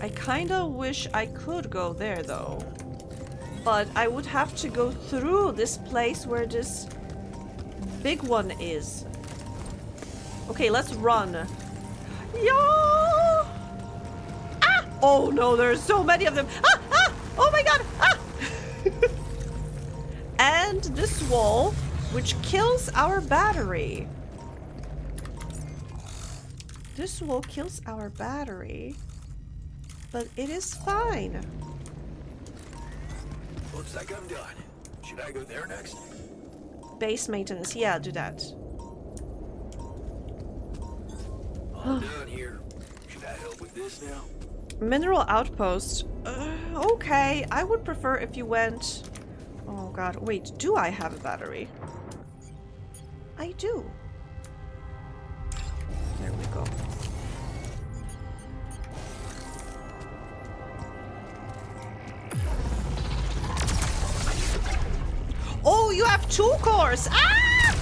Speaker 1: I kinda wish I could go there though. But I would have to go through this place where this big one is. Okay, let's run. Yeah! Ah! Oh no, there's so many of them. Ah! Ah! Oh my god! Ah! And this wall, which kills our battery. This wall kills our battery. But it is fine.
Speaker 8: Looks like I'm done. Should I go there next?
Speaker 1: Base maintenance. Yeah, do that.
Speaker 8: I'm done here. Should I help with this now?
Speaker 1: Mineral outpost. Okay, I would prefer if you went... Oh god, wait, do I have a battery? I do. There we go. Oh, you have 2 cores! Ah!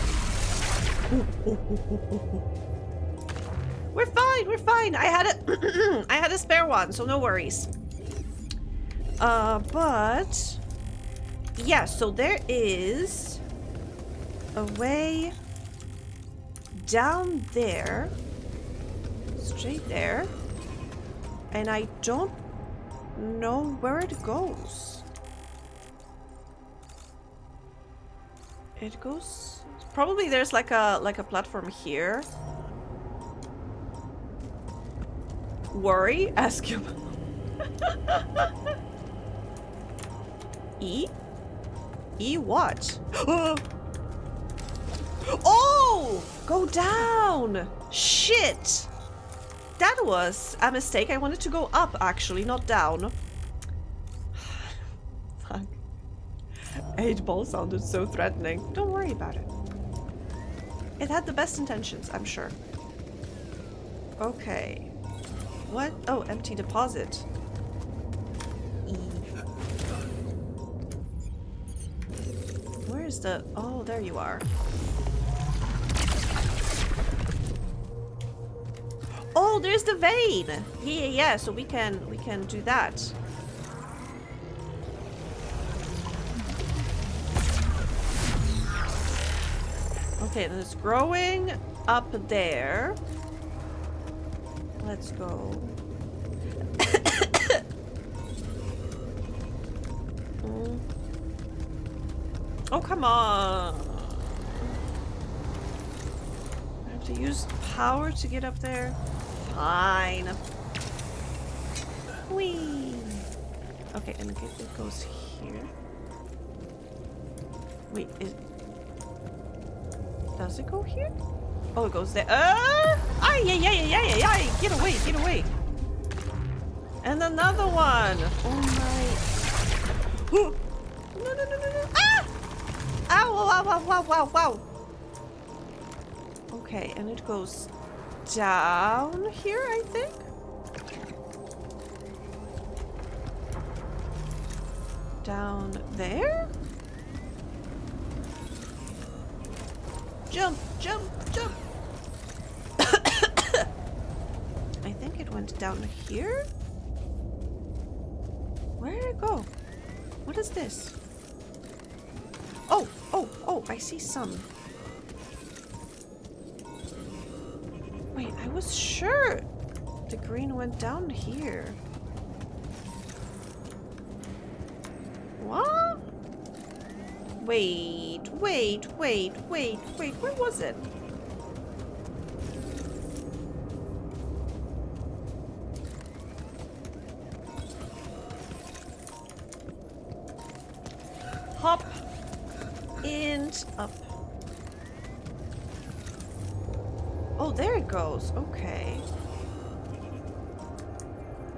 Speaker 1: We're fine, we're fine. I had a I had a spare one, so no worries. But yeah, so there is a way down there, straight there, and I don't know where it goes. It goes... Probably there's like a platform here. Worry? Ask you. E? E what? Oh! Go down! Shit! That was a mistake. I wanted to go up, actually, not down. Fuck. 8-ball sounded so threatening. Don't worry about it. It had the best intentions, I'm sure. Okay. What? Oh, empty deposit. E. Where is the... Oh, there you are. Oh, there's the vein! Yeah, so we can do that. Okay, then it's growing up there. Let's go. Oh, come on. I have to use power to get up there. Fine. Whee! Okay, and it goes here. Wait, does it go here? Oh, it goes there. Yeah. Get away, get away. And another one. Oh my. No. Ah! Ow, wow. Okay, and it goes down here, I think. Down there? Jump. I think it went down here. Where did it go? What is this? Oh, I see some. Wait, I was sure the green went down here. What? Wait. Where was it? Hop and up. Oh, there it goes. Okay.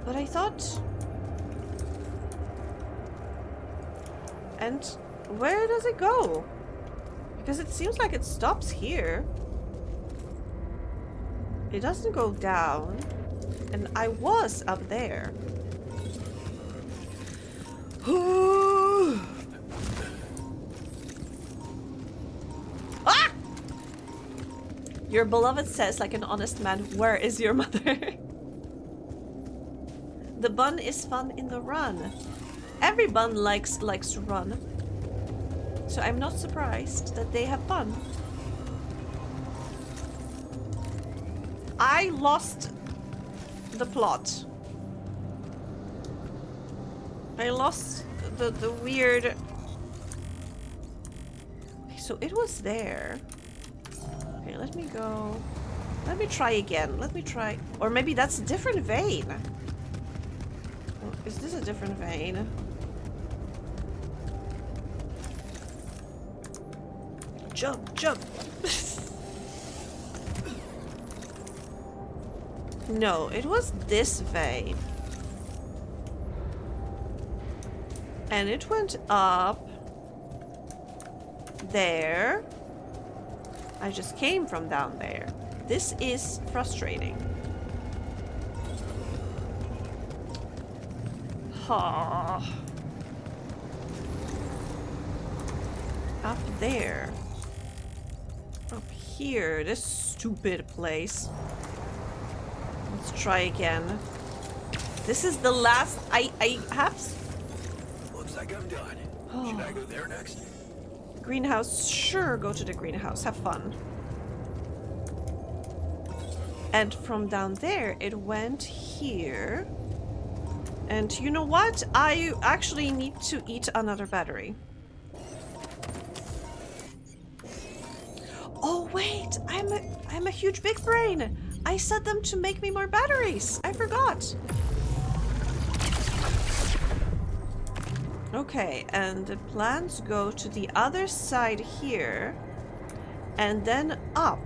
Speaker 1: But I thought... And where does it go? Because it seems like it stops here. It doesn't go down. And I was up there. Ah! Your beloved says, like an honest man, where is your mother? The bun is fun in the run. Every bun likes to run. So I'm not surprised that they have fun. I lost the plot. I lost the weird... Okay, so it was there. Okay, let me go. Let me try again. Let me try... Or maybe that's a different vein. Oh, is this a different vein? Jump. No, it was this vein. And it went up there. I just came from down there. This is frustrating. Up there. Up here, this stupid place. Let's try again. This is the last... I have...
Speaker 8: Looks like I'm done. Should I go there next?
Speaker 1: Greenhouse. Sure, go to the greenhouse. Have fun. And from down there, it went here. And you know what? I actually need to eat another battery. Oh wait, I'm a huge big brain. I set them to make me more batteries. I forgot. Okay, and the plants go to the other side here and then up.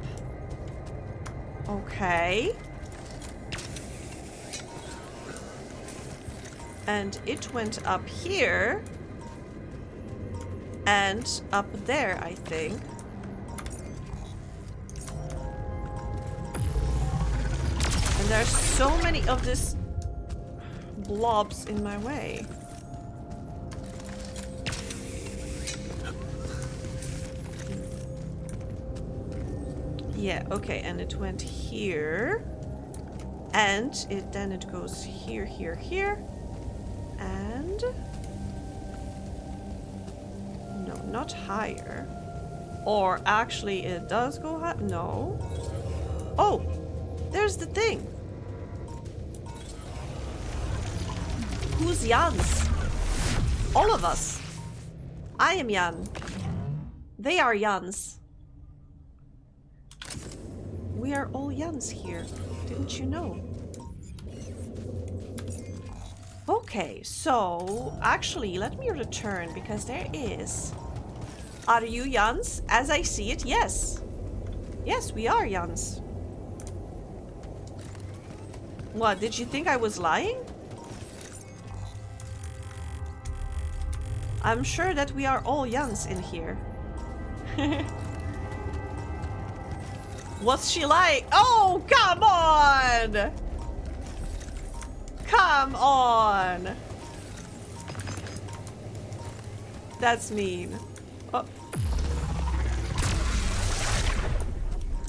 Speaker 1: Okay. And it went up here and up there, I think. And there's so many of these blobs in my way. Yeah, okay, and it went here. And then it goes here, here, here. And... no, not higher. Or actually it does go high. No. Oh! There's the thing. Who's Jans? All of us. I am Jan. They are Jans. We are all Jans here. Didn't you know? Okay, so actually let me return because there is... Are you Jans? As I see it, yes. Yes, we are Jans. What, did you think I was lying? I'm sure that we are all Jans in here. What's she like? Oh, come on! Come on! That's mean. Oh.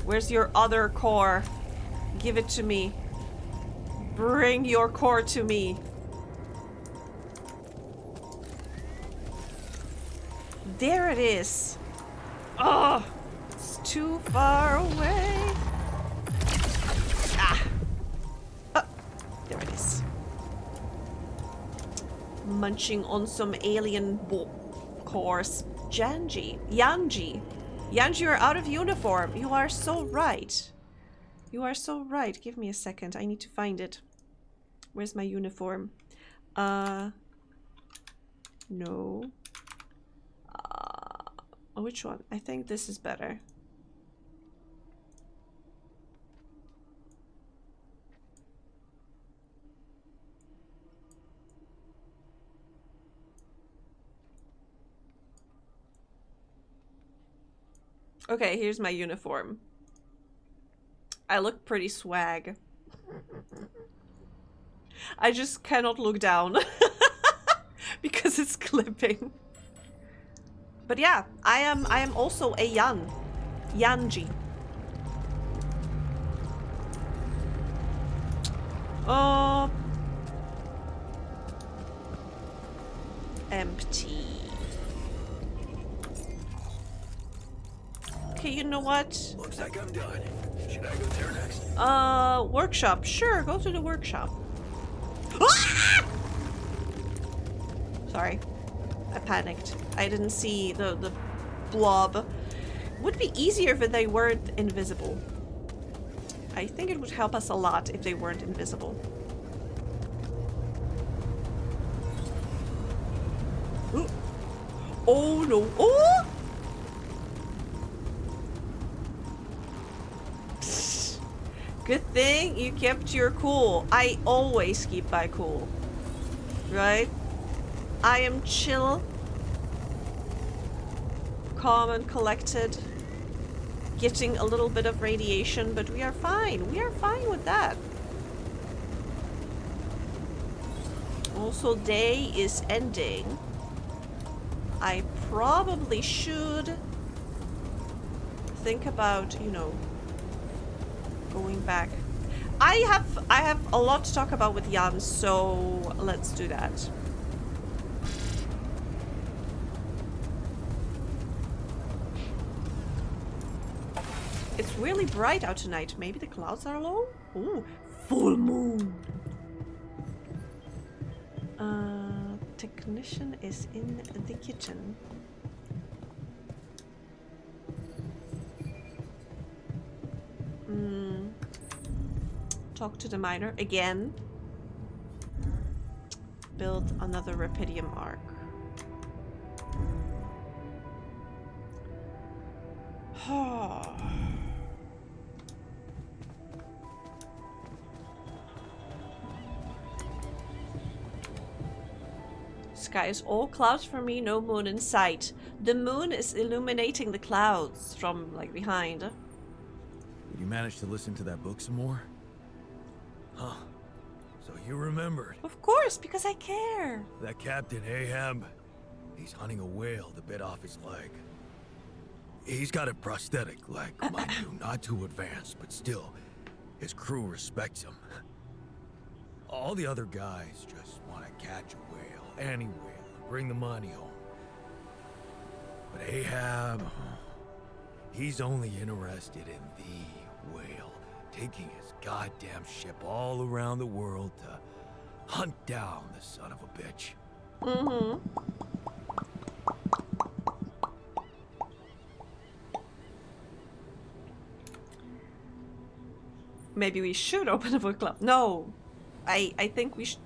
Speaker 1: Where's your other core? Give it to me. Bring your core to me. There it is. Oh, it's too far away. Ah. Oh, there it is. Munching on some alien cores. Yanji. Yanji, you're out of uniform. You are so right. You are so right. Give me a second. I need to find it. Where's my uniform? No. Which one? I think this is better. Okay, here's my uniform. I look pretty swag. I just cannot look down because it's clipping. But yeah, I am also a Yanji. Oh, empty. Okay, you know what?
Speaker 6: Looks like I'm done. Should I go there next?
Speaker 1: Workshop. Sure, go to the workshop. Ah! Sorry. I panicked. I didn't see the blob. Would be easier if they weren't invisible. I think it would help us a lot if they weren't invisible. Ooh. Oh no. Oh! Good thing you kept your cool. I always keep my cool. Right? I am chill, calm and collected, getting a little bit of radiation, but we are fine. We are fine with that. Also, day is ending. I probably should think about, you know, going back. I have a lot to talk about with Jan, so let's do that. It's really bright out tonight. Maybe the clouds are low? Ooh, full moon. Technician is in the kitchen. Talk to the miner again. Build another Rapidium arc. Sky is all clouds for me, no moon in sight. The moon is illuminating the clouds from like behind.
Speaker 4: Did you manage to listen to that book some more? Huh. So you remembered.
Speaker 1: Of course, because I care.
Speaker 4: That Captain Ahab, he's hunting a whale that bit off his leg. He's got a prosthetic leg, mind you, not too advanced, but still, his crew respects him. All the other guys just want to catch a whale, any whale, and bring the money home. But Ahab, he's only interested in the whale, taking his goddamn ship all around the world to hunt down the son of a bitch.
Speaker 1: Mm-hmm. Maybe we should open a book club. No, I think we should.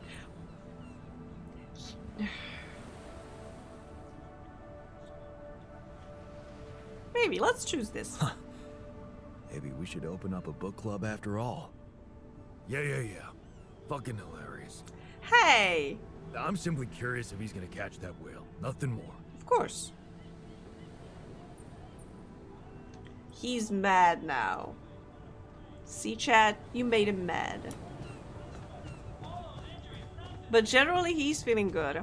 Speaker 1: Maybe let's choose this.
Speaker 4: Huh. Maybe we should open up a book club after all. Yeah. Fucking hilarious.
Speaker 1: Hey!
Speaker 4: I'm simply curious if he's gonna catch that whale. Nothing more.
Speaker 1: Of course. He's mad now. See, chat, you made him mad. But generally, he's feeling good.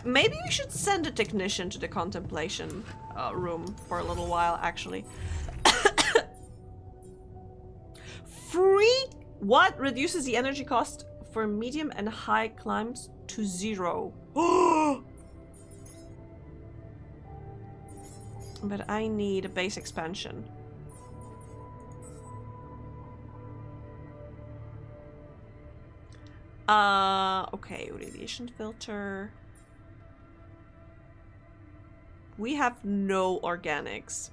Speaker 1: Maybe we should send a technician to the contemplation room for a little while, actually. Free? What? Reduces the energy cost for medium and high climbs to 0. But I need a base expansion. Okay, radiation filter. We have no organics.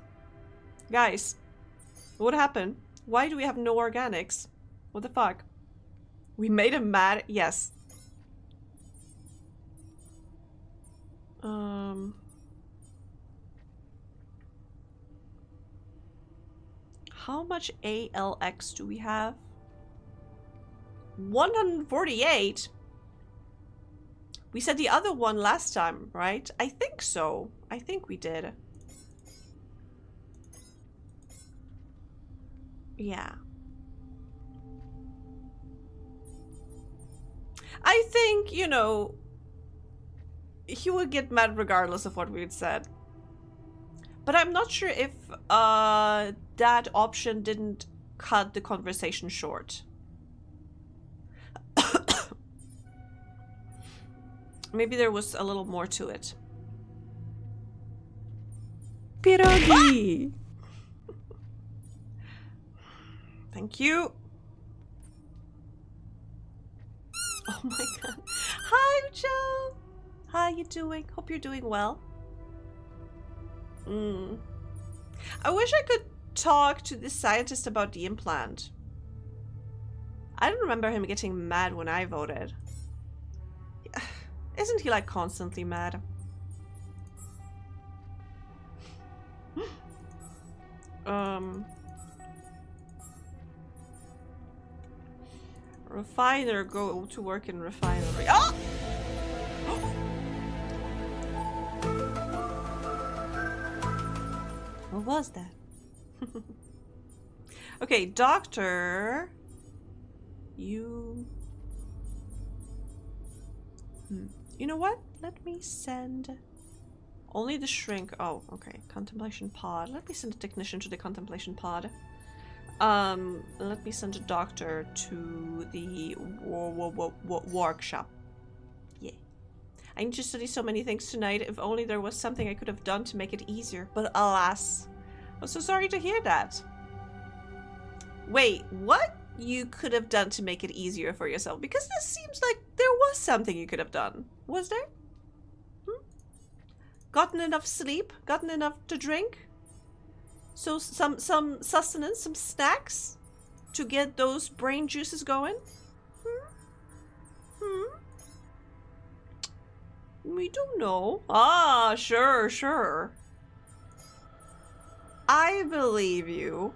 Speaker 1: Guys, what happened? Why do we have no organics? What the fuck? We made him mad? Yes. How much ALX do we have? 148? We said the other one last time, right? I think so. I think we did. Yeah. I think, you know, he would get mad regardless of what we had said. But I'm not sure if that option didn't cut the conversation short. Maybe there was a little more to it. Pierogi! Thank you. Oh my god. Hi, Joe! How you doing? Hope you're doing well. I wish I could talk to this scientist about the implant. I don't remember him getting mad when I voted. Isn't he like constantly mad? Refiner, go to work in refinery. Oh! What was that? Okay, doctor. You know what? Let me send only the shrink. Oh, okay. Contemplation pod. Let me send a technician to the contemplation pod. Let me send a doctor to the workshop. Yeah. I need to study so many things tonight. If only there was something I could have done to make it easier. But alas. I'm so sorry to hear that. Wait, what? you could have done to make it easier for yourself? Because this seems like there was something you could have done. Was there? Gotten enough sleep? Gotten enough to drink? So some sustenance, some snacks to get those brain juices going? We don't know. Ah, sure. I believe you.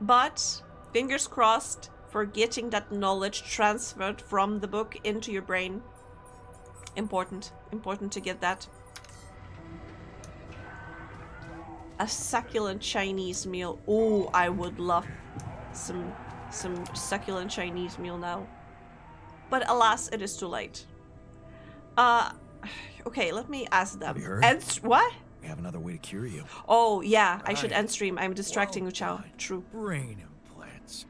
Speaker 1: But fingers crossed for getting that knowledge transferred from the book into your brain. Important to get that. A succulent Chinese meal. Oh, I would love some succulent Chinese meal now. But alas, it is too late. Okay, let me ask them.
Speaker 8: Have you heard?
Speaker 1: And what?
Speaker 8: We have another way to cure you.
Speaker 1: Oh, yeah, I should
Speaker 4: Right.
Speaker 1: end stream. I'm distracting
Speaker 4: Well
Speaker 1: Uchao.
Speaker 4: done.
Speaker 1: True.
Speaker 4: Brain implants.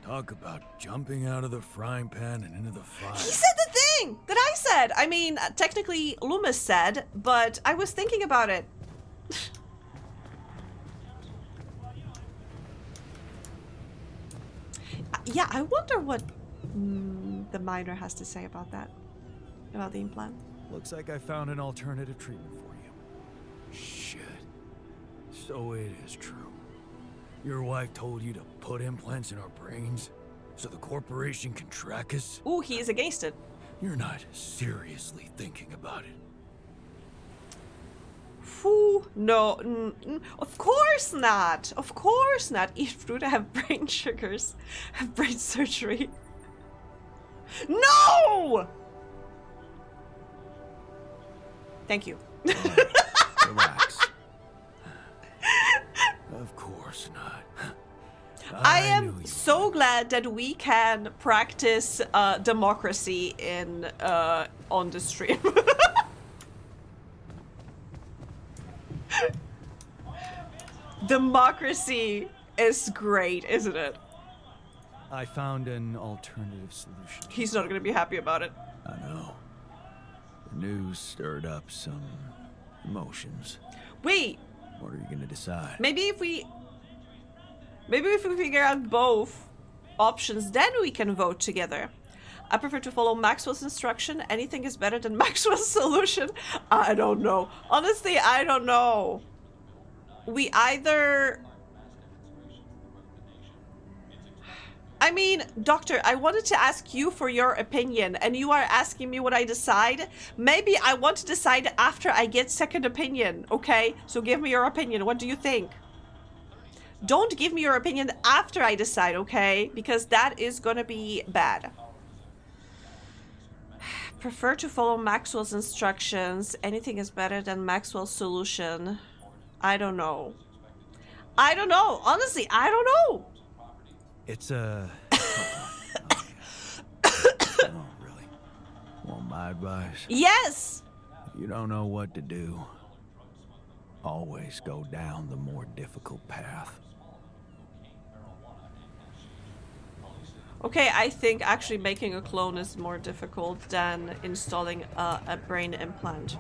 Speaker 4: Talk about jumping out of the frying pan and into the fire.
Speaker 1: He said the thing that I said. I mean, technically Loomis said, but I was thinking about it. Yeah, I wonder what the miner has to say about that. About the implant.
Speaker 4: Looks like I found an alternative treatment for you. Shit. So it is true. Your wife told you to put implants in our brains so the corporation can track us?
Speaker 1: Ooh, he is against it.
Speaker 4: You're not seriously thinking about it.
Speaker 1: Foo, no, of course not. Of course not. Eat fruit, have brain sugars, have brain surgery. No! Thank you.
Speaker 4: Relax. Of course not.
Speaker 1: I
Speaker 4: knew
Speaker 1: am
Speaker 4: you
Speaker 1: so
Speaker 4: would.
Speaker 1: glad that we can practice democracy in on the stream. Democracy is great, isn't it?
Speaker 4: I found an alternative solution.
Speaker 1: He's not gonna be happy about it.
Speaker 4: I know. The news stirred up some emotions.
Speaker 1: Wait,
Speaker 4: What are you gonna decide?
Speaker 1: maybe if we figure out both options, then we can vote together. I prefer to follow Maxwell's instruction. Anything is better than Maxwell's solution. I don't know. Honestly, I don't know. We either... I mean, Doctor, I wanted to ask you for your opinion, and you are asking me what I decide. Maybe I want to decide after I get second opinion, okay? So give me your opinion. What do you think? Don't give me your opinion after I decide, okay? Because that is gonna be bad. Prefer to follow Maxwell's instructions. Anything is better than Maxwell's solution. I don't know. I don't know. Honestly, I don't know.
Speaker 4: It's a... Oh, really? Want my advice?
Speaker 1: Yes!
Speaker 4: If you don't know what to do, always go down the more difficult path.
Speaker 1: Okay, I think actually making a clone is more difficult than installing a brain implant.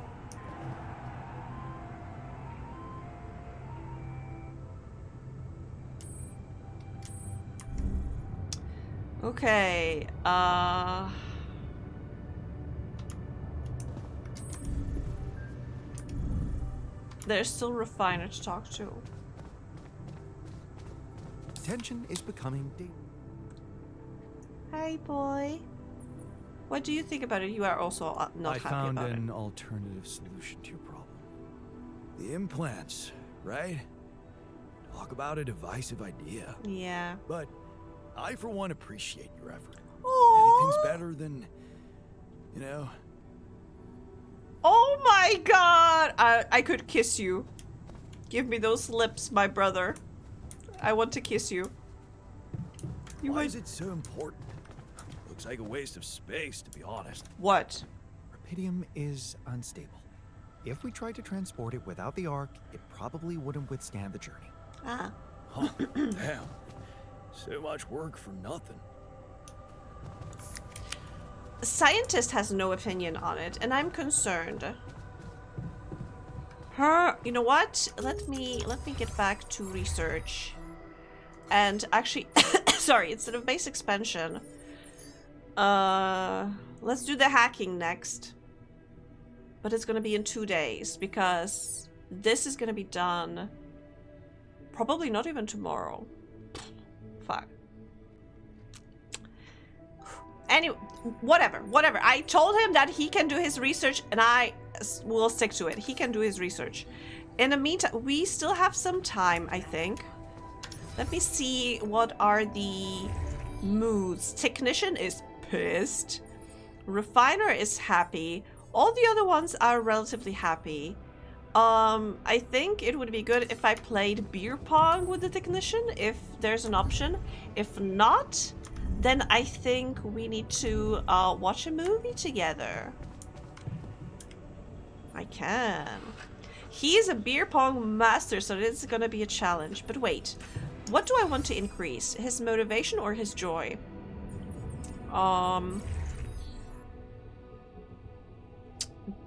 Speaker 1: Okay, there's still Refiner to talk to.
Speaker 8: Tension is becoming deep.
Speaker 1: Hi, boy. What do you think about it? You are also not
Speaker 4: I
Speaker 1: happy
Speaker 4: found
Speaker 1: about
Speaker 4: an
Speaker 1: it.
Speaker 4: alternative solution to your problem. The implants, right? Talk about a divisive idea.
Speaker 1: Yeah.
Speaker 4: But I, for one, appreciate your effort.
Speaker 1: Oh.
Speaker 4: Anything's better than, you know...
Speaker 1: Oh my god! I could kiss you. Give me those lips, my brother. I want to kiss you. You
Speaker 4: Why
Speaker 1: would...
Speaker 4: is it so important? Looks like a waste of space, to be honest.
Speaker 1: What?
Speaker 8: Rapidium is unstable. If we tried to transport it without the Ark, it probably wouldn't withstand the journey.
Speaker 1: Ah.
Speaker 4: Huh, damn. So much work for nothing.
Speaker 1: Scientist has no opinion on it, and I'm concerned. You know what? Let me get back to research. And actually, sorry, instead of base expansion, let's do the hacking next. But it's gonna be in 2 days because this is gonna be done probably not even tomorrow. Fuck. Anyway, whatever. I told him that he can do his research and I will stick to it. He can do his research. In the meantime, we still have some time, I think. Let me see what are the moods. Technician is pissed. Refiner is happy. All the other ones are relatively happy. I think it would be good if I played beer pong with the technician, if there's an option. If not, then I think we need to watch a movie together. I can. He is a beer pong master, so this is gonna be a challenge. But wait, what do I want to increase? His motivation or his joy?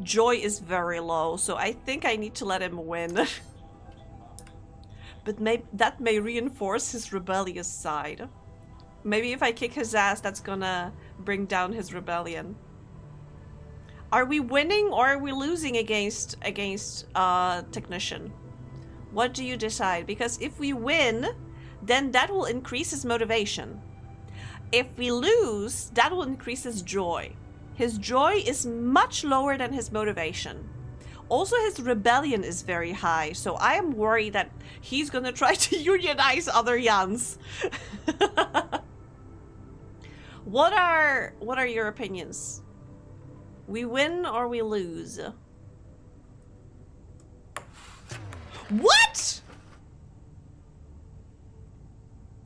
Speaker 1: Joy is very low, so I think I need to let him win. But that may reinforce his rebellious side. Maybe if I kick his ass, that's gonna bring down his rebellion. Are we winning or are we losing against Technician? What do you decide? Because if we win, then that will increase his motivation. If we lose, that will increase his joy. His joy is much lower than his motivation. Also, his rebellion is very high, so I am worried that he's gonna try to unionize other Jans. What are your opinions? We win or we lose? What?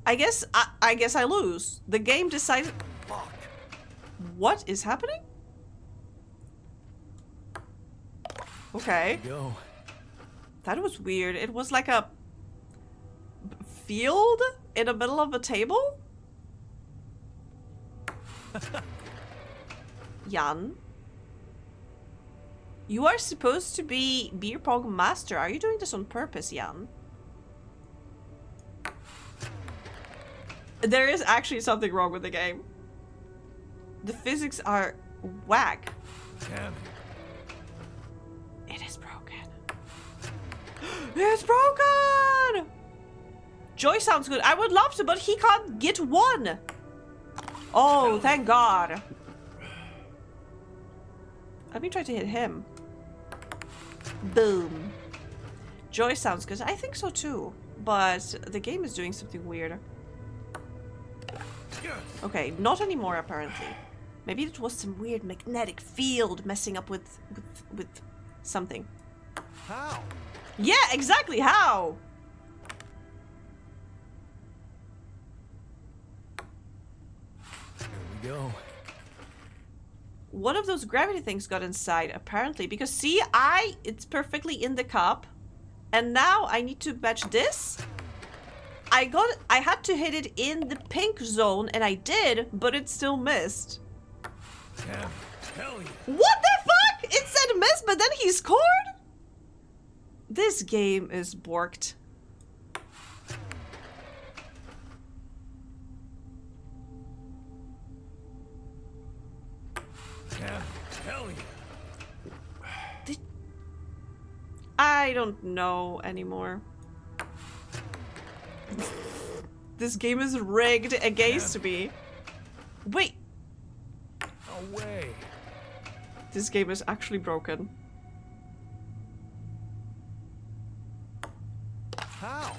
Speaker 1: I guess I lose. The game decided. What is happening? Okay.
Speaker 4: Go.
Speaker 1: That was weird. It was like a field in the middle of a table? Jan? You are supposed to be beer pong master. Are you doing this on purpose, Jan? There is actually something wrong with the game. The physics are whack.
Speaker 4: Damn.
Speaker 1: It is broken. It's broken! Joy sounds good. I would love to, but he can't get one. Oh, thank God. Let me try to hit him. Boom. Joy sounds good. I think so too. But the game is doing something weird. Okay, not anymore apparently. Maybe it was some weird magnetic field messing up with something.
Speaker 4: How?
Speaker 1: Yeah, exactly. How?
Speaker 4: Here we go.
Speaker 1: One of those gravity things got inside, apparently. Because see, it's perfectly in the cup. And now I need to match this. I had to hit it in the pink zone, and I did, but it still missed.
Speaker 4: Damn. Hell yeah.
Speaker 1: What the fuck? It said miss, but then he scored? This game is borked.
Speaker 4: Damn. Hell yeah.
Speaker 1: I don't know anymore. This game is rigged against me. Wait.
Speaker 4: No way.
Speaker 1: This game is actually broken.
Speaker 4: How?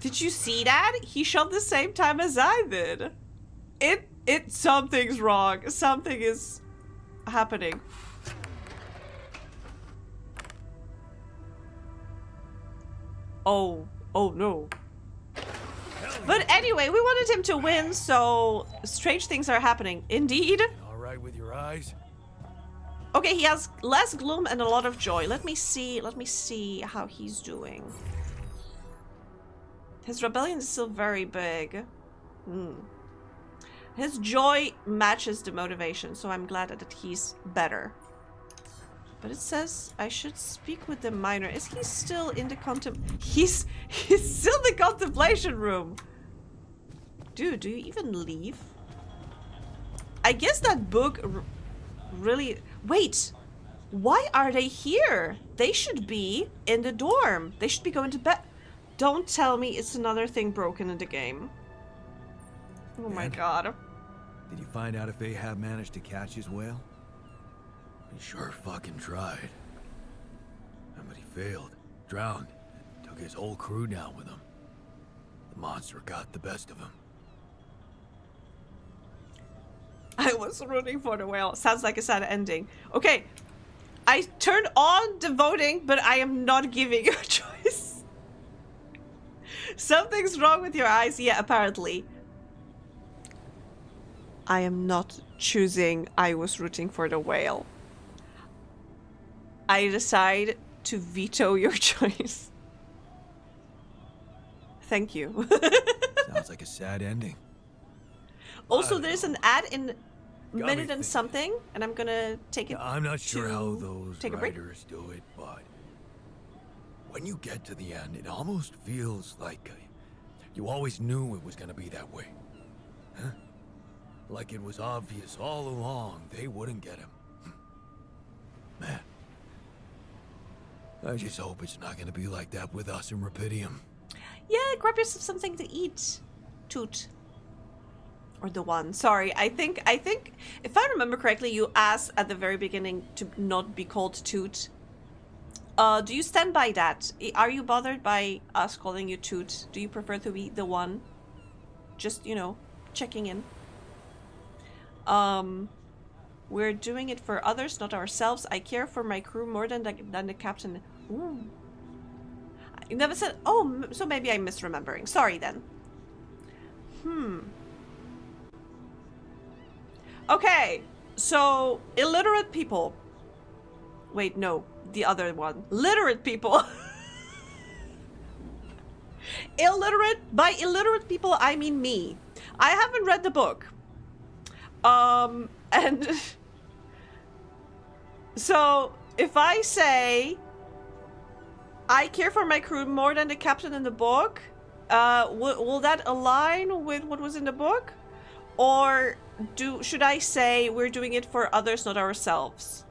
Speaker 1: Did you see that? He shot the same time as I did. Something's wrong. Something is happening. Oh no. But anyway, we wanted him to win, so strange things are happening. Indeed.
Speaker 4: All right with your eyes?
Speaker 1: Okay, he has less gloom and a lot of joy. Let me see how he's doing. His rebellion is still very big. His joy matches the motivation, so I'm glad that he's better. But it says I should speak with the minor. Is he still in the He's still in the contemplation room. Dude, do you even leave? I guess that book really... Wait! Why are they here? They should be in the dorm. They should be going to bed. Don't tell me it's another thing broken in the game. Oh my god.
Speaker 4: Did you find out if Ahab managed to catch his whale? He sure fucking tried. But he failed, drowned, and took his whole crew down with him. The monster got the best of him.
Speaker 1: I was rooting for the whale. Sounds like a sad ending. Okay, I turned on the voting, but I am not giving you a choice. Something's wrong with your eyes. Yeah, apparently. I am not choosing. I was rooting for the whale. I decide to veto your choice. Thank you.
Speaker 4: Sounds like a sad ending.
Speaker 1: Also, there's an ad in
Speaker 4: me
Speaker 1: minute and
Speaker 4: thinking.
Speaker 1: something, and I'm gonna take it.
Speaker 4: I'm not sure how
Speaker 1: to
Speaker 4: those
Speaker 1: take a break.
Speaker 4: writers do it, but when you get to the end, it almost feels like you always knew it was gonna be that way. Huh? Like it was obvious all along they wouldn't get him. Man. I just hope it's not gonna be like that with us in Rapidium.
Speaker 1: Yeah, grab yourself something to eat. Toot. Or the one. Sorry, I think if I remember correctly, you asked at the very beginning to not be called Toot. Do you stand by that? Are you bothered by us calling you Toot? Do you prefer to be the one? Just, you know, checking in. We're doing it for others, not ourselves. I care for my crew more than the captain. Ooh. I never said... Oh, so maybe I'm misremembering. Sorry, then. Okay, so illiterate people. Wait, no, the other one. Literate people. Illiterate, by illiterate people, I mean me. I haven't read the book. And so if I say I care for my crew more than the captain in the book, will that align with what was in the book? Or should I say we're doing it for others, not ourselves?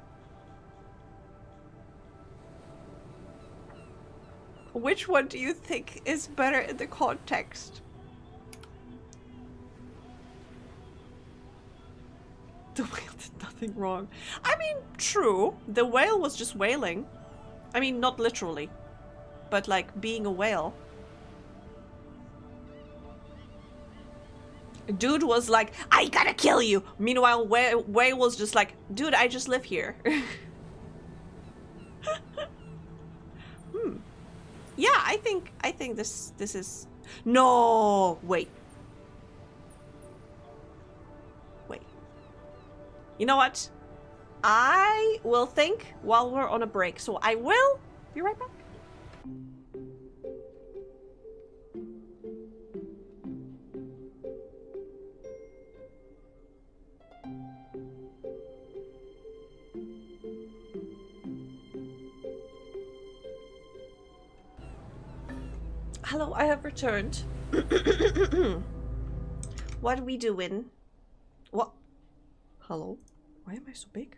Speaker 1: Which one do you think is better in the context? The whale did nothing wrong. I mean, true. The whale was just whaling. I mean, not literally, but like being a whale. Dude was like, I gotta kill you. Meanwhile, whale was just like, dude, I just live here. Yeah, I think this is... No, wait. You know what? I will think while we're on a break, so I will be right back. Hello, I have returned. What are we doing? What? Hello? Why am I so big?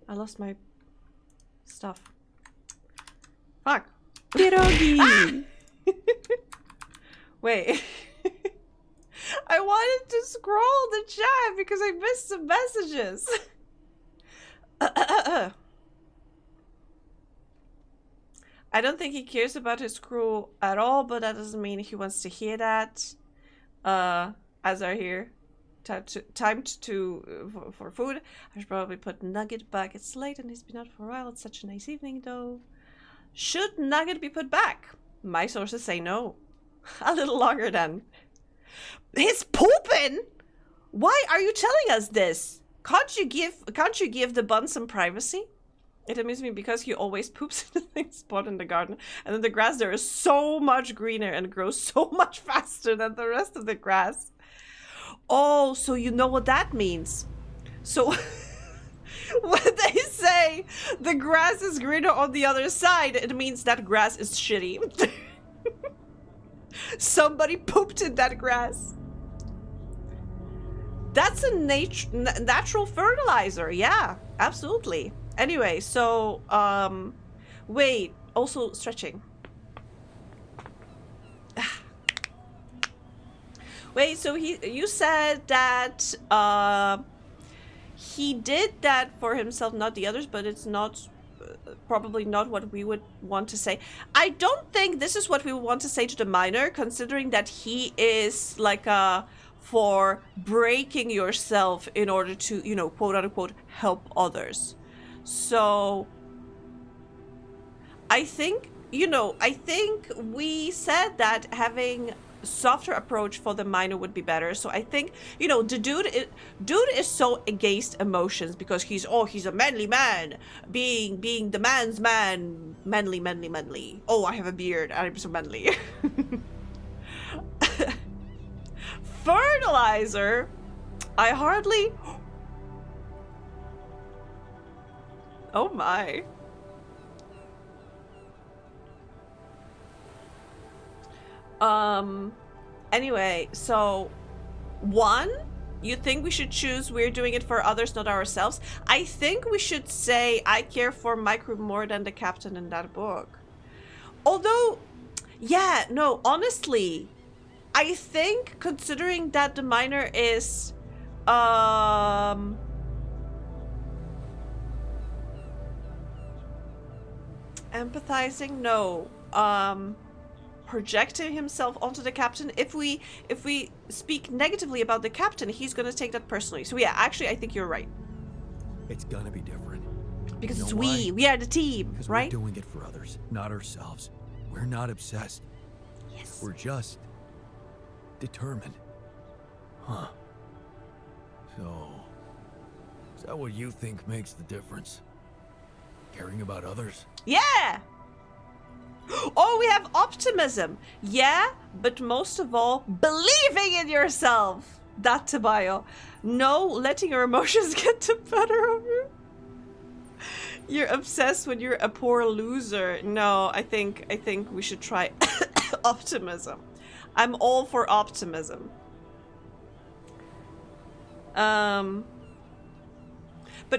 Speaker 1: I lost my stuff. Fuck.
Speaker 3: Pierogi!
Speaker 1: Ah! Wait. I wanted to scroll the chat because I missed some messages. I don't think he cares about his crew at all, but that doesn't mean he wants to hear that. As I hear, time for food. I should probably put Nugget back. It's late and he's been out for a while. It's such a nice evening, though. Should Nugget be put back? My sources say no. A little longer then. He's pooping. Why are you telling us this? Can't you give the bun some privacy? It amuses me because he always poops in the same spot in the garden, and then the grass there is so much greener and grows so much faster than the rest of the grass. Oh, so you know what that means. So when they say the grass is greener on the other side, it means that grass is shitty. Somebody pooped in that grass. That's a natural fertilizer. Yeah, absolutely. Anyway, so wait, also stretching. Wait, so you said that he did that for himself, not the others, but it's not probably not what we would want to say. I don't think this is what we would want to say to the miner, considering that he is like for breaking yourself in order to, you know, quote unquote, help others. So I think, you know, I think we said that having softer approach for the miner would be better. So I think, you know, the dude is so against emotions because he's a manly man, being the man's man, manly. Oh, I have a beard, I'm so manly. Fertilizer, I hardly. Oh my. Anyway, so one, you think we should choose we're doing it for others, not ourselves? I think we should say I care for Micro more than the captain in that book. Although, yeah, no, honestly, I think considering that the miner is empathizing, no, projecting himself onto the captain, if we speak negatively about the captain, he's gonna take that personally. So yeah, actually I think you're right,
Speaker 4: It's gonna be different.
Speaker 1: because
Speaker 4: You
Speaker 1: it's
Speaker 4: know why?
Speaker 1: we are the team,
Speaker 4: Because
Speaker 1: right?
Speaker 4: we're doing it for others, not ourselves. We're not obsessed.
Speaker 1: Yes.
Speaker 4: We're just determined. Huh. So, is that what you think makes the difference? Caring about others?
Speaker 1: Yeah. Oh, we have optimism. Yeah, but most of all, believing in yourself. That Tabayo. No, letting your emotions get the better of you. You're obsessed when you're a poor loser. No, I think we should try optimism. I'm all for optimism. But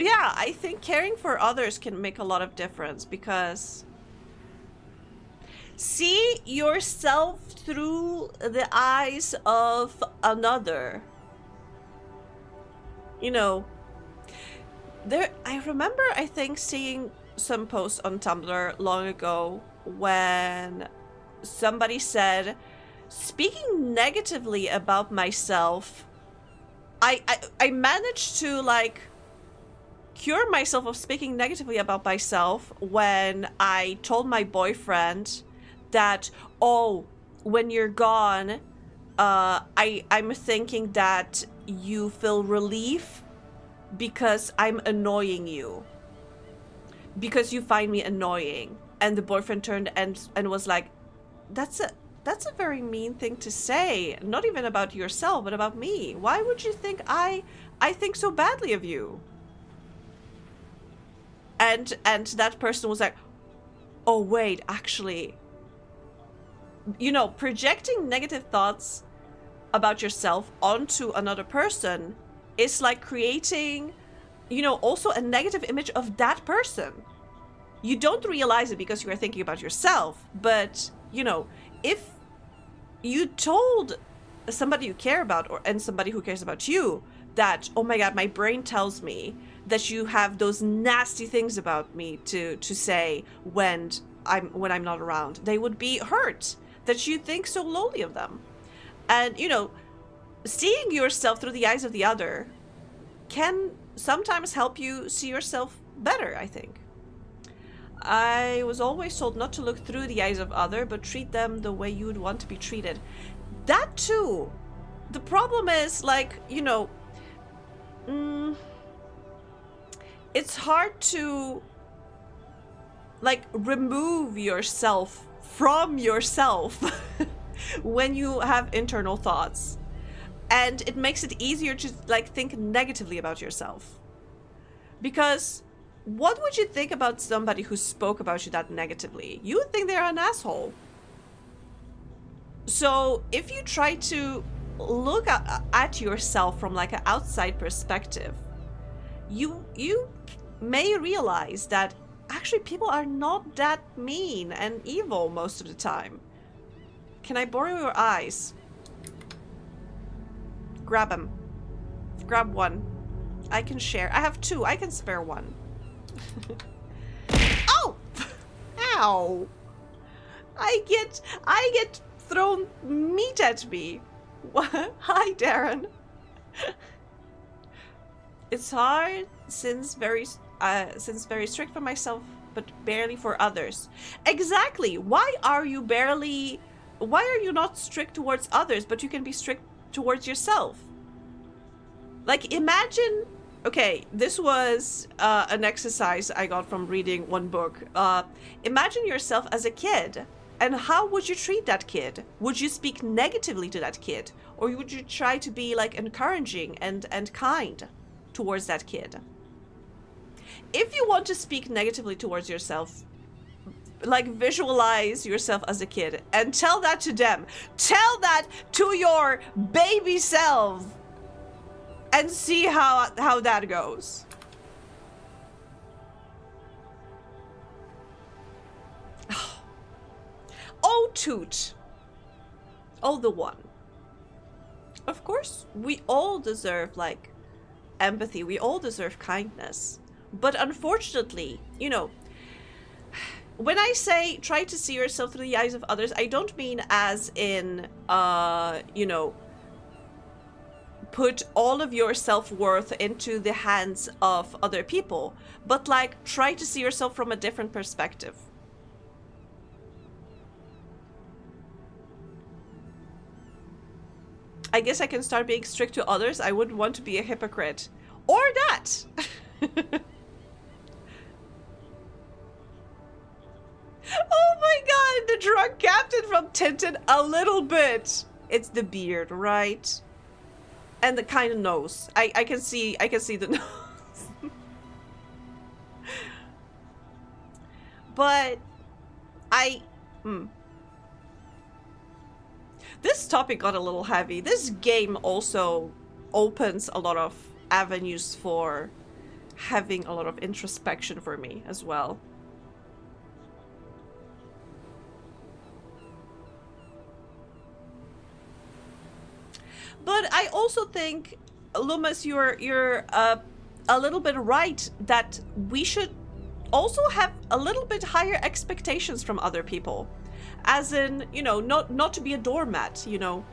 Speaker 1: yeah, I think caring for others can make a lot of difference because see yourself through the eyes of another. You know, I remember, I think, seeing some posts on Tumblr long ago when somebody said, speaking negatively about myself, I managed to like cure myself of speaking negatively about myself when I told my boyfriend that, oh, when you're gone, I'm thinking that you feel relief because I'm annoying you, because you find me annoying. And the boyfriend turned and was like, that's a very mean thing to say, not even about yourself but about me. Why would you think I think so badly of you? And that person was like, oh wait, actually, you know, projecting negative thoughts about yourself onto another person is like creating, you know, also a negative image of that person. You don't realize it because you are thinking about yourself, but you know, if you told somebody you care about and somebody who cares about you that, oh my god, my brain tells me that you have those nasty things about me to say when I'm not around, they would be hurt that you think so lowly of them. And you know, seeing yourself through the eyes of the other can sometimes help you see yourself better, I think. I was always told not to look through the eyes of other, but treat them the way you would want to be treated. That too. The problem is, like, you know, it's hard to like remove yourself from yourself when you have internal thoughts. And it makes it easier to like think negatively about yourself. Because what would you think about somebody who spoke about you that negatively? You would think they're an asshole. So if you try to look at yourself from like an outside perspective, you may realize that actually people are not that mean and evil most of the time. Can I borrow your eyes? Grab them. Grab one. I can share. I have two. I can spare one. Oh! Ow! I get thrown meat at me. Hi, Darren. It's hard since very strict for myself, but barely for others. Exactly. Why are you not strict towards others, but you can be strict towards yourself? Like, imagine, okay, this was an exercise I got from reading one book. Imagine yourself as a kid, and how would you treat that kid? Would you speak negatively to that kid? Or would you try to be like encouraging and kind towards that kid? If you want to speak negatively towards yourself, like visualize yourself as a kid and tell that to them. Tell that to your baby self and see how that goes. Oh, Toot. Oh, the one. Of course, we all deserve, like, empathy. We all deserve kindness. But unfortunately, you know, when I say try to see yourself through the eyes of others, I don't mean as in, you know, put all of your self-worth into the hands of other people. But, like, try to see yourself from a different perspective. I guess I can start being strict to others. I wouldn't want to be a hypocrite. Or that! Oh my god, the drunk captain from Tintin, a little bit. It's the beard, right? And the kind of nose. I can see the nose. But this topic got a little heavy. This game also opens a lot of avenues for having a lot of introspection for me as well. But I also think, Loomis, you're a little bit right that we should also have a little bit higher expectations from other people. As in, you know, not to be a doormat, you know.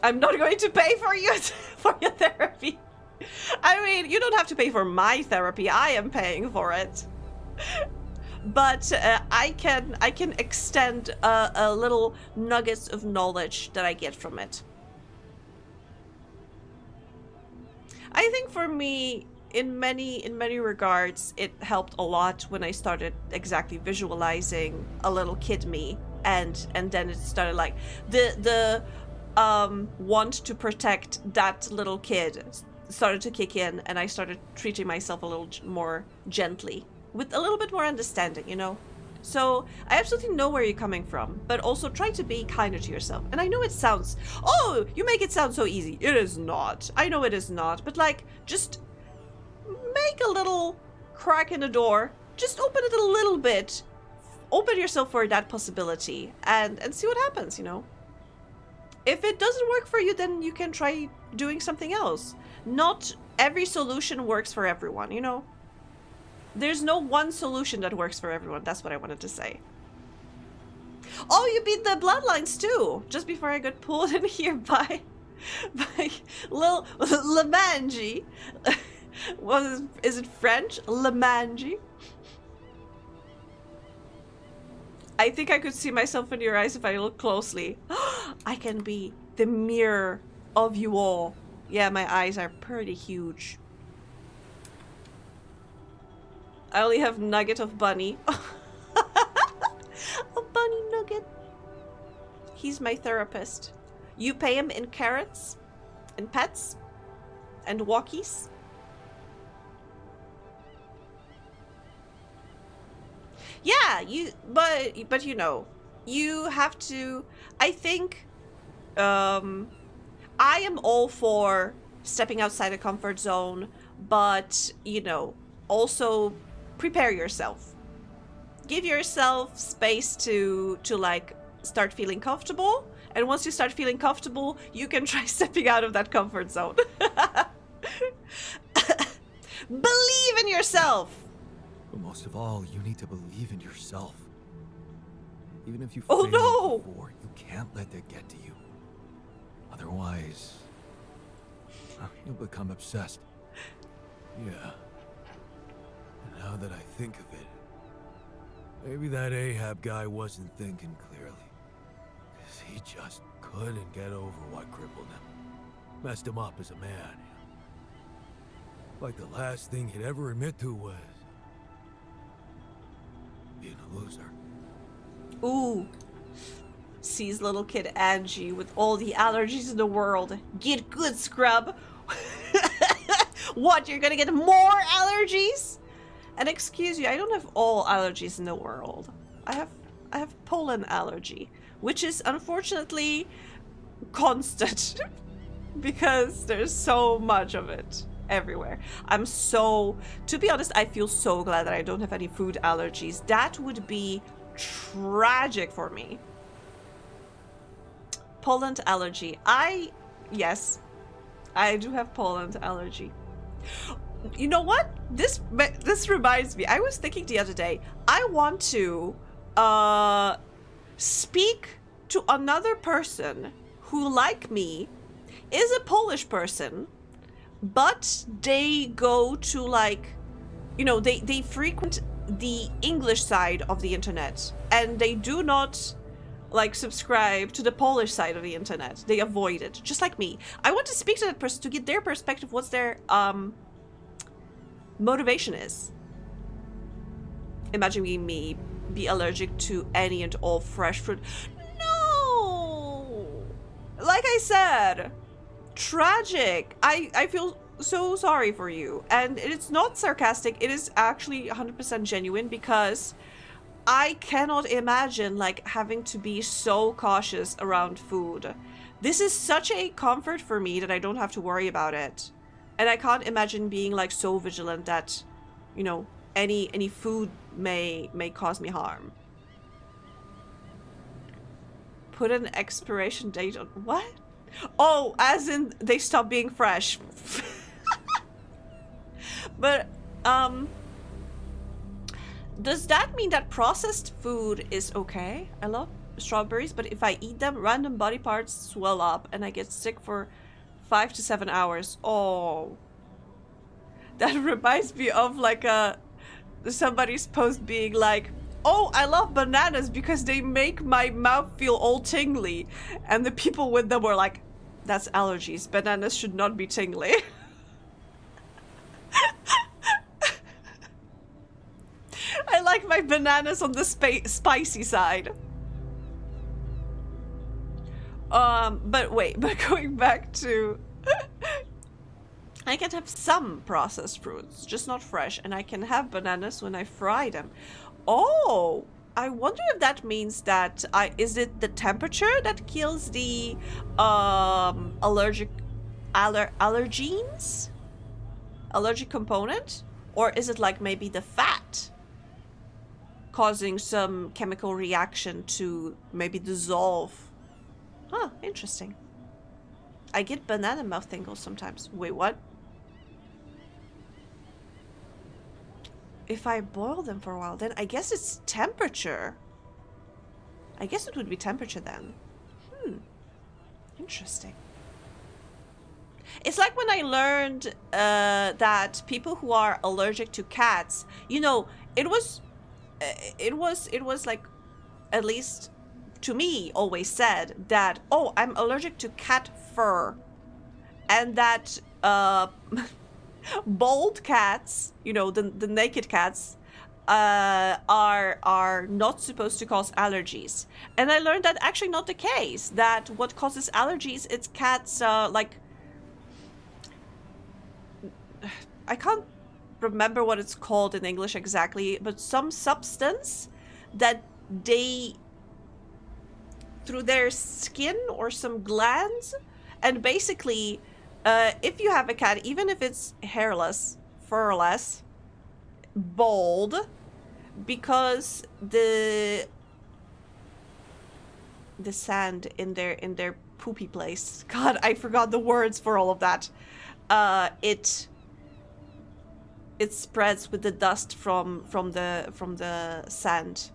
Speaker 1: I'm not going to pay for you for your therapy. I mean, you don't have to pay for my therapy. I am paying for it. But I can extend a little nuggets of knowledge that I get from it. I think for me, in many regards, it helped a lot when I started exactly visualizing a little kid me, and then it started like the want to protect that little kid started to kick in, and I started treating myself a little more gently, with a little bit more understanding, you know? So I absolutely know where you're coming from, but also try to be kinder to yourself. And I know it sounds, oh, you make it sound so easy. It is not. I know it is not, but like, just make a little crack in the door. Just open it a little bit. Open yourself for that possibility and see what happens, you know? If it doesn't work for you, then you can try doing something else. Not every solution works for everyone, you know? There's no one solution that works for everyone. That's what I wanted to say. Oh, you beat the bloodlines too! Just before I got pulled in here by Lil Lamanji. Is it French? Lamanji? I think I could see myself in your eyes if I look closely. I can be the mirror of you all. Yeah, my eyes are pretty huge. I only have nugget of bunny. A bunny nugget. He's my therapist. You pay him in carrots, and pets, and walkies. Yeah, but you know, you have to. I think, I am all for stepping outside the comfort zone, but you know, also prepare yourself. Give yourself space to like start feeling comfortable, and once you start feeling comfortable, you can try stepping out of that comfort zone. Believe in yourself.
Speaker 4: But most of all, you need to believe in yourself. Even if you
Speaker 1: Oh,
Speaker 4: failed
Speaker 1: no!
Speaker 4: before, you can't let that get to you. Otherwise, you'll become obsessed. Yeah. And now that I think of it, maybe that Ahab guy wasn't thinking clearly. 'Cause he just couldn't get over what crippled him. Messed him up as a man. Like the last thing he'd ever admit to was being a loser.
Speaker 1: Ooh. Sees little kid Angie with all the allergies in the world. Get good, scrub. What, you're gonna get more allergies? And excuse you, I don't have all allergies in the world. I have pollen allergy, which is unfortunately constant because there's so much of it everywhere. To be honest, I feel so glad that I don't have any food allergies. That would be tragic for me. Pollen allergy. Yes, I do have pollen allergy. You know what? This reminds me. I was thinking the other day, I want to speak to another person who, like me, is a Polish person, but they go to like, you know, they frequent the English side of the internet, and they do not like subscribe to the Polish side of the internet. They avoid it, just like me. I want to speak to that person to get their perspective, what's their motivation is. Imagine me be allergic to any and all fresh fruit. No! Like I said, tragic. I feel so sorry for you. And it's not sarcastic, it is actually 100% genuine, because I cannot imagine like having to be so cautious around food. This is such a comfort for me that I don't have to worry about it. And I can't imagine being like so vigilant that, you know, any food may cause me harm. Put an expiration date on what? Oh, as in they stop being fresh. But does that mean that processed food is okay? I love strawberries, but if I eat them, random body parts swell up and I get sick for 5 to 7 hours. Oh, that reminds me of like somebody's post being like, oh, I love bananas because they make my mouth feel all tingly, and the people with them were like, that's allergies, bananas should not be tingly. I like my bananas on the spicy side. But going back to I can have some processed fruits, just not fresh, and I can have bananas when I fry them. Oh, I wonder if that means that is it the temperature that kills the allergic allergens? Allergic component? Or is it like maybe the fat causing some chemical reaction to maybe dissolve? Huh, interesting. I get banana mouth tingles sometimes. Wait, what? If I boil them for a while, then I guess it's temperature. I guess it would be temperature then. Interesting. It's like when I learned that people who are allergic to cats, you know, it was like, at least to me, always said that, oh, I'm allergic to cat fur, and that bald cats, you know, the naked cats, are not supposed to cause allergies. And I learned that actually not the case. That what causes allergies, it's cats, like... I can't remember what it's called in English exactly, but some substance that they... through their skin or some glands, and basically, if you have a cat, even if it's hairless, furless, bald, because the sand in their poopy place, God, I forgot the words for all of that, it spreads with the dust from the sand.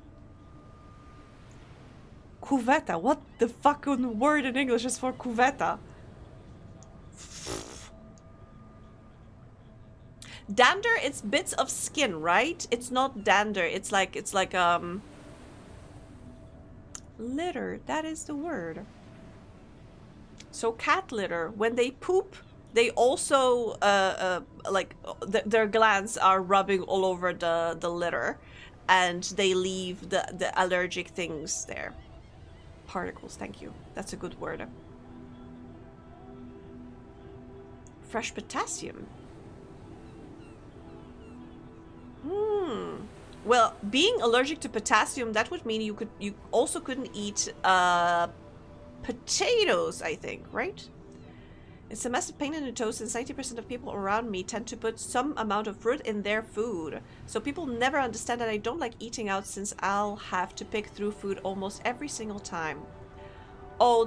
Speaker 1: Cuvetta, what the fucking word in English is for cuvetta? Dander, it's bits of skin, right? It's not dander, it's like litter, that is the word. So cat litter, when they poop, they also like their glands are rubbing all over the litter, and they leave the allergic things there. Particles, thank you. That's a good word. Fresh potassium. Well, being allergic to potassium, that would mean you also couldn't eat potatoes, I think, right? It's a massive pain in the toes, since 90% of people around me tend to put some amount of fruit in their food. So people never understand that I don't like eating out, since I'll have to pick through food almost every single time. Oh,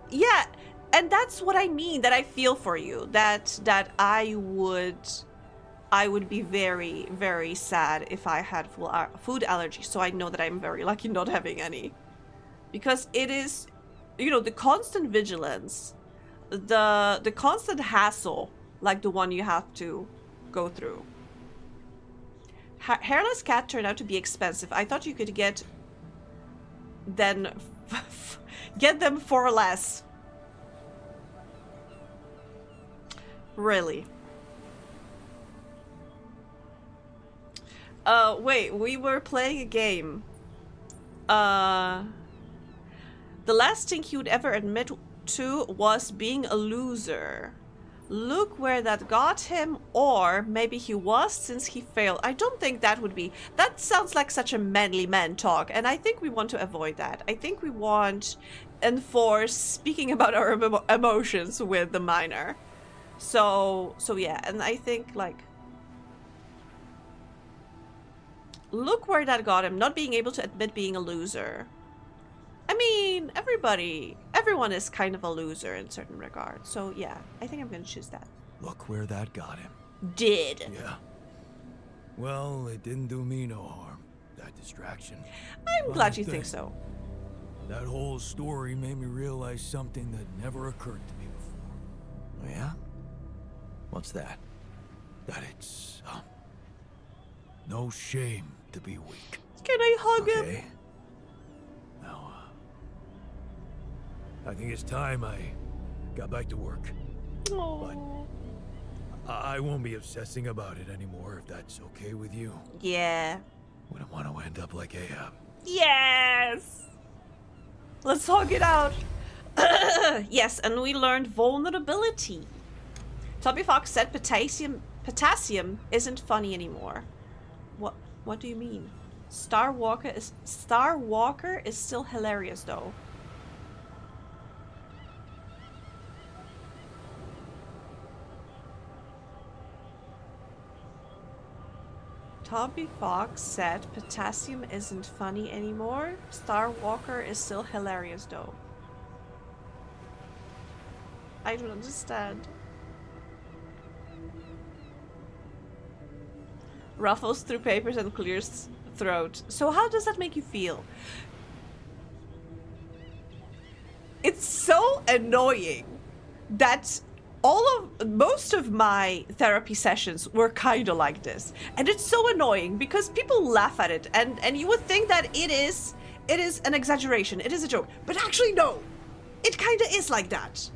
Speaker 1: yeah. And that's what I mean, that I feel for you. That I would be very, very sad if I had food allergies. So I know that I'm very lucky not having any. Because it is, you know, the constant vigilance, the constant hassle, like the one you have to go through. Hairless cat turned out to be expensive. I thought you could get them for less. Really? Wait, we were playing a game. The last thing he would ever admit to was being a loser. Look where that got him, or maybe he was, since he failed. I don't think that would be. That sounds like such a manly man talk, and I think we want to avoid that. I think we want enforce speaking about our emotions with the minor. So yeah, and I think like, look where that got him, not being able to admit being a loser. I mean, everyone is kind of a loser in certain regards. So yeah, I think I'm gonna choose that.
Speaker 4: Look where that got him.
Speaker 1: Did.
Speaker 4: Yeah. Well, it didn't do me no harm, that distraction.
Speaker 1: I'm glad you think so.
Speaker 4: That whole story made me realize something that never occurred to me before.
Speaker 8: Oh, yeah? What's that?
Speaker 4: That it's, no shame to be weak.
Speaker 1: Can I hug him?
Speaker 4: Okay. Now, I think it's time I got back to work.
Speaker 1: Aww.
Speaker 4: But I won't be obsessing about it anymore, if that's okay with you.
Speaker 1: Yeah.
Speaker 4: Wouldn't want to end up like Ahab.
Speaker 1: Yes! Let's hug it out. Yes, and we learned vulnerability. Toby Fox said potassium isn't funny anymore. What do you mean? Star Walker is still hilarious though. Toby Fox said potassium isn't funny anymore. Star Walker is still hilarious though. I don't understand. Ruffles through papers and clears throat. So how does that make you feel? It's so annoying that most of my therapy sessions were kind of like this, and it's so annoying because people laugh at it, and you would think that it is an exaggeration, it is a joke, but actually no, it kind of is like that.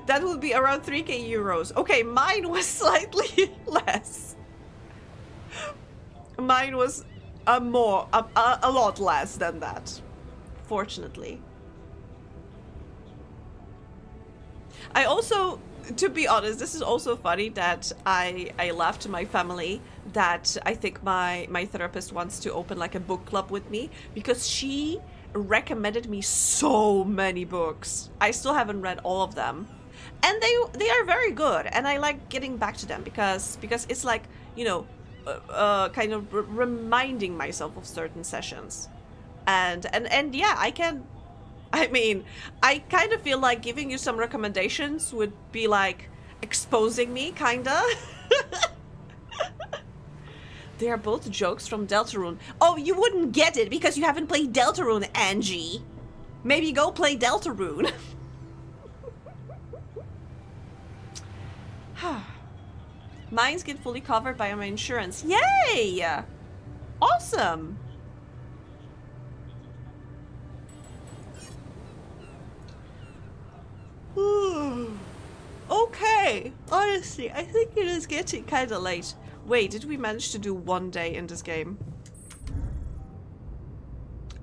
Speaker 1: That would be around 3k euros. Okay, mine was slightly less. Mine was a lot less than that, fortunately. I also, to be honest, this is also funny that I left my family that I think my therapist wants to open like a book club with me, because she recommended me so many books. I still haven't read all of them, and they are very good, and I like getting back to them because it's like, you know, kind of reminding myself of certain sessions, and yeah, I mean, I kind of feel like giving you some recommendations would be like exposing me, kinda. They are both jokes from Deltarune. Oh, you wouldn't get it because you haven't played Deltarune, Angie. Maybe go play Deltarune. Mines get fully covered by my insurance. Yay! Awesome! Okay, honestly, I think it is getting kind of late. Wait, did we manage to do one day in this game?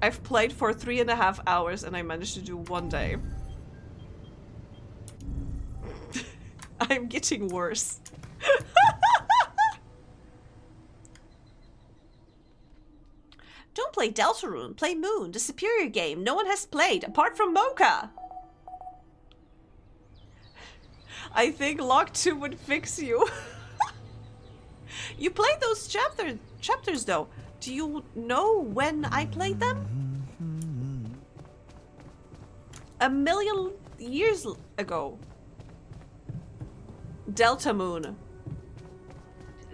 Speaker 1: I've played for 3.5 hours and I managed to do one day. I'm getting worse. Don't play Deltarune, play Moon, the superior game no one has played apart from Mocha. I think Lock 2 would fix you. You played those chapters though. Do you know when I played them? A million years ago. Delta Moon.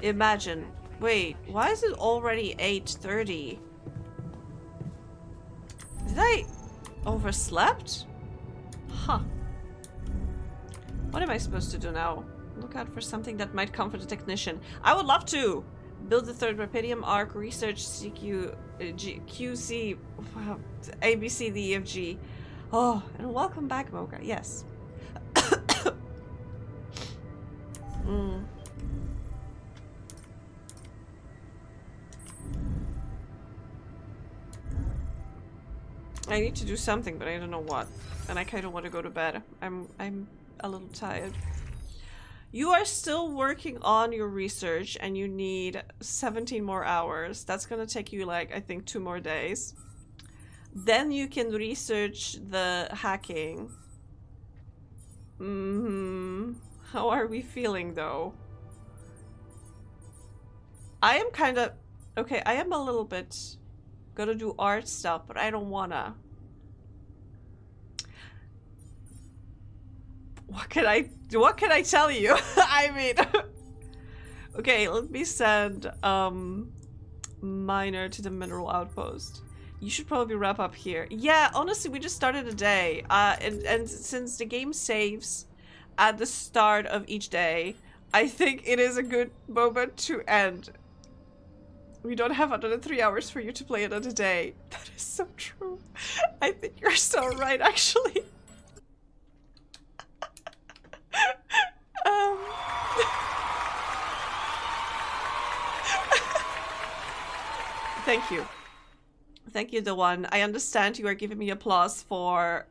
Speaker 1: Imagine. Wait, why is it already 8:30? Did I overslept? Huh. What am I supposed to do now? Look out for something that might comfort the technician. I would love to! Build the third Rapidium arc, research CQ, QC, ABC, the EFG. Oh, and welcome back, Mocha. Yes. I need to do something, but I don't know what. And I kind of want to go to bed. I'm a little tired. You are still working on your research and you need 17 more hours. That's gonna take you like, I think, 2 more days. Then you can research the hacking. How are we feeling though? I am kind of... Okay, I am a little bit... Gonna do art stuff, but I don't wanna. What can I tell you? I mean... Okay, let me send Miner to the mineral outpost. You should probably wrap up here. Yeah, honestly, we just started a day. And since the game saves at the start of each day, I think it is a good moment to end. We don't have another 3 hours for you to play another day. That is so true. I think you're so right, actually. Thank you. Thank you, the one. I understand you are giving me applause for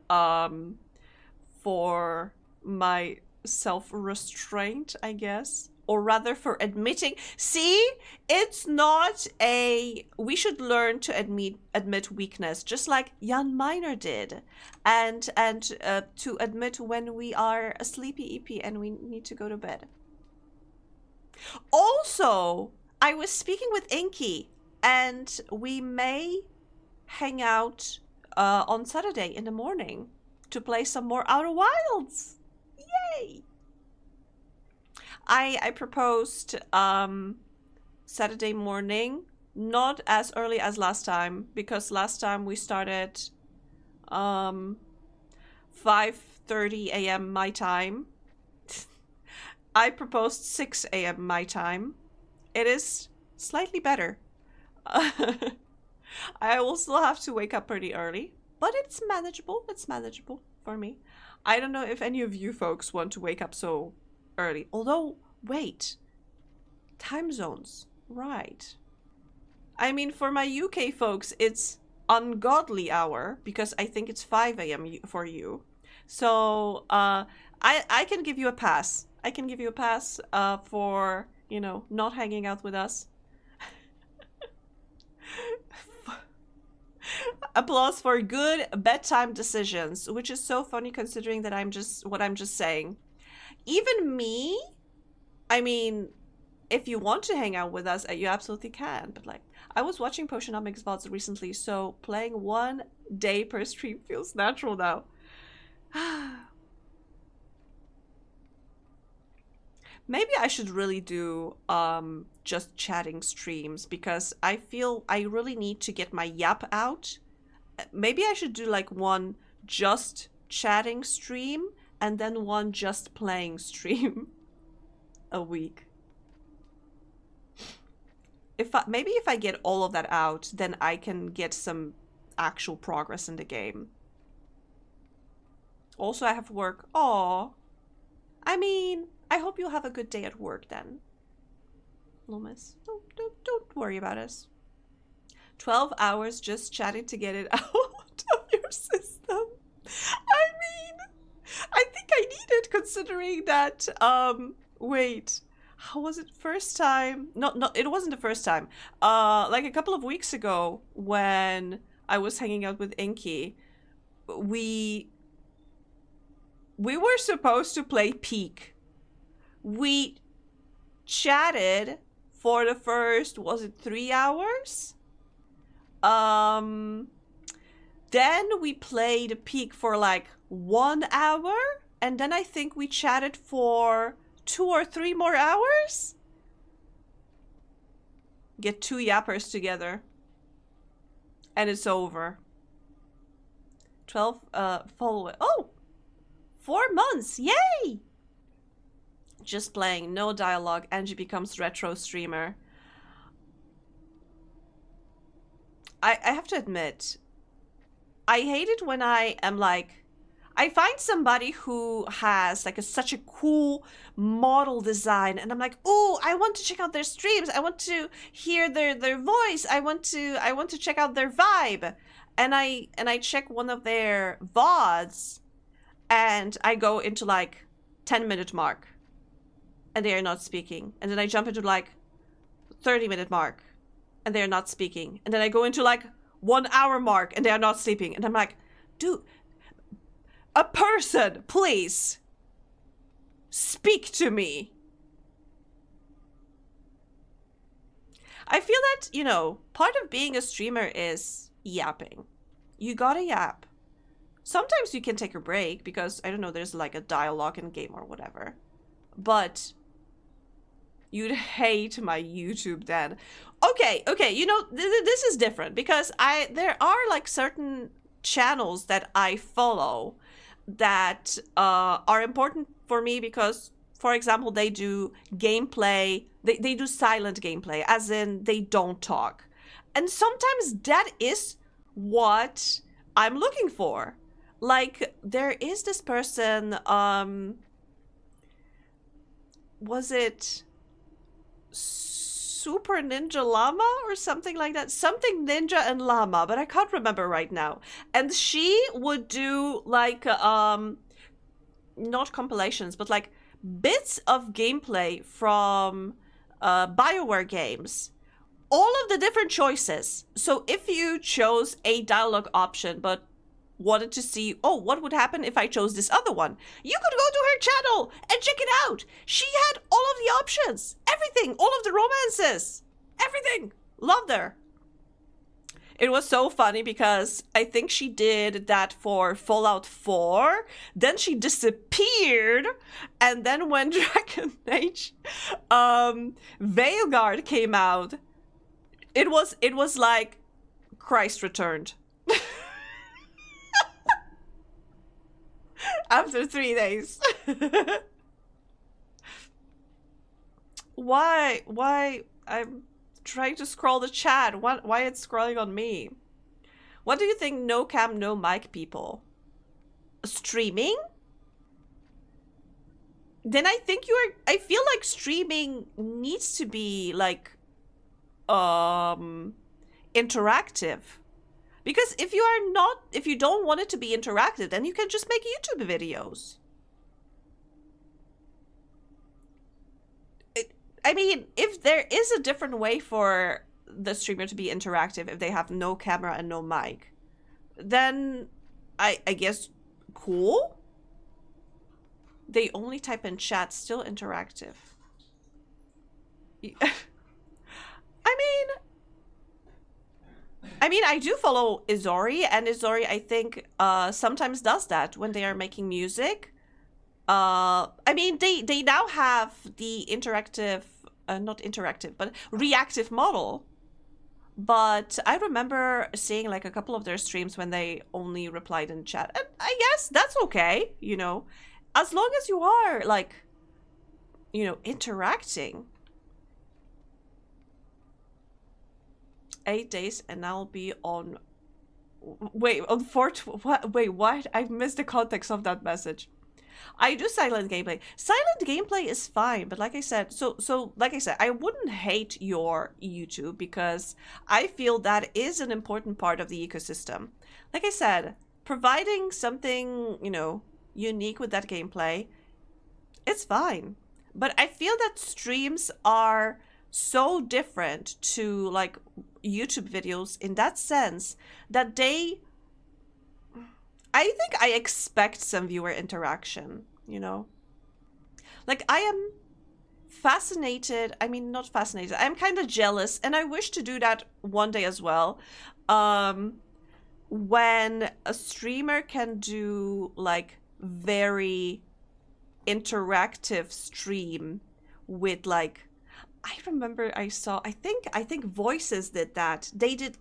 Speaker 1: my self-restraint, I guess. Or rather for admitting. See, it's not a... We should learn to admit weakness, just like Jan Miner did. And to admit when we are a sleepy EP and we need to go to bed. Also, I was speaking with Inky, and we may hang out on Saturday in the morning to play some more Outer Wilds. Yay! I proposed Saturday morning, not as early as last time, because last time we started 5:30 a.m. my time. I proposed 6 a.m. my time. It is slightly better. I will still have to wake up pretty early, but it's manageable. It's manageable for me. I don't know if any of you folks want to wake up so early. Although, wait. Time zones. Right. I mean, for my UK folks, it's ungodly hour because I think it's 5 a.m. for you. So I can give you a pass. I can give you a pass for, you know, not hanging out with us. Applause for good bedtime decisions, which is so funny considering that I'm just saying. Even me, I mean, if you want to hang out with us, you absolutely can. But like, I was watching Potionomics VODs recently, so playing 1 day per stream feels natural now. Maybe I should really do just chatting streams because I feel I really need to get my yap out. Maybe I should do like 1 just chatting stream and then 1 just playing stream a week. Maybe if I get all of that out, then I can get some actual progress in the game. Also, I have work. Aww. I mean, I hope you'll have a good day at work then. Loomis, don't worry about us. 12 hours just chatting to get it out of your system. I mean, I think I need it considering that, wait. How was it first time? No, it wasn't the first time. Like a couple of weeks ago when I was hanging out with Inky, we were supposed to play Peak. We chatted for the first, was it 3 hours? Then we played Peak for like 1 hour, and then I think we chatted for 2 or 3 more hours? Get 2 yappers together. And it's over. 12 follow. Oh! 4 months! Yay! Just playing, no dialogue. Angie becomes retro streamer. I have to admit, I hate it when I am like, I find somebody who has like such a cool model design and I'm like, oh, I want to check out their streams. I want to hear their voice. I want to check out their vibe. And I check one of their VODs and I go into like 10-minute mark and they are not speaking. And then I jump into like 30-minute mark and they are not speaking. And then I go into like 1 hour mark and they are not sleeping. And I'm like, dude, a person, please speak to me. I feel that, you know, part of being a streamer is yapping. You gotta yap. Sometimes you can take a break because, I don't know, there's like a dialogue in game or whatever. But you'd hate my YouTube then. Okay, you know, this is different because there are like certain channels that I follow that are important for me because, for example, they do gameplay, they do silent gameplay, as in they don't talk. And sometimes that is what I'm looking for. Like, there is this person, was it Super Ninja Llama or something like that? Something Ninja and Llama, but I can't remember right now. And she would do like, not compilations, but like bits of gameplay from BioWare games. All of the different choices. So if you chose a dialogue option, but wanted to see, oh, what would happen if I chose this other one? You could go to her channel and check it out. She had all of the options, everything, all of the romances, everything. Loved her. It was so funny because I think she did that for Fallout 4, then she disappeared, and then when Dragon Age Veilguard came out, it was like Christ returned. After 3 days. Why? I'm trying to scroll the chat. Why it's scrolling on me? What do you think no cam, no mic people? Streaming? Then I think I feel like streaming needs to be like, interactive. Because if you don't want it to be interactive, then you can just make YouTube videos. I mean, if there is a different way for the streamer to be interactive, if they have no camera and no mic, then I guess cool. They only type in chat, still interactive. I mean, I do follow Izori, and Izori, I think, sometimes does that when they are making music. I mean, they now have the interactive, not interactive, but reactive model. But I remember seeing like a couple of their streams when they only replied in chat. And I guess that's okay, you know, as long as you are like, you know, interacting. 8 days and I'll be on, wait, on 4, what, wait, what? I missed the context of that message. I do silent gameplay. Silent gameplay is fine, but like I said, like I said, I wouldn't hate your YouTube because I feel that is an important part of the ecosystem. Like I said, providing something, you know, unique with that gameplay, it's fine. But I feel that streams are so different to like YouTube videos in that sense that I think I expect some viewer interaction, you know? Like, I am fascinated, I mean, not fascinated, I'm kind of jealous, and I wish to do that one day as well, when a streamer can do, like, very interactive stream with, like, I remember I saw, I think Voices did that. They did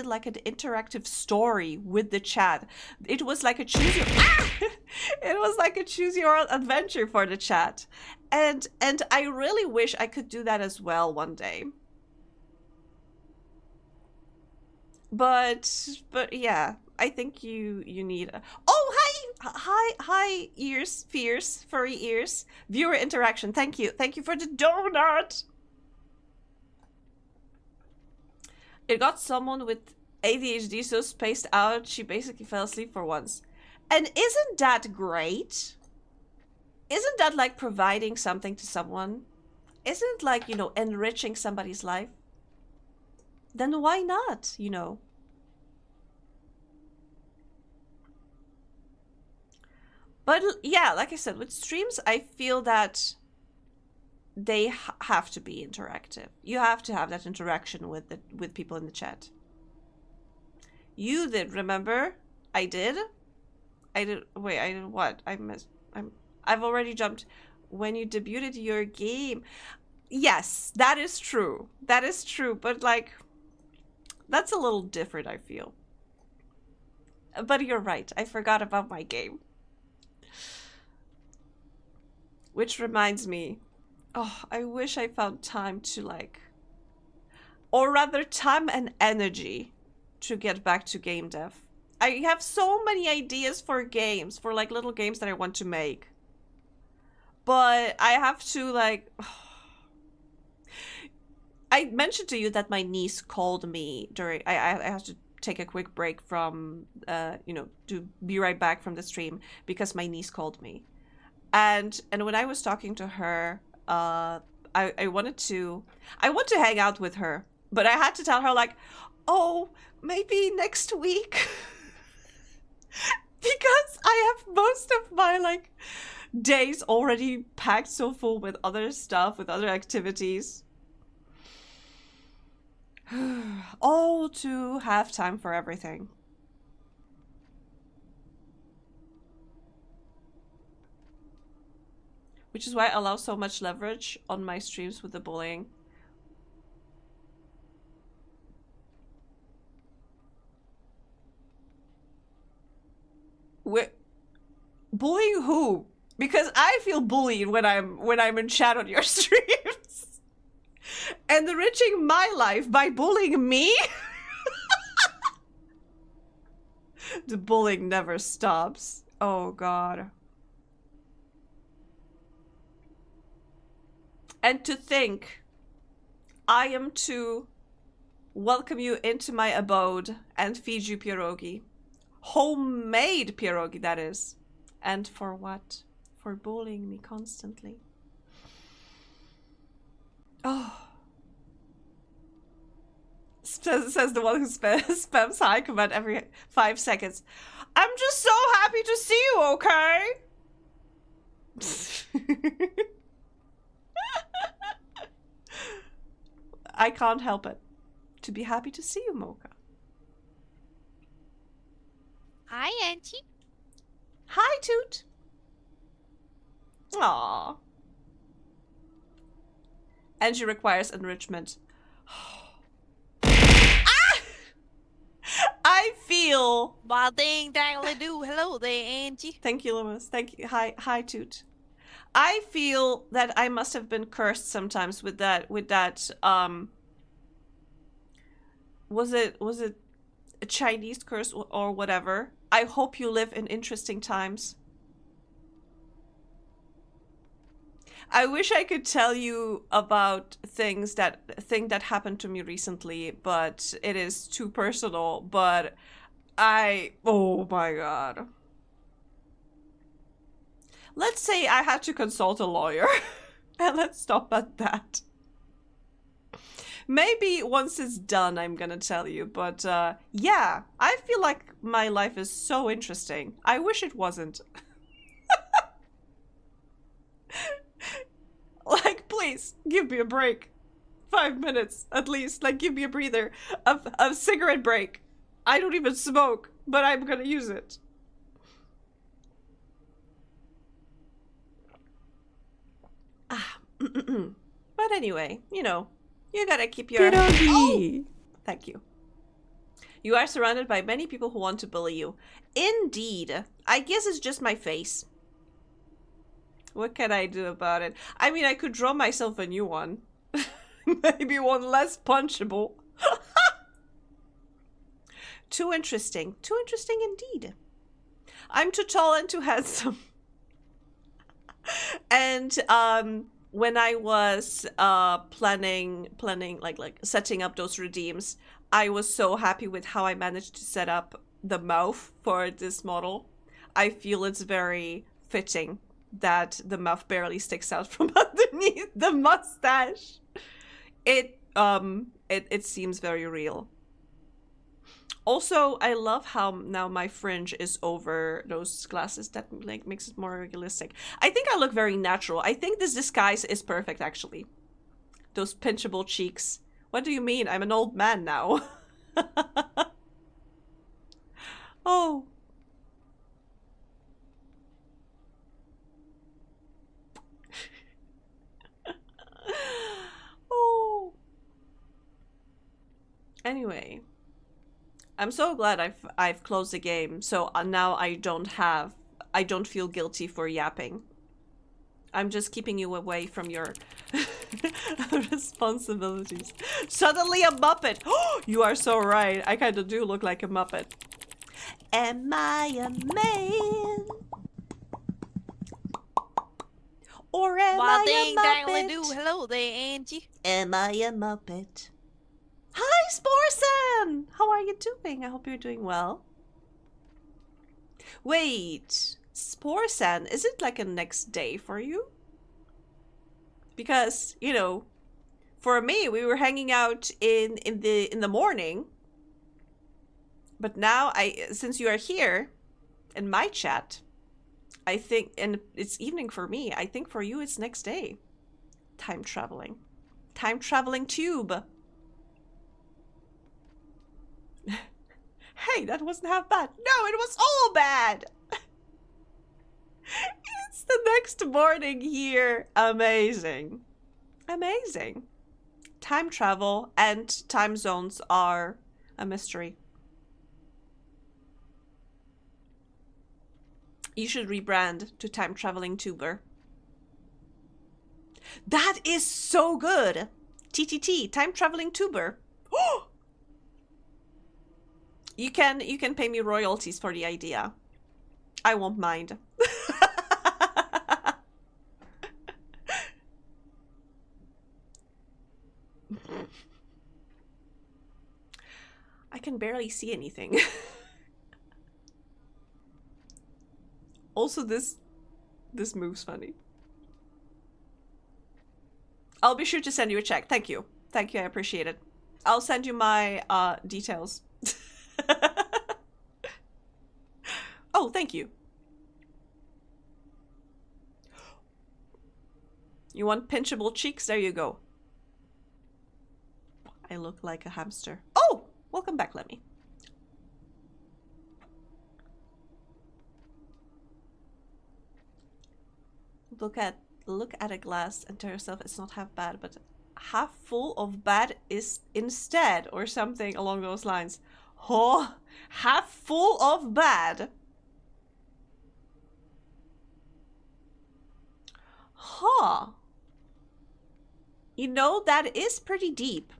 Speaker 1: like an interactive story with the chat. It was like a choose your it was like a choose your own adventure for the chat. And I really wish I could do that as well one day. But yeah, I think you need oh, hi ears, fierce, furry ears. Viewer interaction. Thank you for the donut. It got someone with ADHD so spaced out, she basically fell asleep for once. And isn't that great? Isn't that like providing something to someone? Isn't it like, you know, enriching somebody's life? Then why not, you know? But yeah, like I said, with streams, I feel that they have to be interactive. You have to have that interaction with people in the chat. You did, remember? I did. Wait, I did what? I've already jumped. When you debuted your game. Yes, that is true. That is true. But like, that's a little different, I feel. But you're right. I forgot about my game. Which reminds me. Oh, I wish I found time to like, or rather time and energy to get back to game dev. I have so many ideas for games, for like little games that I want to make. But I have to like, I mentioned to you that my niece called me during, I had to take a quick break from, you know, to be right back from the stream because my niece called me. And when I was talking to her, I want to hang out with her, but I had to tell her like, oh, maybe next week. Because I have most of my like days already packed so full with other stuff, with other activities. All to have time for everything. Which is why I allow so much leverage on my streams with the bullying. Bullying who? Because I feel bullied when I'm in chat on your streams. And enriching my life by bullying me? The bullying never stops. Oh god. And to think, I am to welcome you into my abode and feed you pierogi. Homemade pierogi, that is. And for what? For bullying me constantly. Oh. Says the one who spams hi command every 5 seconds. I'm just so happy to see you, okay? I can't help it. To be happy to see you, Mocha.
Speaker 2: Hi, Auntie.
Speaker 1: Hi, Toot. Aww. Angie requires enrichment. Ah! I feel.
Speaker 2: Well, ding dangly do. Hello there, Angie.
Speaker 1: Thank you, Loomis. Thank you. Hi, Toot. I feel that I must have been cursed sometimes with that. Was it a Chinese curse or whatever? I hope you live in interesting times. I wish I could tell you about thing that happened to me recently, but it is too personal. But oh my god. Let's say I had to consult a lawyer. And let's stop at that. Maybe once it's done, I'm gonna tell you. But yeah, I feel like my life is so interesting. I wish it wasn't. Like, please, give me a break. 5 minutes, at least. Like, give me a breather. A cigarette break. I don't even smoke, but I'm gonna use it. Ah. But anyway, you know, you gotta keep your...
Speaker 3: Pierogi!
Speaker 1: Thank you. You are surrounded by many people who want to bully you. Indeed. I guess it's just my face. What can I do about it? I mean, I could draw myself a new one. Maybe one less punchable. Too interesting. Too interesting indeed. I'm too tall and too handsome. And when I was planning like setting up those redeems, I was so happy with how I managed to set up the mouth for this model. I feel it's very fitting that the mouth barely sticks out from underneath the mustache. It seems very real. Also, I love how now my fringe is over those glasses. That like makes it more realistic. I think I look very natural. I think this disguise is perfect, actually. Those pinchable cheeks. What do you mean? I'm an old man now. Oh. Oh. Anyway, I'm so glad I've closed the game, so now I don't feel guilty for yapping. I'm just keeping you away from your responsibilities. Suddenly a Muppet. Oh, you are so right. I kind of do look like a Muppet. Am I a man? Or am I a Muppet?
Speaker 2: Do. Hello there, Angie.
Speaker 1: Am I a Muppet? Hi, Sporsan! How are you doing? I hope you're doing well. Wait, Sporsan, is it like a next day for you? Because, you know, for me, we were hanging out in the morning. But now, since you are here in my chat, I think, and it's evening for me, I think for you it's next day. Time traveling. Time traveling tube. Hey, that wasn't half bad. No, it was all bad. It's the next morning here. Amazing. Amazing. Time travel and time zones are a mystery. You should rebrand to time traveling tuber. That is so good. TTT, time traveling tuber. Oh! You can pay me royalties for the idea. I won't mind. can barely see anything. Also, this move's funny. I'll be sure to send you a check. Thank you. Thank you, I appreciate it. I'll send you my details. Oh, thank you. You want pinchable cheeks? There you go. I look like a hamster. Oh! Welcome back, Lemmy. Look at a glass and tell yourself it's not half bad, but half full of bad is instead, or something along those lines. Oh, half full of bad. Huh. You know, that is pretty deep.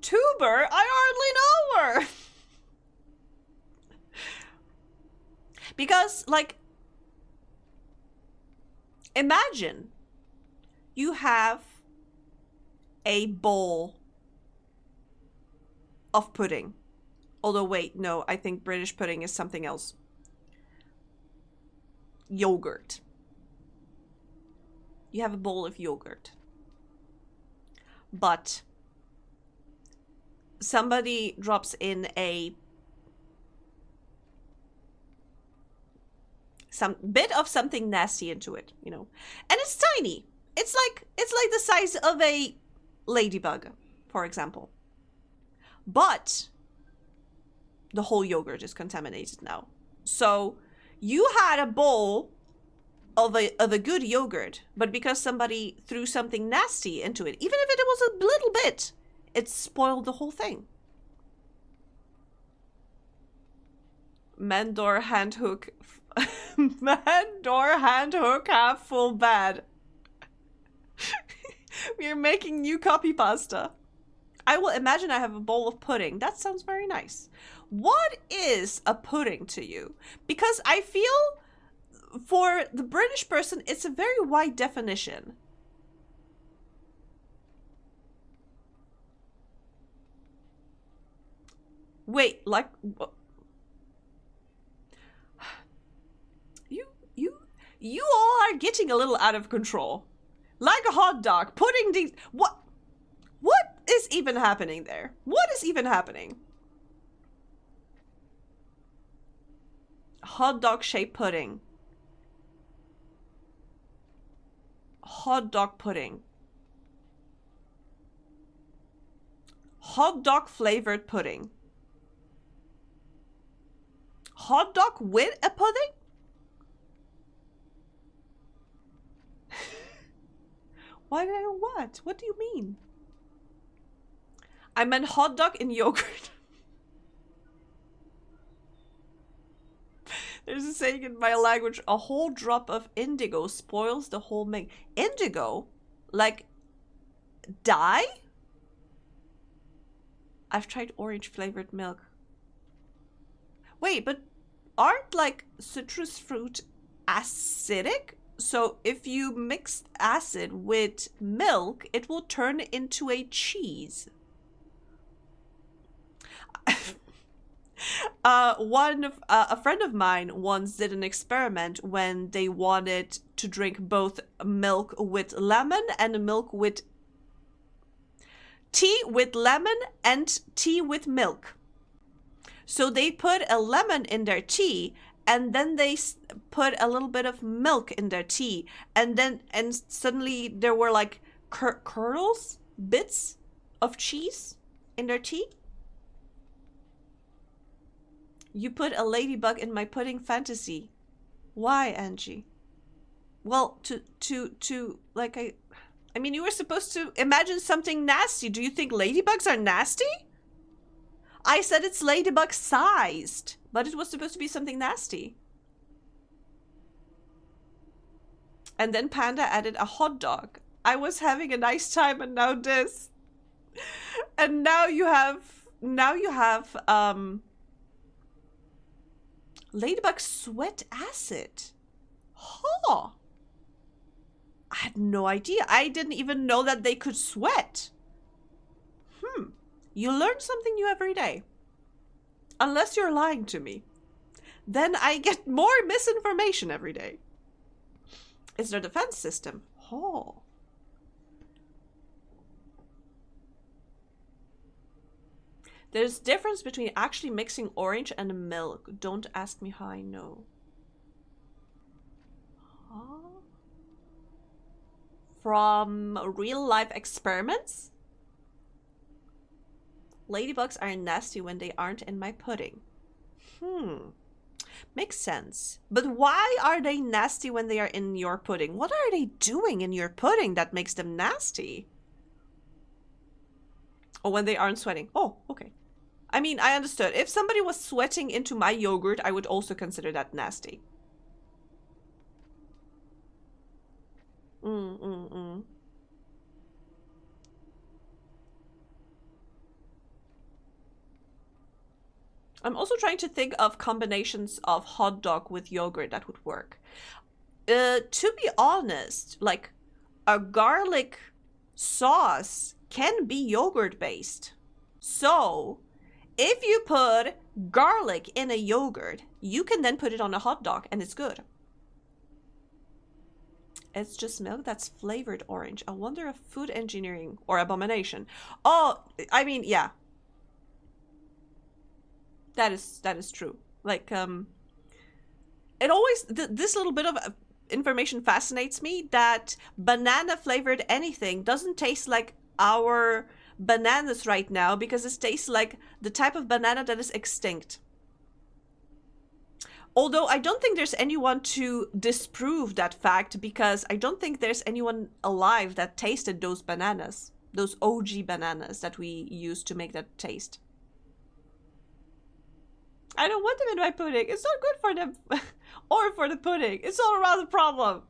Speaker 1: Tuber? I hardly know her. Because, like, imagine you have a bowl of pudding. Although, wait, no, I think British pudding is something else. Yogurt. You have a bowl of yogurt. But somebody drops in some bit of something nasty into it, you know. And it's tiny. It's like the size of a ladybug, for example. But the whole yogurt is contaminated now. So you had a bowl of a good yogurt, but because somebody threw something nasty into it, even if it was a little bit, it spoiled the whole thing. Mandor hand hook. Mandor hand hook half full bad. We're making new copy pasta. I will imagine I have a bowl of pudding. That sounds very nice. What is a pudding to you? Because I feel for the British person, it's a very wide definition. Wait, like... You all are getting a little out of control. Like a hot dog. Pudding these... What is even happening there? What is even happening? Hot dog shaped pudding. Hot dog pudding. Hot dog flavored pudding. Hot dog with a pudding? Why did I what? What do you mean? I meant hot dog in yogurt. There's a saying in my language, a whole drop of indigo spoils the whole thing. Indigo? Like dye? I've tried orange flavored milk. Wait, but aren't like citrus fruit acidic? So if you mix acid with milk, it will turn into a cheese. A friend of mine once did an experiment when they wanted to drink both milk with lemon and milk with tea with lemon and tea with milk. So they put a lemon in their tea, and then they put a little bit of milk in their tea, and suddenly there were like kernels, bits of cheese in their tea. You put a ladybug in my pudding fantasy. Why, Angie? Well, to like I mean, you were supposed to imagine something nasty. Do you think ladybugs are nasty? I said it's ladybug sized, but it was supposed to be something nasty. And then Panda added a hot dog. I was having a nice time, and now this. And now you have ladybug sweat acid. Huh. I had no idea. I didn't even know that they could sweat. You learn something new every day. Unless you're lying to me. Then I get more misinformation every day. It's their defense system. Oh. There's difference between actually mixing orange and milk. Don't ask me how I know. Huh? From real life experiments? Ladybugs are nasty when they aren't in my pudding. Makes sense. But why are they nasty when they are in your pudding? What are they doing in your pudding that makes them nasty? Or when they aren't sweating. Oh, okay. I mean, I understood. If somebody was sweating into my yogurt, I would also consider that nasty. I'm also trying to think of combinations of hot dog with yogurt that would work. To be honest, like a garlic sauce can be yogurt based. So if you put garlic in a yogurt, you can then put it on a hot dog and it's good. It's just milk that's flavored orange. I wonder if food engineering or abomination. Oh, I mean, yeah. That is true. Like, it always, this little bit of information fascinates me, that banana flavored anything doesn't taste like our bananas right now, because it tastes like the type of banana that is extinct. Although I don't think there's anyone to disprove that fact, because I don't think there's anyone alive that tasted those bananas, those OG bananas that we used to make that taste. I don't want them in my pudding. It's not good for them or for the pudding. It's all around the problem.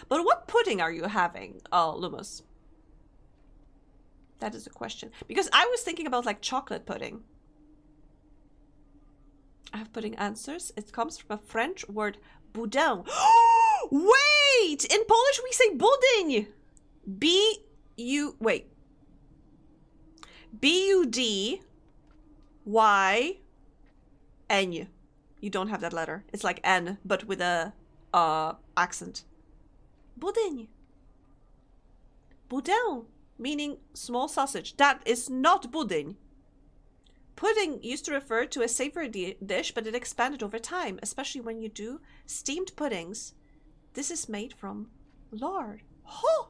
Speaker 1: But what pudding are you having, Lumos? That is a question. Because I was thinking about like chocolate pudding. I have pudding answers. It comes from a French word, boudin. Wait! In Polish we say budyń. Wait. B-U-D-Y-N. You don't have that letter. It's like N, but with a accent. Budyń. Boudin, meaning small sausage. That is not budyń. Pudding used to refer to a savory dish, but it expanded over time, especially when you do steamed puddings. This is made from lard. Oh!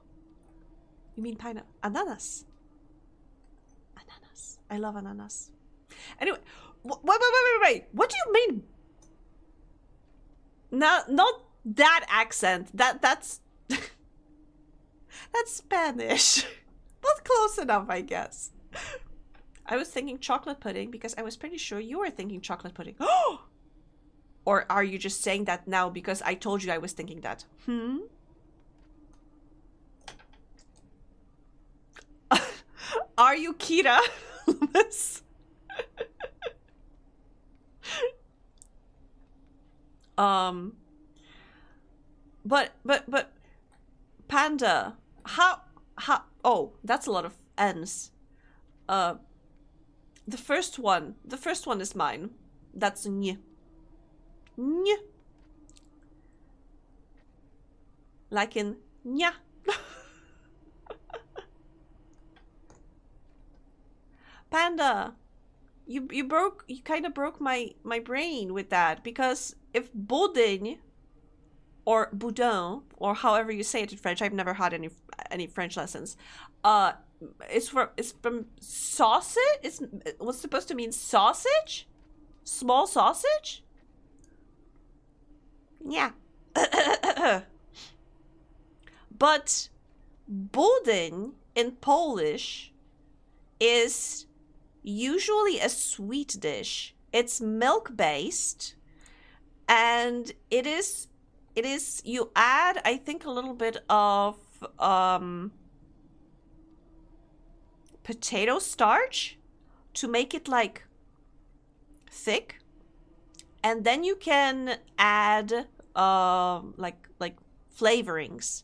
Speaker 1: You mean pineapple? Ananas. Ananas. I love ananas. Anyway, wait. What do you mean? Not that accent. That's that's Spanish. Not close enough, I guess. I was thinking chocolate pudding because I was pretty sure you were thinking chocolate pudding. Oh! Or are you just saying that now because I told you I was thinking that? Are you Kira? But Panda, how oh, that's a lot of N's. The first one is mine. That's ny. Ny. Like in nya. Panda, you kind of broke my brain with that, because if budyń or boudin, or however you say it in French, I've never had any French lessons. It's from sausage. It was supposed to mean sausage, small sausage. Yeah. But budyń in Polish is usually a sweet dish. It's milk based, and it is you add, I think, a little bit of potato starch to make it like thick, and then you can add like flavorings.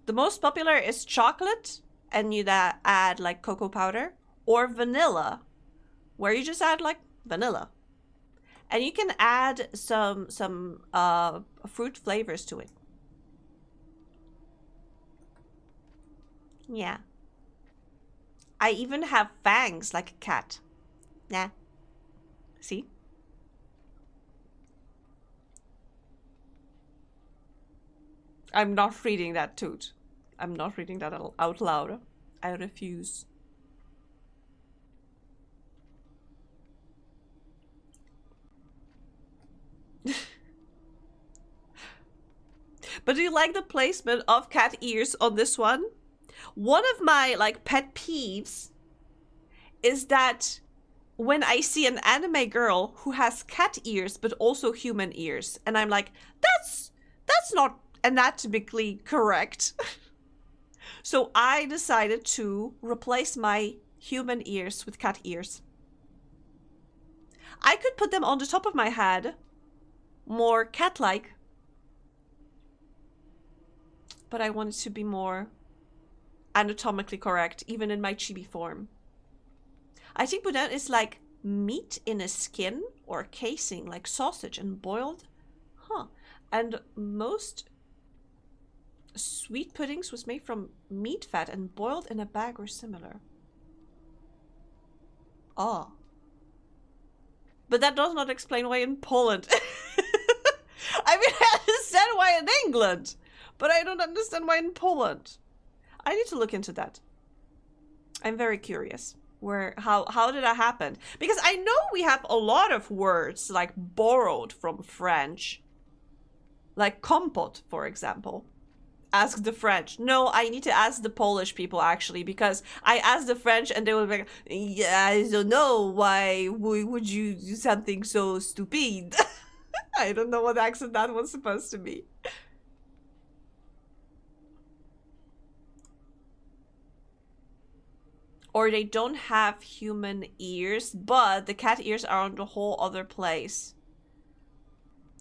Speaker 1: The most popular is chocolate, and you add like cocoa powder, or vanilla, where you just add like vanilla. And you can add some fruit flavors to it. Yeah. I even have fangs like a cat. Nah. See? I'm not reading that, Toot. I'm not reading that out loud. I refuse. But do you like the placement of cat ears on this one? One of my like pet peeves is that when I see an anime girl who has cat ears but also human ears, and I'm like, that's not anatomically correct. So I decided to replace my human ears with cat ears. I could put them on the top of my head, more cat-like, but I wanted to be more anatomically correct, even in my chibi form. I think boudin is like meat in a skin or casing, like sausage and boiled. Huh. And most sweet puddings was made from meat fat and boiled in a bag or similar. Oh. But that does not explain why in Poland. I mean, I understand why in England, but I don't understand why in Poland. I need to look into that. I'm very curious. How did that happen? Because I know we have a lot of words like borrowed from French. Like compote, for example. Ask the French. No, I need to ask the Polish people actually, because I asked the French and they were like, yeah, I don't know, why would you do something so stupid? I don't know what accent that was supposed to be. Or they don't have human ears, but the cat ears are on the whole other place.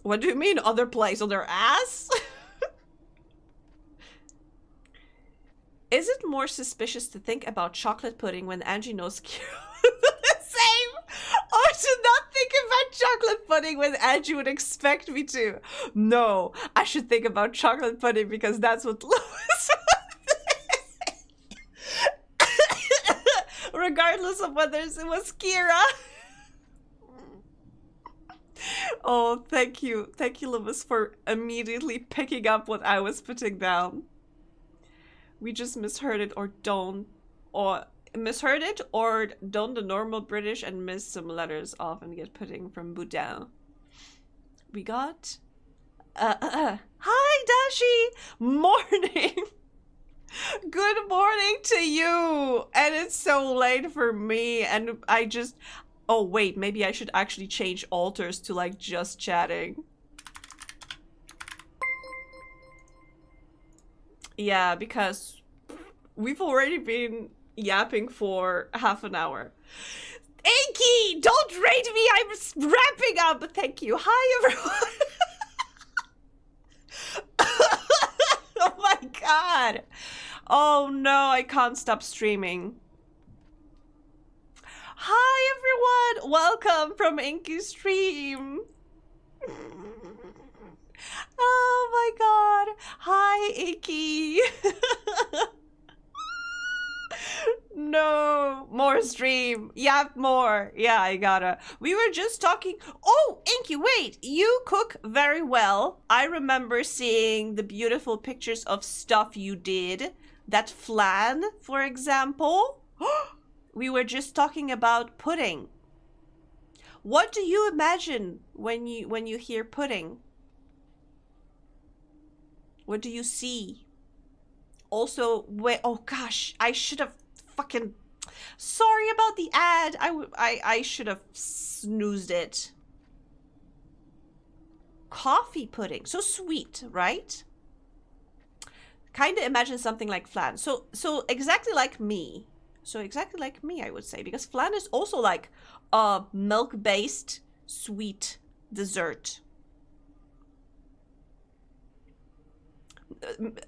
Speaker 1: What do you mean other place? On their ass? Is it more suspicious to think about chocolate pudding when Angie knows the same? Or to not think about chocolate pudding when Angie would expect me to? No, I should think about chocolate pudding because that's what Louis regardless of whether it was Kira. Oh, thank you. Thank you, Lewis, for immediately picking up what I was putting down. We just misheard it or don't. Or misheard it or don't the normal British and miss some letters often get pudding from boudin. We got... Hi, Dashi! Morning! Good morning to you! And it's so late for me and I just... Oh wait, maybe I should actually change alters to like just chatting. Yeah, because we've already been yapping for half an hour. Inky! Don't rate me! I'm wrapping up! Thank you. Hi, everyone! Oh my god! Oh no, I can't stop streaming. Hi everyone! Welcome from Inky's stream! Oh my god! Hi Inky! No! More stream! Yeah, more! Yeah, I gotta. We were just talking... Oh, Inky, wait! You cook very well. I remember seeing the beautiful pictures of stuff you did. That flan, for example. We were just talking about pudding. What do you imagine when you hear pudding? What do you see? Also, wait, oh gosh, I should have fucking... Sorry about the ad. I should have snoozed it. Coffee pudding. So sweet, right? Kind of imagine something like flan. So exactly like me. So exactly like me, I would say. Because flan is also like a milk-based sweet dessert.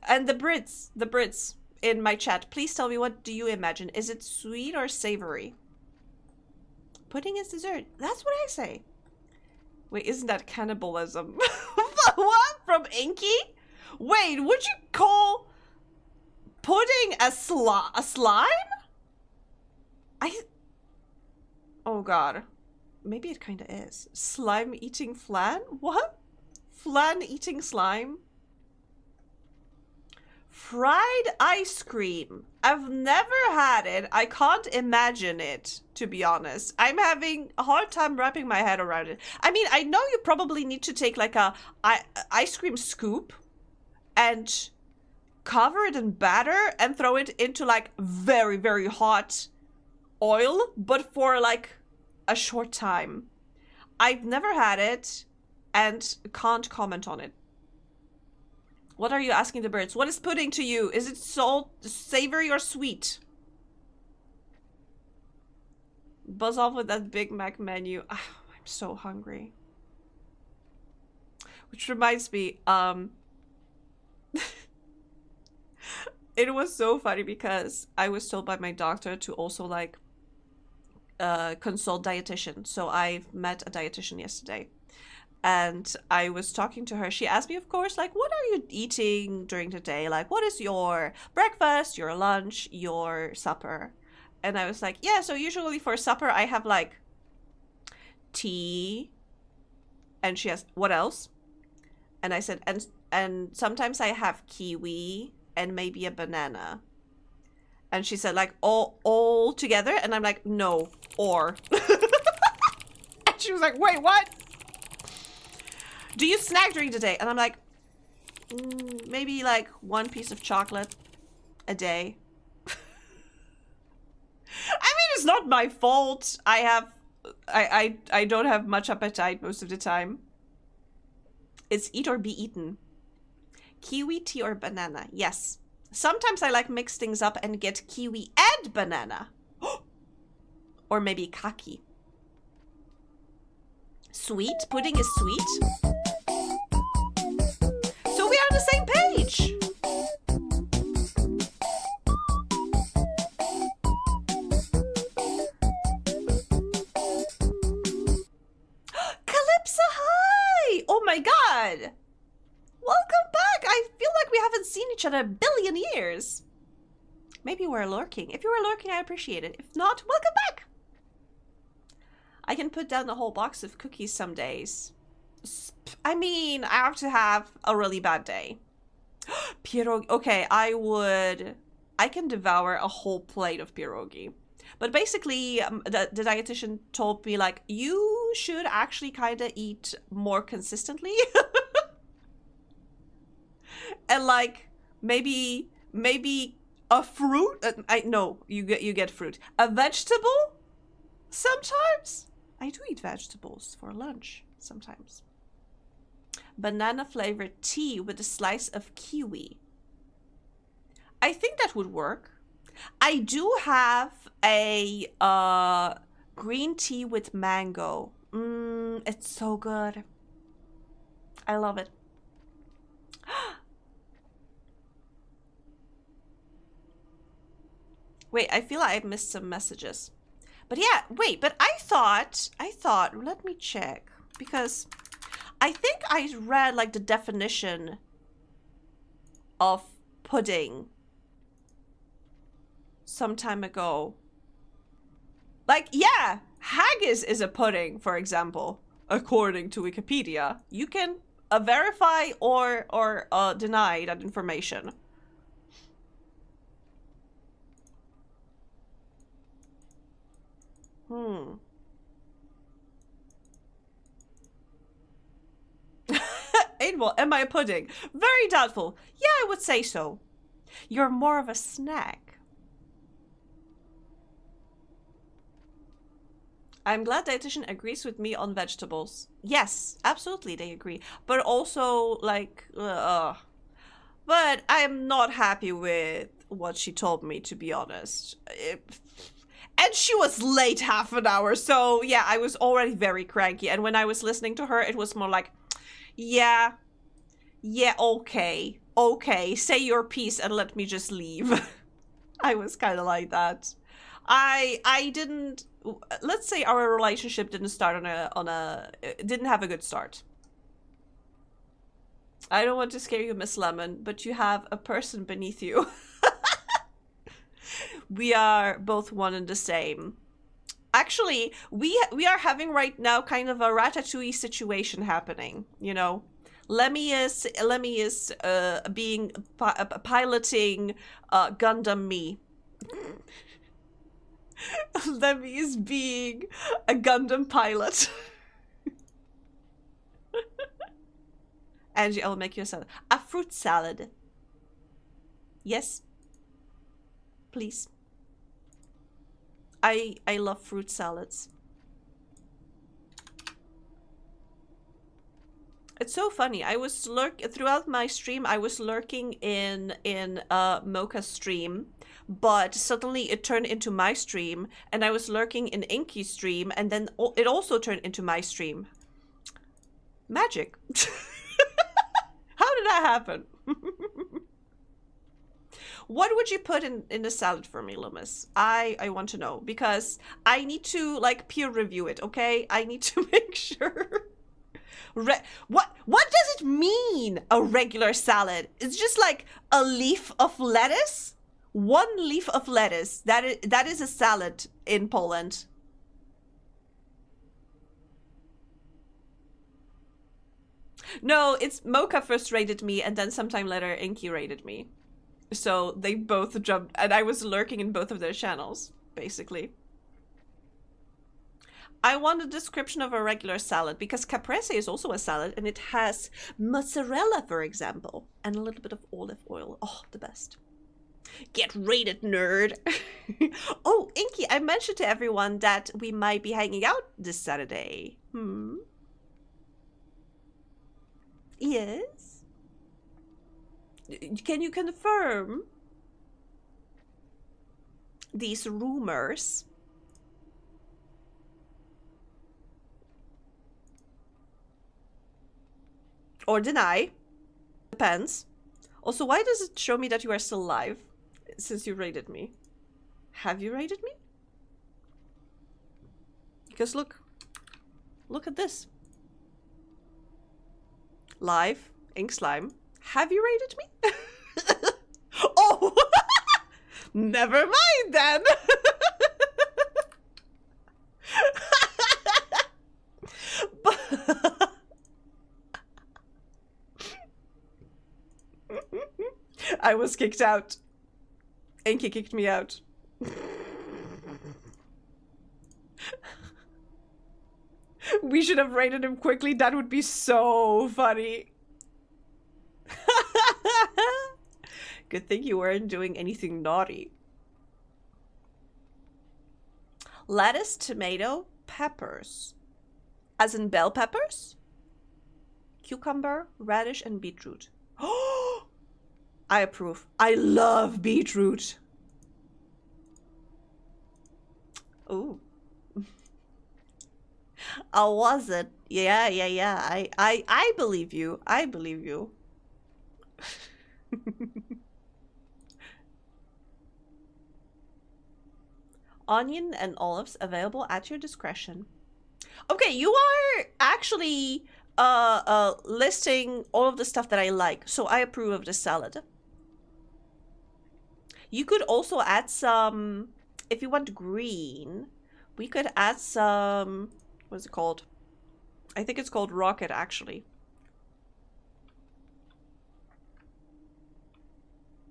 Speaker 1: And the Brits in my chat, please tell me, what do you imagine? Is it sweet or savory? Pudding is dessert. That's what I say. Wait, isn't that cannibalism? What? From Inky? Wait, would you call pudding a slime? Oh god. Maybe it kind of is. Slime eating flan? What? Flan eating slime? Fried ice cream. I've never had it. I can't imagine it, to be honest. I'm having a hard time wrapping my head around it. I mean, I know you probably need to take like a ice cream scoop and cover it in batter and throw it into like very, very hot oil, but for like a short time. I've never had it and can't comment on it. What are you asking the birds? What is pudding to you? Is it salt, savory, or sweet? Buzz off with that Big Mac menu. I'm so hungry. Which reminds me, it was so funny because I was told by my doctor to also like consult dietitian. So I met a dietitian yesterday. And I was talking to her. She asked me, of course, like, what are you eating during the day? Like, what is your breakfast, your lunch, your supper? And I was like, yeah, so usually for supper, I have like tea. And she asked, what else? And I said, and sometimes I have kiwi and maybe a banana. And she said, like, all together? And I'm like, no, or. And she was like, wait, what? Do you snack during the day? And I'm like, maybe like one piece of chocolate a day. I mean, it's not my fault. I don't have much appetite most of the time. It's eat or be eaten. Kiwi, tea, or banana. Yes. Sometimes I like mix things up and get kiwi and banana. Or maybe kaki. Sweet? Pudding is sweet? So we are on the same page! Calypso, hi! Oh my god! Welcome back! I feel like we haven't seen each other in a billion years. Maybe we're lurking. If you were lurking, I appreciate it. If not, welcome back! I can put down the whole box of cookies some days. I mean, I have to have a really bad day. Pierogi. Okay, I can devour a whole plate of pierogi. But basically, the dietitian told me, like, you should actually kind of eat more consistently. And, like, maybe a fruit. No, you get fruit. A vegetable? Sometimes. I do eat vegetables for lunch sometimes. Banana flavored tea with a slice of kiwi. I think that would work. I do have a green tea with mango. It's so good. I love it. Wait, I feel like I missed some messages. But yeah, wait, but I thought, let me check. Because I think I read like the definition of pudding some time ago. Like, yeah, haggis is a pudding, for example, according to Wikipedia. You can verify or deny that information. Ain't well, am I a pudding? Very doubtful. Yeah, I would say so. You're more of a snack. I'm glad dietitian agrees with me on vegetables. Yes, absolutely, they agree. But also, like, but I am not happy with what she told me, to be honest. And she was late half an hour, so yeah, I was already very cranky. And when I was listening to her, it was more like, yeah, okay, okay, say your piece and let me just leave. I was kind of like that. I didn't, let's say our relationship didn't start didn't have a good start. I don't want to scare you, Miss Lemon, but you have a person beneath you. We are both one and the same. Actually, we are having right now kind of a Ratatouille situation happening, you know. Lemmy is being piloting Gundam me. Lemmy is being a Gundam pilot. Angie, I will make you a salad. A fruit salad. Yes. Please. I love fruit salads. It's so funny. I was throughout my stream. I was lurking in Mocha's stream, but suddenly it turned into my stream, and I was lurking in Inky's stream, and then it also turned into my stream. Magic. How did that happen? What would you put in the salad for me, Loomis? I want to know, because I need to like peer review it, okay? I need to make sure. What does it mean, a regular salad? It's just like a leaf of lettuce? One leaf of lettuce. That is a salad in Poland. No, it's Mocha first rated me, and then sometime later Inky rated me. So they both jumped, and I was lurking in both of their channels, basically. I want a description of a regular salad, because caprese is also a salad, and it has mozzarella, for example, and a little bit of olive oil. Oh, the best. Get rated, nerd. Oh, Inky, I mentioned to everyone that we might be hanging out this Saturday. Yes? Can you confirm these rumors? Or deny? Depends. Also, why does it show me that you are still alive since you raided me? Have you raided me? Because look at this. Live, ink slime. Have you raided me? Oh! Never mind then! I was kicked out. Inky kicked me out. We should have raided him quickly. That would be so funny. Good thing you weren't doing anything naughty. Lettuce, tomato, peppers. As in bell peppers? Cucumber, radish, and beetroot. Oh! I approve. I love beetroot. Ooh. Oh, was it? Yeah. I believe you. I believe you. Onion and olives available at your discretion. Okay, you are actually listing all of the stuff that I like, so I approve of the salad. You could also add some, if you want green, we could add some, what's it called? I think it's called rocket, actually.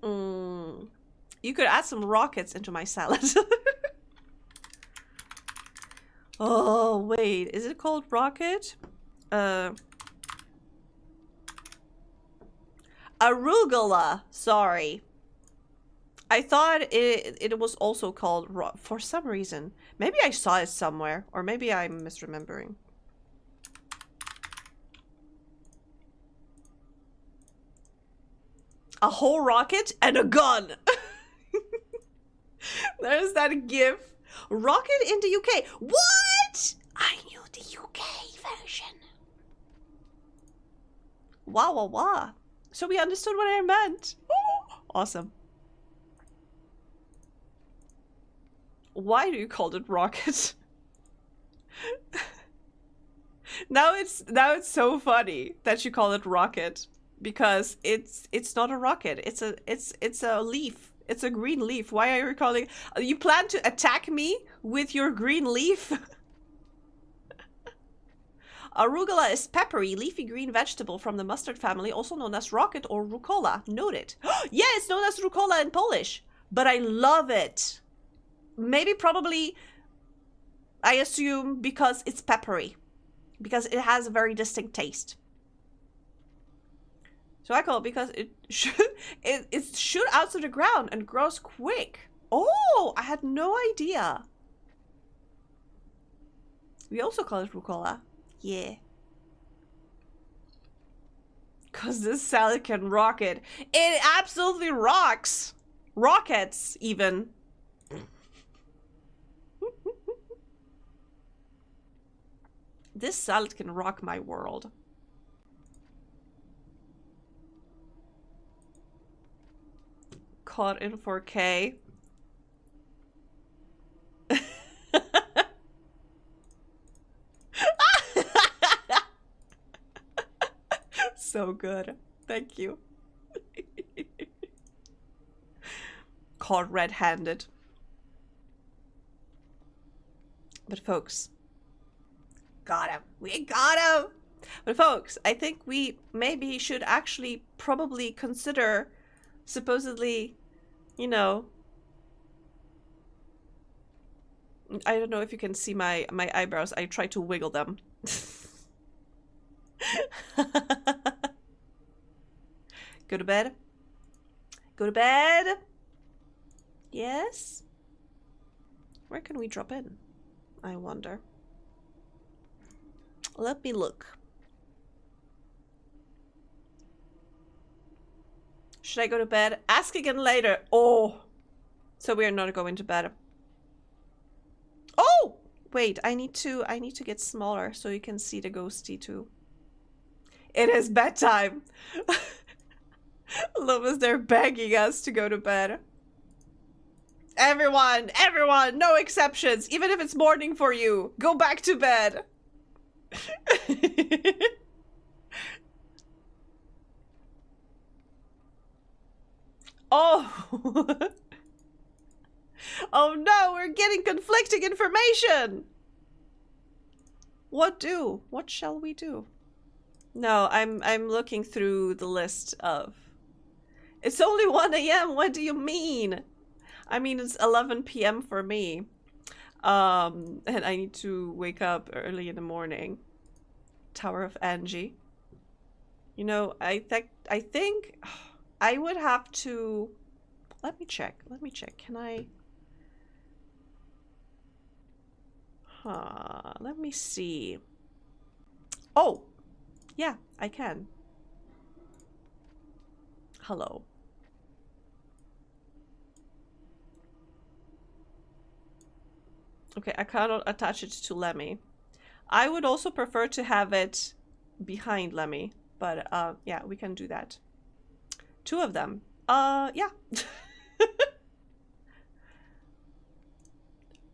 Speaker 1: You could add some rockets into my salad. Oh, wait, is it called rocket? Arugula, sorry. I thought it was also called for some reason. Maybe I saw it somewhere, or maybe I'm misremembering. A whole rocket and a gun. There's that gif. Rocket in the UK. What? I knew the UK version. Wow. So we understood what I meant. Awesome. Why do you call it rocket? Now it's so funny that you call it rocket, because it's not a rocket. It's a leaf. It's a green leaf. Why are you calling? You plan to attack me with your green leaf? Arugula is peppery, leafy green vegetable from the mustard family, also known as rocket or rucola. Noted. Yeah, it's known as rucola in Polish, but I love it. Maybe, probably, I assume because it's peppery, because it has a very distinct taste. So I call it because it shoot out of the ground and grows quick. Oh, I had no idea. We also call it rucola. Yeah. Because this salad can rocket. It absolutely rocks. Rockets, even. This salad can rock my world. Caught in 4K. So good. Thank you. Caught red-handed. But folks, got him. We got him. But folks, I think we maybe should actually probably consider, supposedly, you know, I don't know if you can see my eyebrows. I try to wiggle them. Go to bed. Go to bed. Yes. Where can we drop in? I wonder. Let me look. Should I go to bed? Ask again later. Oh. So we are not going to bed. Oh! Wait, I need to get smaller so you can see the ghosty too. It is bedtime. Lomas, they're begging us to go to bed. Everyone, no exceptions. Even if it's morning for you, go back to bed. Oh. Oh no, we're getting conflicting information. What shall we do? No, I'm looking through the list of... It's only 1 AM, what do you mean? I mean, it's 11 PM for me. And I need to wake up early in the morning. Tower of Angie. You know, I think I would have to... Let me check. Can I... Let me see. Oh! Yeah, I can. Hello. Okay, I cannot attach it to Lemmy. I would also prefer to have it behind Lemmy, but yeah, we can do that. 2 of them. Yeah.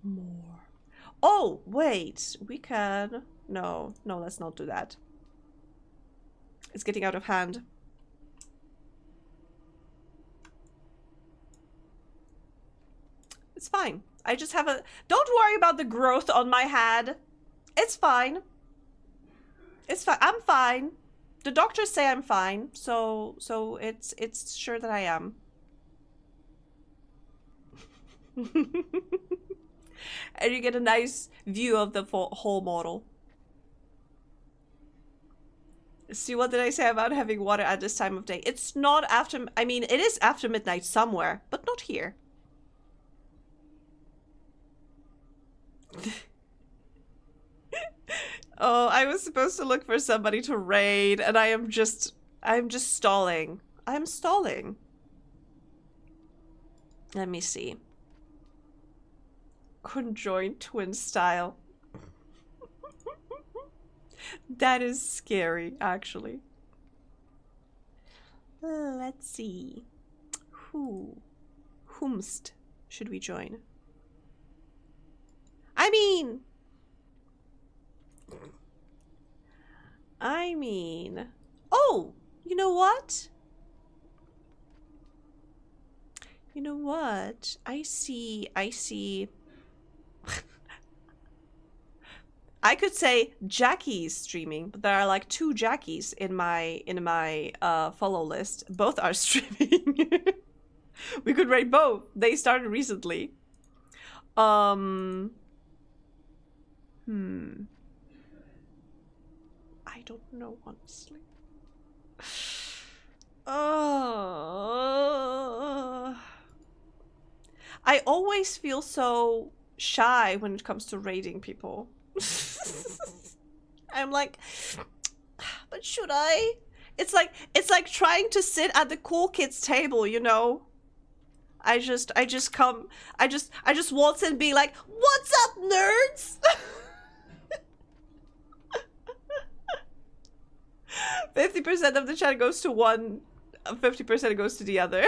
Speaker 1: More. Oh, wait, we can... No, let's not do that. It's getting out of hand. It's fine. I just have a... Don't worry about the growth on my head. It's fine. It's fine. I'm fine. The doctors say I'm fine, so it's sure that I am. And you get a nice view of the whole model. See, what did I say about having water at this time of day? It's not after... I mean, it is after midnight somewhere, but not here. Oh, I was supposed to look for somebody to raid, and I'm just stalling. I'm stalling. Let me see. Conjoined twin style. That is scary, actually. Let's see. Whomst should we join? I mean, oh, you know what? You know what? I see. I could say Jackie's streaming, but there are like 2 Jackies in my follow list. Both are streaming. We could rate both. They started recently. I don't know, honestly. I always feel so shy when it comes to rating people. I'm like, but should I? It's like trying to sit at the cool kids table, you know? I just waltz in, be like, "What's up, nerds?" 50% of the chat goes to one, 50% goes to the other.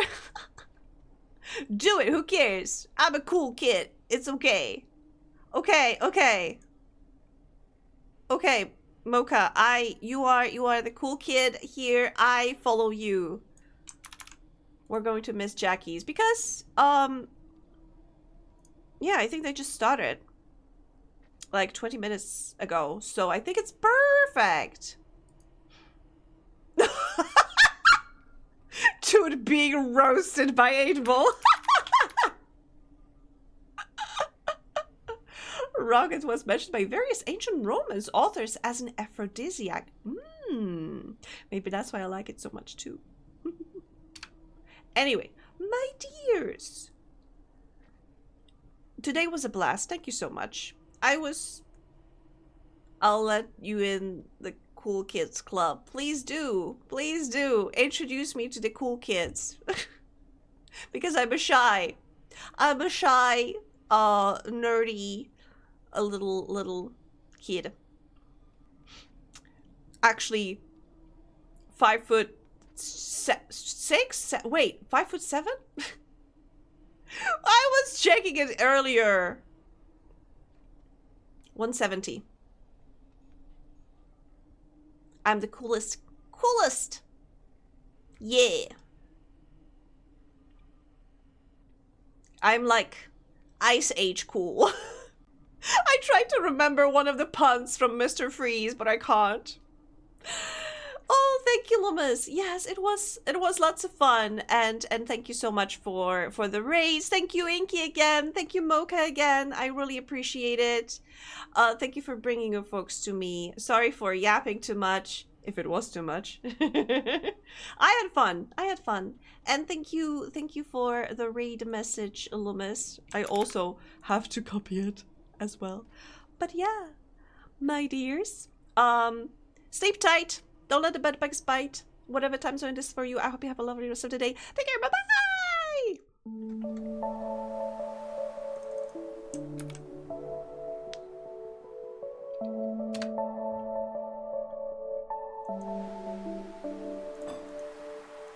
Speaker 1: Do it, who cares? I'm a cool kid. It's okay. Okay, Mocha, you are the cool kid here. I follow you. We're going to miss Jackie's because, yeah, I think they just started like 20 minutes ago, so I think it's perfect. Dude being roasted by 8-Ball. Rocket was mentioned by various ancient Romans authors as an aphrodisiac. Maybe that's why I like it so much too. Anyway, my dears, today was a blast. Thank you so much. I'll let you in the cool kids club. Please do introduce me to the cool kids. Because I'm a shy, nerdy, a little kid. Actually, 5'6". Wait, 5'7"? I was checking it earlier. 170. I'm the coolest. Yeah. I'm like Ice Age cool. I tried to remember one of the puns from Mr. Freeze, but I can't. Oh, thank you, Lumas. Yes, it was lots of fun, and thank you so much for the raise. Thank you, Inky, again. Thank you, Mocha, again. I really appreciate it. Thank you for bringing your folks to me. Sorry for yapping too much, if it was too much. I had fun, and thank you for the raid message, Lumas. I also have to copy it as well. But yeah, my dears, sleep tight. Don't let the bedbugs bite. Whatever time zone it is for you, I hope you have a lovely rest of the day. Take care. Bye-bye!